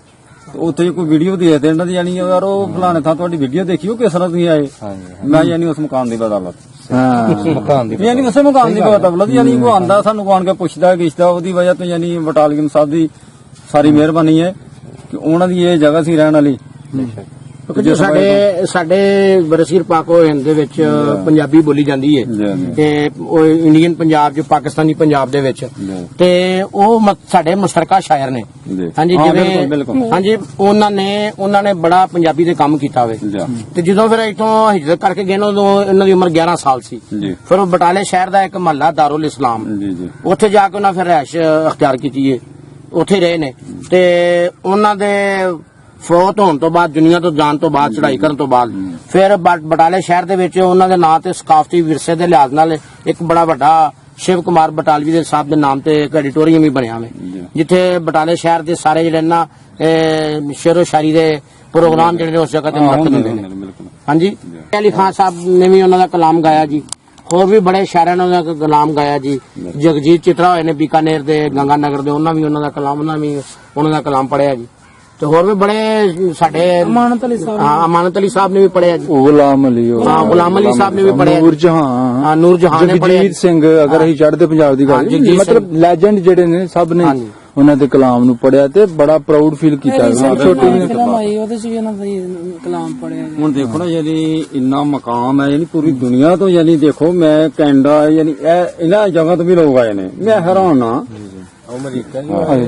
ਉੱਥੇ ਕੋਈ ਵੀਡੀਓ ਦੇਖਦੇ ਇਹਨਾਂ ਦੀ ਯਾਨੀ ਯਾਰ ਉਹ ਫਲਾਣੇ ਥਾਂ ਤੁਹਾਡੀ ਵੀਡੀਓ ਦੇਖੀ ਉਹ ਕਿਸ ਤਰ੍ਹਾਂ ਤੁਸੀਂ ਆਏ। ਮੈਂ ਯਾਨੀ ਉਸ ਮਕਾਨ ਦੀ ਬਦੌਲਤ ਮਕਾਨ ਦੀ ਯਾਨੀ ਉਸੇ ਮਕਾਨ ਦੀ ਬਦੌਲਤ ਯਾਨੀ ਉਹ ਆਂਦਾ ਸਾਨੂੰ ਆਣ ਕੇ ਪੁੱਛਦਾ ਗਿੱਛਦਾ ਉਹਦੀ ਵਜ੍ਹਾ ਤੋਂ ਯਾਨੀ ਬਟਾਲੀਅਨ ਸਾਹਿਬ ਦੀ ਸਾਰੀ ਮਿਹਰਬਾਨੀ ਹੈ ਕਿ ਉਹਨਾਂ ਦੀ ਇਹ ਜਗ੍ਹਾ ਸੀ ਰਹਿਣ ਵਾਲੀ ਕਿਉਂਕਿ ਸਾਡੇ ਬਰਸੀਰ ਪਾਕੋ ਹਿੰਦ ਦੇ ਵਿੱਚ ਪੰਜਾਬੀ ਬੋਲੀ ਜਾਂਦੀ ਹੈ ਤੇ ਉਹ ਇੰਡੀਅਨ ਪੰਜਾਬ ਚ ਪਾਕਿਸਤਾਨੀ ਪੰਜਾਬ ਦੇ ਵਿੱਚ ਤੇ ਉਹ ਸਾਡੇ ਮੁਸ਼ਤਰਕਾ ਸ਼ਾਇਰ ਨੇ। ਹਾਂਜੀ ਜਿਵੇਂ ਹਾਂਜੀ ਉਹਨਾਂ ਨੇ ਬੜਾ ਪੰਜਾਬੀ ਦੇ ਕੰਮ ਕੀਤਾ ਹੋਵੇ ਤੇ ਜਦੋਂ ਫਿਰ ਇੱਥੋਂ ਹਿਜਰਤ ਕਰਕੇ ਗਏ ਨਾ ਉਦੋਂ ਇਹਨਾਂ ਦੀ ਉਮਰ 11 ਸਾਲ ਸੀ। ਫਿਰ ਉਹ ਬਟਾਲੇ ਸ਼ਹਿਰ ਦਾ ਇੱਕ ਮਹੱਲਾ ਦਾਰੁਲ ਇਸਲਾਮ ਉੱਥੇ ਜਾ ਕੇ ਉਹਨਾਂ ਫਿਰ ਰਿਹਾਇਸ਼ ਅਖਤਿਆਰ ਕੀਤੀ ਹੈ, ਉੱਥੇ ਰਹੇ ਨੇ ਤੇ ਉਹਨਾਂ ਦੇ ਫੌਤ ਹੋਣ ਤੋਂ ਬਾਅਦ ਦੁਨੀਆ ਤੋਂ ਜਾਣ ਤੋਂ ਬਾਅਦ ਚੜ੍ਹਾਈ ਕਰਨ ਤੋਂ ਬਾਅਦ ਫਿਰ ਬਟਾਲੇ ਸ਼ਹਿਰ ਦੇ ਵਿੱਚ ਉਹਨਾਂ ਦੇ ਨਾਂ ਤੇ ਸਕਾਫਤੀ ਵਿਰਸੇ ਦੇ ਲਿਹਾਜ਼ ਨਾਲ ਇੱਕ ਬੜਾ ਵੱਡਾ ਸ਼ਿਵ ਕੁਮਾਰ ਬਟਾਲਵੀ ਦੇ ਸਾਹਿਬ ਦੇ ਨਾਮ ਤੇ ਇੱਕ ਐਡੀਟੋਰੀਅਮ ਵੀ ਬਣਿਆ ਹੋਵੇ ਜਿੱਥੇ ਬਟਾਲੇ ਸ਼ਹਿਰ ਦੇ ਸਾਰੇ ਜਿਹੜੇ ਨਾ ਸ਼ੇਰੋ ਸ਼ਾਇਰੀ ਦੇ ਪ੍ਰੋਗਰਾਮ ਜਿਹੜੇ ਉਸ ਜਗ੍ਹਾ ਤੇ ਮੁਨੱਕਦ ਹੁੰਦੇ ਨੇ। ਹਾਂਜੀ ਅਲੀ ਖਾਨ ਸਾਹਿਬ ਨੇ ਵੀ ਉਹਨਾਂ ਦਾ ਕਲਾਮ ਗਾਇਆ ਜੀ, ਹੋਰ ਵੀ ਬੜੇ ਸ਼ਾਇਰਾਂ ਨੇ ਉਹਨਾਂ ਦਾ ਕਲਾਮ ਗਾਇਆ ਜੀ। ਜਗਜੀਤ ਚਿਤਰਾ ਹੋਏ ਨੇ ਬੀਕਾਨੇਰ ਦੇ ਗੰਗਾ ਨਗਰ ਦੇ, ਉਹਨਾਂ ਦਾ ਕਲਾਮ ਪੜਿਆ ਜੀ। ਤੇ ਹੋਰ ਵੀ ਬੜੇ ਸਾਡੇ ਅਮਾਨਤ ਅਲੀ ਸਾਹਿਬ ਨੇ ਵੀ ਪੜਿਆ ਜੀ, ਗੁਲਾਮ ਅਲੀ ਗੁਲਾਮ ਅਲੀ ਸਾਹਿਬ ਨੇ ਵੀ ਪੜਿਆ, ਨੂਰ ਜਹਾਂ ਨੇ ਪੜਿਆ, ਜਗਜੀਤ ਸਿੰਘ ਅਗਰ ਅਸੀਂ ਚੜ੍ਹਦੇ ਪੰਜਾਬ ਦੀ ਗੱਲ ਮਤਲਬ ਲੈਜੈਂਡ ਜਿਹੜੇ ਨੇ ਸਭ ਨੇ ਉਹਨਾਂ ਦੇ ਕਲਾਮ ਨੂੰ ਪੜਿਆ ਤੇ ਬੜਾ ਪ੍ਰਾਊਡ ਫੀਲ ਕੀਤਾ। ਛੋਟੀ ਉਹਦੇ ਚ ਵੀ ਉਹਨਾਂ ਦਾ ਕਲਾਮ ਪੜਿਆ। ਹੁਣ ਦੇਖੋ ਨਾ ਯਾਨੀ ਇੰਨਾ ਮਕਾਮ ਹੈ ਯਾਨੀ ਪੂਰੀ ਦੁਨੀਆ ਤੋਂ ਯਾਨੀ ਦੇਖੋ ਮੈਂ ਕੈਨੇਡਾ ਯਾਨੀ ਇਹਨਾਂ ਜਗ੍ਹਾ ਤੋਂ ਵੀ ਲੋਕ ਆਏ ਨੇ, ਮੈਂ ਹੈਰਾਨ ਆ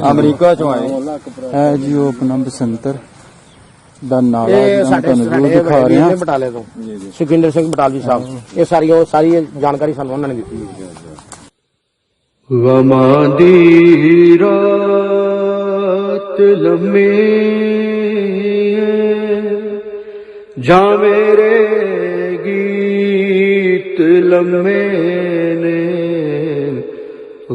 ਅਮਰੀਕਾ ਚੋਂ ਆਏ ਹੈ ਜੀ। ਉਹ ਆਪਣਾ ਬਸੰਤਰ ਦਾ ਨਾਲਾ ਇਹ ਤੁਹਾਨੂੰ ਸਾਡੇ ਦਿਖਾ ਰਹੇ ਹਾਂ ਬਟਾਲੇ ਤੋਂ ਸੁਖਿੰਦਰ ਸਿੰਘ ਬਟਾਲਵੀ ਸਾਹਿਬ, ਇਹ ਸਾਰੀ ਜਾਣਕਾਰੀ ਸਾਨੂੰ ਉਹਨਾਂ ਨੇ ਦਿੱਤੀ ਹੈ। ਗਮਾਂ ਦੀ ਰਾਤ ਲੰਮੀ ਜਾਂ ਮੇਰੇ ਗੀਤ ਲੰਮੇ ਨੇ,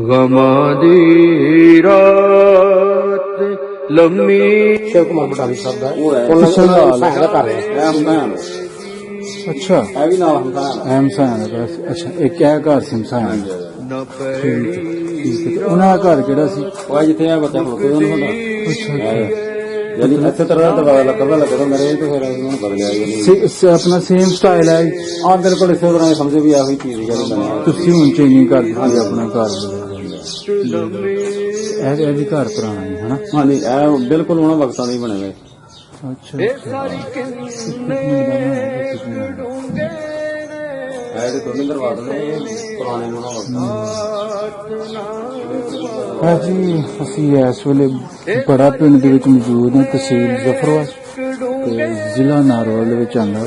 ਗਮਾਂ ਦੀ ਰਾਤ ਲੰਮੀ। ਸ਼ਿਵ ਕੁਮਾਰ ਬਟਾਲਵੀ ਸਾਹਿਬ ਦਾ ਉਹਨਾਂ ਦਾ ਘਰ ਹੈ। ਅੱਛਾ ਇਹ ਵੀ ਨਾਮ ਹੁੰਦਾ ਹਮਸਾਨ ਦਾ। ਅੱਛਾ ਇੱਕ ਇਹ ਘਰ ਸੀ ਹਮਸਾਨ। ਉਹਨਾਂ ਦਾ ਘਰ ਕਿਹੜਾ ਸੀ? ਉਹ ਜਿੱਥੇ ਆ ਬੱਚਾ ਖਲੋਤੇ ਉਹਨੂੰ ਯਾਨੀ ਇੱਥੇ ਤਰ੍ਹਾਂ ਦਾ ਲੱਗਦਾ ਮੇਰੇ ਤੇ ਫਿਰ ਉਹਨੂੰ ਬਦਲਿਆ ਜੀ ਆਪਣਾ ਸੇਮ ਸਟਾਈਲ ਹੈ ਆ ਬਿਲਕੁਲ ਇਸੇ ਤਰ੍ਹਾਂ ਸਮਝੇ ਵੀ ਆਹੀ ਚੀਜ਼ ਜਿਹੜੀ ਬਣਿਆ। ਤੁਸੀਂ ਹੁਣ ਚੇਂਜਿੰਗ ਕਰ ਦਿੱਤੀ ਆਪਣਾ ਘਰ ਇਹ ਵੀ ਘਰ ਪੁਰਾਣਾ ਹੈ ਹਨਾ? ਹਾਂਜੀ ਇਹ ਬਿਲਕੁਲ ਉਹਨਾਂ ਵਕਤਾਂ ਦੇ ਹੀ ਬਣੇ ਹੋਏ। ਅੱਛਾ ਇਹ ਦੋਨੇ ਦਰਵਾਜ਼ੇ ਨੇ ਪੁਰਾਣੇ ਉਹਨਾਂ ਹਾਂ ਜੀ। ਅਸੀਂ ਇਸ ਵੇਲੇ ਬੜਾ ਪਿੰਡ ਦੇ ਵਿੱਚ ਮੌਜੂਦ ਹਾਂ, ਤਹਿਸੀਲ ਜ਼ਫਰਵਾਸ ਤੇ ਜ਼ਿਲ੍ਹਾ ਨਾਰੋਲ ਦੇ ਵਿੱਚ ਆਉਂਦਾ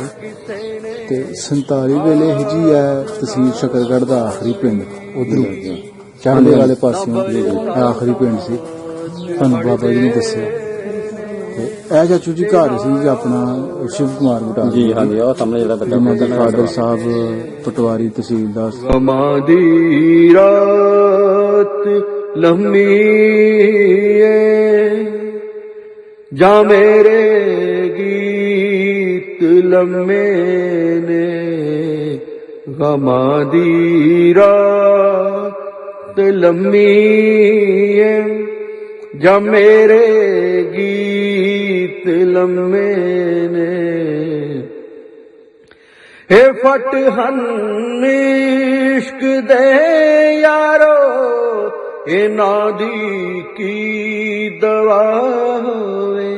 ਤੇ 47 ਵੇਲੇ ਹੀ ਜੀ ਹੈ ਤਹਿਸੀਲ ਸ਼ਕਰਗੜ੍ਹ ਦਾ ਆਖਰੀ ਪਿੰਡ ਉਧਰੋਂ ਚੜ੍ਹਦੇ ਵਾਲੇ ਪਾਸਿਓਂ ਆਖਰੀ ਪਿੰਡ ਸੀ। ਤੁਹਾਨੂੰ ਬਾਬਾ ਜੀ ਨੇ ਦੱਸਿਆ ਤੇ ਇਹ ਚਾਚੂ ਜੀ ਘਰ ਸੀ ਜੀ ਆਪਣਾ ਸ਼ਿਵ ਕੁਮਾਰ ਬਟਾਲਵੀ ਜੀ। ਹਾਂਜੀ ਉਹ ਸਾਹਮਣੇ ਜਿਹੜਾ ਬੱਚਾ ਜਿਨ੍ਹਾਂ ਦੇ ਫਾਦਰ ਸਾਹਿਬ ਪਟਵਾਰੀ ਤਹਿਸੀਲਦਾਰ। ਗਮਾਂ ਦੀ ਰਾਤ ਲੰਮੀ ਏ ਜਾਂ ਮੇਰੇ ਗੀਤ ਲੰਮੇ ਨੇ, ਗਮਾਂ ਦੀ ਰਾਤ ਲੰਮੀ ਏ ਜਾਂ ਮੇਰੇ ਗੀਤ ਲੰਮੇ ਨੇ। ਏ ਫਟ ਹਨ ਇਸ਼ਕ ਦੇ ਯਾਰੋ ਇਹਨਾਂ ਦੀ ਕੀ ਦਵਾ ਹੋਵੇ।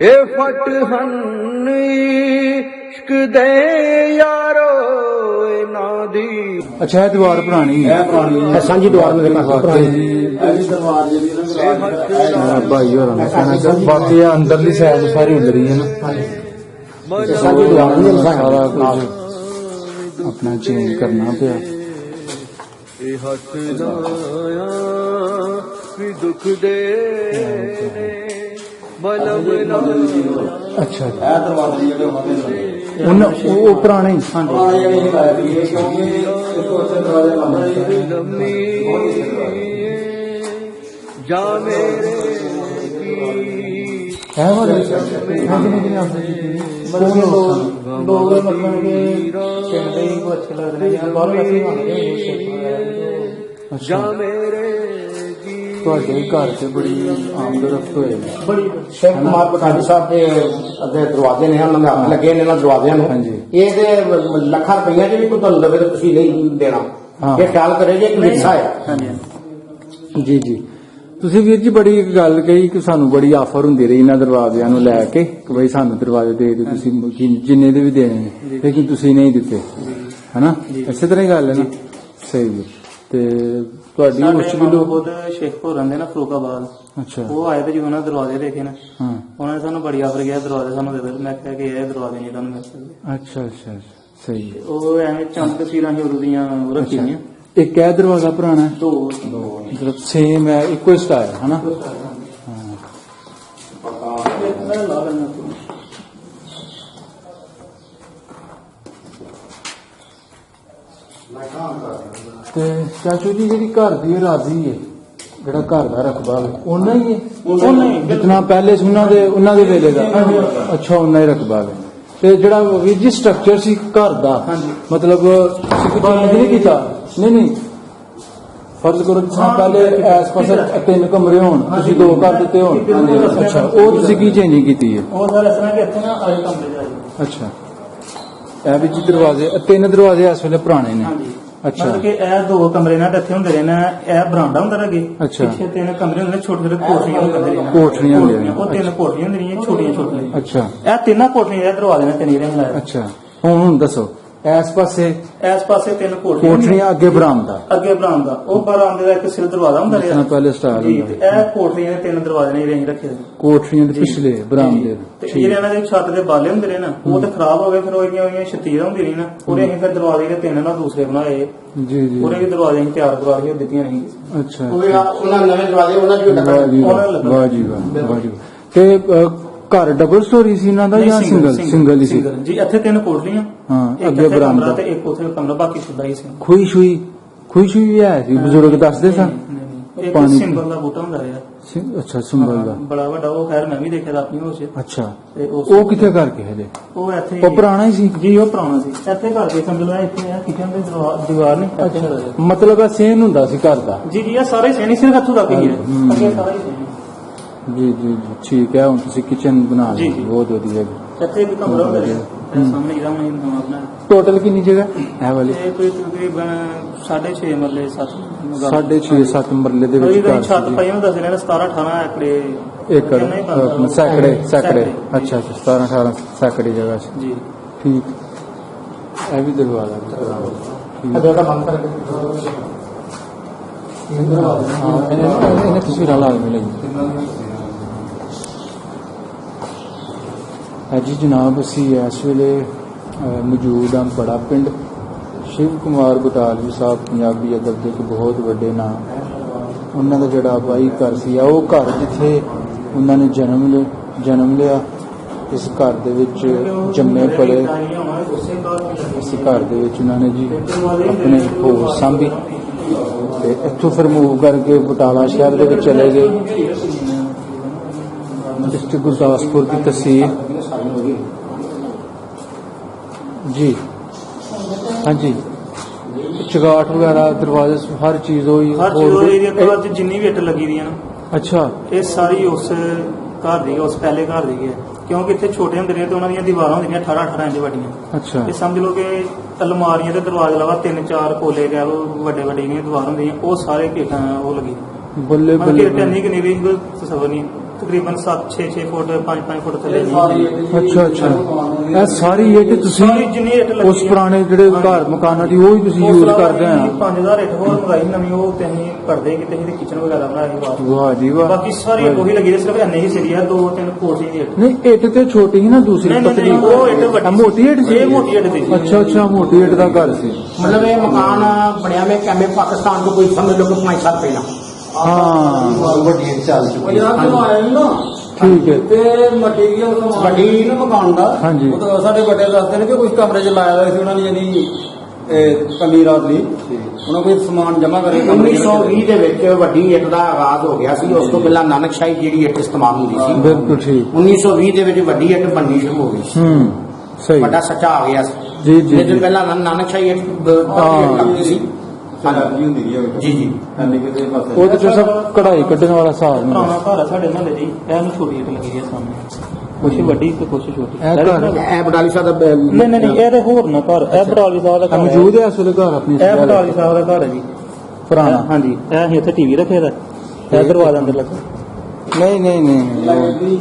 ਏ ਫਟ ਹਨ ਇਸ਼ਕ ਦੇ ਯਾਰੋ ਇਹਨਾਂ ਦੀ। ਅੱਛਾ ਇਹ ਦੀਵਾਰ ਪੁਰਾਣੀ ਹੈ? ਇਹ ਸਾਂਝੀ ਦੀਵਾਰ ਮੇਰੇ ਘਰ ਪੁਰਾਣੀ ਭਾਈ ਹੋਰਾਂ ਨੇ ਕਹਿਣਾ ਬਾਕੀ ਇਹ ਅੰਦਰਲੀ ਸਾਈਡ ਸਾਰੀ ਉਲਰੀ ਹੈ ਨਾ, ਸਾਂਝੀ ਦੀਵਾਰ ਨਹੀਂ ਸਾਰਾ ਕੁਝ ਆਪਣਾ ਚੇਂਜ ਕਰਨਾ ਪਿਆ। ਇਹ ਹੱਥ ਲਾਇਆ ਵੀ ਦੁੱਖ ਦੇ ਮਲਮ ਲਾਇਆ। ਅੱਛਾ ਇਹ ਦਰਵਾਜ਼ੇ ਜਿਹੜੇ ਹੁੰਦੇ ਨੇ ਉਹ ਪੁਰਾਣੇ ਹੀ ਲੰਮੀ ਜਾਂ ਮੇਰੇ ਹੈ ਵਾਲੇ ਕਿੰਨੇ ਆਪਣੇ ਲੋਕ ਮਤਲਬ ਕਿ ਪਿੰਡ ਦੇ ਹੀ ਅੱਛੇ ਲੱਗ ਰਹੇ ਆ, ਬਾਹਰ ਅਸੀਂ ਜਾਂ ਮੇਰੇ ਤੁਹਾਡੇ ਘਰ ਤੇ ਬੜੀ ਆਮਦਰਫਤ ਹੋਏ ਬੜੀ। ਸ਼ਿਵ ਕੁਮਾਰ ਬਟਾਲਵੀ ਸਾਹਿਬ ਦੇ ਅੱਗੇ ਦਰਵਾਜ਼ੇ ਨੇ, ਉਹਨਾਂ ਦੇ ਹੱਥ ਲੱਗੇ ਨੇ ਇਹਨਾਂ ਦਰਵਾਜ਼ਿਆਂ ਨੂੰ। ਇਹ ਤੇ ਲੱਖਾਂ ਰੁਪਈਆ ਚ ਵੀ ਕੋਈ ਤੁਹਾਨੂੰ ਲਵੇ ਤਾਂ ਤੁਸੀਂ ਨਹੀਂ ਦੇਣਾ, ਇਹ ਖਿਆਲ ਕਰੇ ਜੇ ਇੱਕ ਹਿੱਸਾ ਹੈ। ਜੀ ਜੀ। ਤੁਸੀਂ ਵੀਰ ਜੀ ਬੜੀ ਇੱਕ ਗੱਲ ਕਹੀ ਕਿ ਸਾਨੂੰ ਬੜੀ ਆਫਰ ਹੁੰਦੀ ਰਹੀ ਇਹਨਾਂ ਦਰਵਾਜ਼ਿਆਂ ਨੂੰ ਲੈ ਕੇ ਕਿ ਬਈ ਸਾਨੂੰ ਦਰਵਾਜ਼ੇ ਦੇ ਦਿਓ ਤੁਸੀਂ ਜਿੰਨੇ ਦੇ ਵੀ ਦੇਣੇ ਨੇ, ਲੇਕਿਨ ਤੁਸੀਂ ਨਹੀਂ ਦਿੱਤੇ ਹਨਾ, ਇਸੇ ਤਰ੍ਹਾਂ ਹੀ ਗੱਲ ਹੈ ਨਾ। ਸਹੀ ਜੀ। ਤੇ ਤੁਹਾਡੀ ਉਸ ਵੀ ਲੋਕ ਖੁਦ ਸ਼ੇਖਪੁਰ ਰਹਿੰਦੇ ਨਾ ਫਰੂਕਾਬਾਦ, ਅੱਛਾ ਉਹ ਆਏ ਤੇ ਜਦੋਂ ਉਹਨਾਂ ਦਰਵਾਜ਼ੇ ਦੇਖੇ ਨਾ, ਹਾਂ ਉਹਨਾਂ ਨੇ ਸਾਨੂੰ ਬੜੀ ਆਫਰ ਗਿਆ ਦਰਵਾਜ਼ੇ ਸਾਨੂੰ ਦੇ ਦੇ। ਮੈਂ ਕਿਹਾ ਕਿ ਇਹ ਦਰਵਾਜ਼ੇ ਨਹੀਂ ਤੁਹਾਨੂੰ ਮਿਲ ਸਕਦੇ। ਅੱਛਾ ਅੱਛਾ ਸਹੀ ਹੈ। ਉਹ ਐਵੇਂ ਚੰਦ ਤਸਵੀਰਾਂ ਹੀ ਦੀਆਂ ਰੱਖੀ ਹੋਈਆਂ। ਇੱਕ ਇਹ ਦਰਵਾਜ਼ਾ ਪੁਰਾਣਾ ਹੈ, ਦੋ ਮਤਲਬ ਸੇਮ ਹੈ, ਇੱਕੋ ਹੀ ਸਟਾਈਲ ਹੈ ਨਾ। ਮੈਂ ਲਾ ਲੈਣਾ। ਤੇ ਚਾਚੂ ਜੀ ਜਿਹੜੀ ਘਰ ਦੀ ਰਾਜ਼ੀ ਹੈ, ਜਿਹੜਾ ਘਰ ਦਾ ਰਕਬਾ ਹੈ ਉਹਨਾਂ ਹੀ ਹੈ, ਉਹਨਾਂ ਹੀ ਜਿਤਨਾ ਪਹਿਲੇ ਸੀ ਉਹਨਾਂ ਦੇ ਵੇਲੇ ਦਾ। ਅੱਛਾ ਉਹਨਾਂ ਹੀ ਰਕਬਾ ਹੈ। ਤੇ ਜਿਹੜਾ ਵੀਰ ਜੀ ਸਟਰਕਚਰ ਸੀ ਘਰ ਦਾ, ਮਤਲਬ ਤੁਸੀਂ ਕੁਝ ਚੇਂਜ ਨਹੀਂ ਕੀਤਾ? ਨਹੀਂ ਫਰਜ਼ ਕਰੋ ਜਿਸ ਤਰ੍ਹਾਂ ਪਹਿਲੇ ਇਸ ਪਾਸੇ 3 ਕਮਰੇ ਹੋਣ, ਤੁਸੀਂ 2 ਕਰ ਦਿੱਤੇ ਹੋਣ। ਅੱਛਾ ਉਹ ਤੁਸੀਂ ਕੀ ਚੇਂਜਿੰਗ ਕੀਤੀ ਹੈ? ਉਹ ਸਰ ਇਸ ਤਰ੍ਹਾਂ ਕਿ ਇੱਥੇ ਨਾ ਆਏ ਕਮਰੇ ਜਾਈ। ਅੱਛਾ ਇਹ ਵਿੱਚ ਦਰਵਾਜ਼ੇ 3 ਦਰਵਾਜ਼ੇ ਇਸ ਵੇਲੇ ਪੁਰਾਣੇ ਨੇ। ਹਾਂਜੀ ਅੱਛਾ ਮਤਲਬ ਕਿ ਇਹ 2 ਕਮਰੇ ਨਾਲ ਇੱਥੇ ਹੁੰਦੇ ਰਹੇ ਨੇ, ਇਹ ਬਰਾਂਡਾ ਹੁੰਦਾ ਲੱਗੇ, ਅੱਛਾ। ਪਿੱਛੇ 3 ਕਮਰੇ ਹੁੰਦੇ ਨੇ, ਛੋਟੇ ਛੋਟੇ ਕੋਠੜੀਆਂ ਹੁੰਦੀਆਂ ਨੇ। ਕੋਠੜੀਆਂ ਹੁੰਦੀਆਂ ਨੇ। ਉਹ 3 ਕੋਠੜੀਆਂ ਹੁੰਦੀਆਂ ਛੋਟੀਆਂ ਛੋਟੀਆਂ। ਅੱਛਾ ਇਹ 3 ਕੋਠੜੀਆਂ ਦੇ ਦਰਵਾਜ਼ੇ ਨੇ 3 ਰੰਗ ਲਾਏ। ਅੱਛਾ ਹੁਣ ਦੱਸੋ ਇਸ ਪਾਸੇ ਇਸ ਪਾਸੇ 3 ਕੋਠੜੀਆਂ ਕੋਠੜੀਆਂ ਅੱਗੇ ਬਰਾਮਦਾ, ਅੱਗੇ ਬਰਾਂਡਾ, ਉਹ ਬਰਾਂਡੇ ਦਾ ਇੱਕ ਸਿਰ ਦਰਵਾਜ਼ਾ ਹੁੰਦਾ ਜਿਸ ਤਰ੍ਹਾਂ ਪਹਿਲੇ ਸਟਾਈਲ ਜੀ। ਹੁੰਦਾ। ਤੇ ਇਹ ਕੋਠੜੀਆਂ ਦੇ 3 ਦਰਵਾਜ਼ੇ ਨੇ ਰੇਂਜ ਰੱਖੇ ਨੇ। ਕੋਠੜੀਆਂ ਦੇ ਪਿਛਲੇ ਬਰਾਮਦੇ ਤੇ ਜਿਹੜੇ ਇਹਨਾਂ ਦੇ ਛੱਤ ਦੇ ਬਾਲੇ ਹੁੰਦੇ ਨੇ ਨਾ, ਉਹ ਤੇ ਖਰਾਬ ਹੋ ਗਏ, ਫਿਰ ਉਹ ਇਹਦੀਆਂ ਛਤੀਰਾਂ ਹੁੰਦੀਆਂ ਨੇ ਨਾ, ਉਹਦੇ ਅਸੀਂ ਫਿਰ ਦਰਵਾਜ਼ੇ ਦੇ 3 ਨਾਲ ਦੂਸਰੇ ਬਣਾਏ। ਜੀ ਜੀ ਉਹਦੇ ਵੀ ਦਰਵਾਜ਼ੇ ਅਸੀਂ ਤਿਆਰ ਕਰਵਾ ਕੇ ਦਿੱਤੀਆਂ ਨਹੀਂ। ਅੱਛਾ ਉਹਨਾਂ ਨਵੇਂ ਦਰਵਾਜ਼ੇ ਉਹਨਾਂ ਦੀ ਵਾਹ ਜੀ ਵਾਹ, ਵਾਹ ਜੀ ਵਾਹ, ਵਾਹ ਜੀ ਵਾਹ। ਤੇ ਘਰ ਡਬਲ ਸਟੋਰੀ ਸੀ ਇਹਨਾਂ ਦਾ ਜਾਂ ਸਿੰਗਲ ਹੀ ਸੀ? ਜੀ ਇੱਥੇ 3 ਕੋਠੜੀਆਂ, ਹਾਂ ਇੱਕ ਅੱਗੇ ਇੱਥੇ ਬਰਾਮਦਾ ਕਮਰਾ ਤੇ ਇੱਕ ਉੱਥੇ ਕਮਰਾ, ਬਾਕੀ ਛੁੱਟਾ ਹੀ ਸੀ। ਖੁਈ ਸ਼ੂਈ ਵੀ ਹੈ ਸੀ, ਬਜ਼ੁਰਗ ਦੱਸਦੇ ਸਨ। ਇੱਕ ਪਾਣੀ- ਸਿੰਬਲ ਦਾ ਬੂਟਾ ਹੁੰਦਾ ਰਿਹਾ। ਅੱਛਾ ਸਿੰਬਲ ਦਾ, ਬੜਾ ਵੱਡਾ, ਉਹ ਖੈਰ ਮੈਂ ਵੀ ਦੇਖਿਆ ਆਪਣੀ ਹੋਸ਼ 'ਚ। ਅੱਛਾ ਤੇ ਉਹ ਕਿੱਥੇ ਕਰਕੇ ਹਲੇ? ਉਹ ਇੱਥੇ ਉਹ ਪੁਰਾਣਾ ਹੀ ਸੀ? ਜੀ ਉਹ ਪੁਰਾਣਾ ਸੀ। ਇੱਥੇ ਘਰ ਦੇ ਸਮਝ ਲਓ ਇੱਥੇ ਆ ਕਿਚਨ ਦੇ ਦੀਵਾਰ ਨਹੀਂ ਇੱਥੇ ਹੁੰਦਾ ਸੀ। ਮਤਲਬ ਇਹ ਸੇਮ ਹੁੰਦਾ ਸੀ ਘਰ ਦਾ? ਜੀ ਇਹ ਸਾਰੇ ਸੈਣੀ ਸਿਰਫ ਇੱਥੋਂ ਤੱਕ ਹੀ ਹੈ, ਅੱਗੇ ਸਾਰਾ ਹੀ ਸੈਣੀ। ਜੀ ਜੀ ਜੀ ਠੀਕ ਹੈ। ਹੁਣ ਤੁਸੀਂ ਕਿਚਨ ਬਣਾ ਜੀ, ਲਈ, ਜੀ। ਬਹੁਤ ਵਧੀਆ। ਇੱਥੇ ਇੱਕ ਕਮਰਾ ਹੁੰਦਾ ਰਿਹਾ, ਇਹ ਸਾਹਮਣੇ ਜਿਹੜਾ ਮੈਂ ਨਵਾਂ ਬਣਾਇਆ। ਟੋਟਲ ਕਿੰਨੀ ਜਗ੍ਹਾ ਇਹ ਵਾਲੀ? ਇਹ ਕੋਈ ਤਕਰੀਬਨ 6.5 ਮਰਲੇ 7 6.5-7 ਮਰਲੇ ਦੇ ਵਿੱਚ ਘਰ ਛੱਤ ਸੀ। ਪਈ ਨੂੰ ਦੱਸ ਰਿਹਾ 17-18 ਏਕੜੇ ਏਕੜ ਸੈਕੜੇ ਅੱਛਾ 17-18 ਸੈਕੜੇ ਜਗ੍ਹਾ ਸੀ। ਜੀ। ਠੀਕ ਇਹ ਵੀ ਦਰਵਾਜ਼ਾ ਇਹਨੇ ਤਸਵੀਰਾਂ ਲਾ ਕੇ ਲਈ। ਜੀ ਜਨਾਬ ਅਸੀਂ ਇਸ ਵੇਲੇ ਮੌਜੂਦ ਹਾਂ ਬੜਾ ਪਿੰਡ। ਸ਼ਿਵ ਕੁਮਾਰ ਬਟਾਲਵੀ ਸਾਹਿਬ ਪੰਜਾਬੀ ਅਦਬ ਦੇ ਇੱਕ ਬਹੁਤ ਵੱਡੇ ਨਾਮ, ਉਹਨਾਂ ਦਾ ਜਿਹੜਾ ਬਾਈ ਘਰ ਸੀ ਉਹ ਘਰ ਜਿੱਥੇ ਉਹਨਾਂ ਨੇ ਜਨਮ ਲਿਆ, ਇਸ ਘਰ ਦੇ ਵਿੱਚ ਜੰਮੇ ਪਲੇ, ਇਸ ਘਰ ਦੇ ਵਿੱਚ ਉਹਨਾਂ ਨੇ ਜੀ ਆਪਣੇ ਹੋਸ਼ ਸਾਂਭੀ ਤੇ ਇੱਥੋਂ ਫਿਰ ਮੂਵ ਕਰਕੇ ਬਟਾਲਾ ਸ਼ਹਿਰ ਦੇ ਵਿੱਚ ਚਲੇ ਗਏ। ਡਿਸਟ੍ਰਿਕਟ ਗੁਰਦਾਸਪੁਰ ਦੀ ਤਹਿਸੀਲ ਜੀ। ਹਾਂਜੀ ਚਗਾਟ ਵਗੈਰਾ ਦਰਵਾਜ਼ੇ ਹਰ ਚੀਜ਼ ਹੋਈ। ਹਰ ਚੀਜ਼ ਉਹ ਏਰੀਆ ਤੋਂ ਅੱਜ ਜਿੰਨੀ ਵੀ ਇੱਟ ਲੱਗੀ ਦੀਆਂ ਨਾ, ਅੱਛਾ ਇਹ ਸਾਰੀ ਉਸ ਘਰ ਦੀ, ਉਸ ਪਹਿਲੇ ਘਰ ਦੀ ਹੈ। ਕਿਉਂਕਿ ਇੱਥੇ ਛੋਟੇ ਹੁੰਦੇ ਨੇ ਤੇ ਉਹਨਾਂ ਦੀਆਂ ਦੀਵਾਰਾਂ ਹੁੰਦੀਆਂ 18-18 ਇੰਚ ਵੱਡੀਆਂ। ਅੱਛਾ ਇਹ ਸਮਝ ਲਓ ਕਿ ਅਲਮਾਰੀਆਂ ਤੇ ਦਰਵਾਜ਼ੇ ਲਵਾ 3-4 ਕੋਲੇ ਕਹਿ ਲਓ, ਵੱਡੇ ਵੱਡੇ ਦੀਆਂ ਦੀਵਾਰਾਂ ਹੁੰਦੀਆਂ, ਉਹ ਸਾਰੇ ਘੇਟਾਂ ਉਹ ਲੱਗੀ। ਬੱਲੇ ਮਤਲਬ ਬੱਲੇ ਕਿ ਟੈਨੀ ਕਿ ਨਹੀਂ ਰਹੀ ਕੋਈ ਤਸਵਰ ਨਹੀਂ, ਤਕਰੀਬਨ 7-6 ਫੁੱਟ 5-5 ਫੁੱਟ ਥੱਲੇ ਨਹੀਂ। ਅੱਛਾ ਇਹ ਸਾਰੀ ਇੱਟ ਤੁਸੀਂ ਸਾਰੀ ਜਿੰਨੀ ਇੱਟ ਲੱਗੀ ਉਸ ਪੁਰਾਣੇ ਜਿਹੜੇ ਘਰ ਮਕਾਨਾਂ ਦੀ ਉਹ ਹੀ ਤੁਸੀਂ ਯੂਜ਼ ਕਰਦੇ ਆ? 5000 ਇੱਟ ਹੋਰ ਮੰਗਾਈ ਨਵੀਂ, ਉਹ ਤੇ ਅਸੀਂ ਕਰਦੇ ਕਿਤੇ ਅਸੀਂ ਕਿਚਨ ਵਗੈਰਾ ਬਣਾਈ ਬਾਅਦ। ਵਾਹ ਜੀ ਵਾਹ। ਬਾਕੀ ਸਾਰੀ ਇੱਟ ਉਹੀ ਲੱਗੀ ਸੀ, ਸਿਰਫ ਇੰਨੇ ਹੀ ਸਿਰੀ ਆ, 2-3 ਕੋਠੀ ਦੀ ਇੱਟ। ਨਹੀਂ ਇੱਟ ਤੇ ਛੋਟੀ ਸੀ ਨਾ, ਦੂਸਰੀ ਨਹੀਂ, ਪਤਲੀ? ਉਹ ਇੱਟ ਵੱਡੀ ਸੀ। ਮੋਟੀ ਇੱਟ ਸੀ? ਇਹ ਮੋਟੀ ਇੱਟ ਦੀ ਸੀ। ਅੱਛਾ ਮੋਟੀ ਇੱਟ ਦਾ ਘਰ ਸੀ। ਮਤਲਬ ਇਹ ਮਕਾਨ ਬਣਿਆ ਮੈਂ ਕਿਵੇਂ ਪਾਕਿਸਤਾਨ ਤੋਂ ਕੋਈ ਸਮਝ ਲਓ ਕਿ 5 ਸਾਲ ਪਹਿਲਾਂ। ਹਾਂ ਵੱਡੀ ਚੱਲ ਚੁੱਕੀ ਠੀਕ ਹੈ। ਤੇ ਮਟੀਰੀਅਲ ਵੱਡੀ ਨਾ ਮਕਾਨ ਦਾ। ਹਾਂਜੀ ਉਹ ਤਾਂ ਸਾਡੇ ਵੱਡੇ ਦੱਸਦੇ ਨੇ ਕਿ ਕੁਝ ਕਮਰੇ 'ਚ ਲਾਇਆ ਹੋਇਆ ਸੀ ਉਹਨਾਂ ਨੇ, ਯਾਨੀ ਕਮੀ ਰਾਤ ਲਈ ਉਹਨਾਂ ਕੋਈ ਸਮਾਨ ਜਮ੍ਹਾਂ ਕਰੇ। 1920 ਦੇ ਵਿੱਚ ਵੱਡੀ ਇੱਟ ਦਾ ਆਗਾਜ਼ ਹੋ ਗਿਆ ਸੀ। ਉਸ ਤੋਂ ਪਹਿਲਾਂ ਨਾਨਕਸ਼ਾਹੀ ਜਿਹੜੀ ਇੱਟ ਇਸਤੇਮਾਲ ਹੁੰਦੀ ਸੀ। ਬਿਲਕੁਲ ਠੀਕ। 1920 ਦੇ ਵਿੱਚ ਵੱਡੀ ਇੱਟ ਬਣਨੀ ਸ਼ੁਰੂ ਹੋ ਗਈ ਸੀ। ਸਹੀ ਵੱਡਾ ਸੱਚਾ ਆ ਗਿਆ ਸੀ। ਜੀ ਜੀ ਲੇਕਿਨ ਪਹਿਲਾਂ ਨਾਨਕਸ਼ਾਹੀ ਇੱਟ ਲੱਗਦੀ ਸੀ। ਹਾਂਜੀ ਹੁੰਦੀ ਹੈ ਜੀ ਜੀ। ਐਨੇ ਕਿਤੇ ਪਾਸੇ ਉਹਦੇ ਚ ਸਭ ਕਢਾਈ ਕੱਢਣ ਵਾਲਾ ਹਿਸਾਬ ਨਹੀਂ। ਪੁਰਾਣਾ ਘਰ ਆ ਸਾਡੇ ਮਹੱਲੇ ਜੀ, ਇਹਨੂੰ ਛੋਟੀ ਇੱਟ ਲੱਗੀ ਹੈ ਸਾਹਮਣੇ, ਕੁਛ ਵੱਡੀ ਤੇ ਕੁਛ ਛੋਟੀ। ਇਹ ਘਰ ਇਹ ਬਡਾਲੀ ਸਾਹਿਬ ਦਾ ਨਹੀਂ ਇਹ ਤੇ ਹੋਰ ਨਾ ਘਰ, ਇਹ ਬਟਾਲਵੀ ਸਾਹਿਬ ਦਾ ਘਰ ਹੈ। ਮੌਜੂਦ ਹੈ ਇਸ ਵੇਲੇ ਘਰ ਆਪਣੀ? ਇਹ ਬਟਾਲਵੀ ਸਾਹਿਬ ਦਾ ਘਰ ਹੈ ਜੀ ਪੁਰਾਣਾ? ਹਾਂਜੀ, ਇਹ ਅਸੀਂ ਇੱਥੇ ਟੀਵੀ ਰੱਖੇ ਦਾ, ਇਹ ਦਰਵਾਜ਼ਾ ਅੰਦਰ ਲੱਗਾ। ਨਹੀਂ ਨਹੀਂ ਨਹੀਂ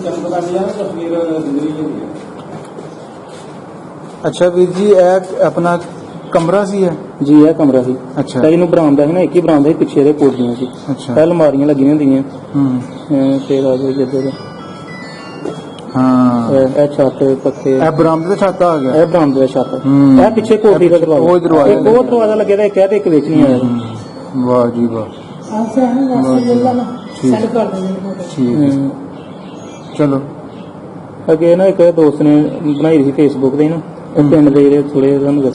ਅੱਛਾ ਵੀਰ ਜੀ, ਇਹ ਆਪਣਾ ਕਮਰਾ ਸੀ ਹੈ? ਜੀ ਇਹ ਕਮਰਾ ਸੀ। ਅੱਛਾ ਤਾਂ ਇਹਨੂੰ ਬਰਾਮਦਾ ਸੀ ਨਾ, ਇੱਕ ਹੀ ਬਰਾਮਦਾ ਸੀ, ਪਿੱਛੇ ਦੇ ਕੋਠੀਆਂ ਸੀ। ਅੱਛਾ ਇਹ ਅਲਮਾਰੀਆਂ ਲੱਗੀਆਂ ਹੁੰਦੀਆਂ। ਹੂੰ ਫਿਰ ਆ ਗਏ ਜਿੱਦਾਂ ਹਾਂ, ਇਹ ਛੱਤ ਪੱਖੇ, ਇਹ ਬਰਾਮਦੇ ਦਾ ਛਾਤਾ ਆ ਗਿਆ। ਇਹ ਬਰਾਮਦੇ ਦਾ ਛੱਤ। ਹੂੰ। ਇਹ ਪਿੱਛੇ ਕੋਠੀ ਦਾ ਦਰਵਾਜ਼ਾ, ਉਹ ਦਰਵਾਜ਼ਾ ਇੱਕ ਉਹ ਦਰਵਾਜ਼ਾ ਲੱਗਿਆ ਤਾਂ ਇੱਕ ਹੈ ਤੇ ਇੱਕ ਵਿੱਚ ਨਹੀਂ ਆਇਆ। ਵਾਹ ਜੀ ਵਾਹ, ਠੀਕ ਹੈ, ਚਲੋ। ਅੱਗੇ ਨਾ ਇੱਕ ਦੋਸਤ ਨੇ ਬਣਾਈ ਸੀ ਫੇਸਬੁੱਕ ਤੇ ਨਾ, ਇਹ ਪਿੰਡ ਦੇ ਜਿਹੜੇ ਥੋੜੇ ਤੁਹਾਨੂੰ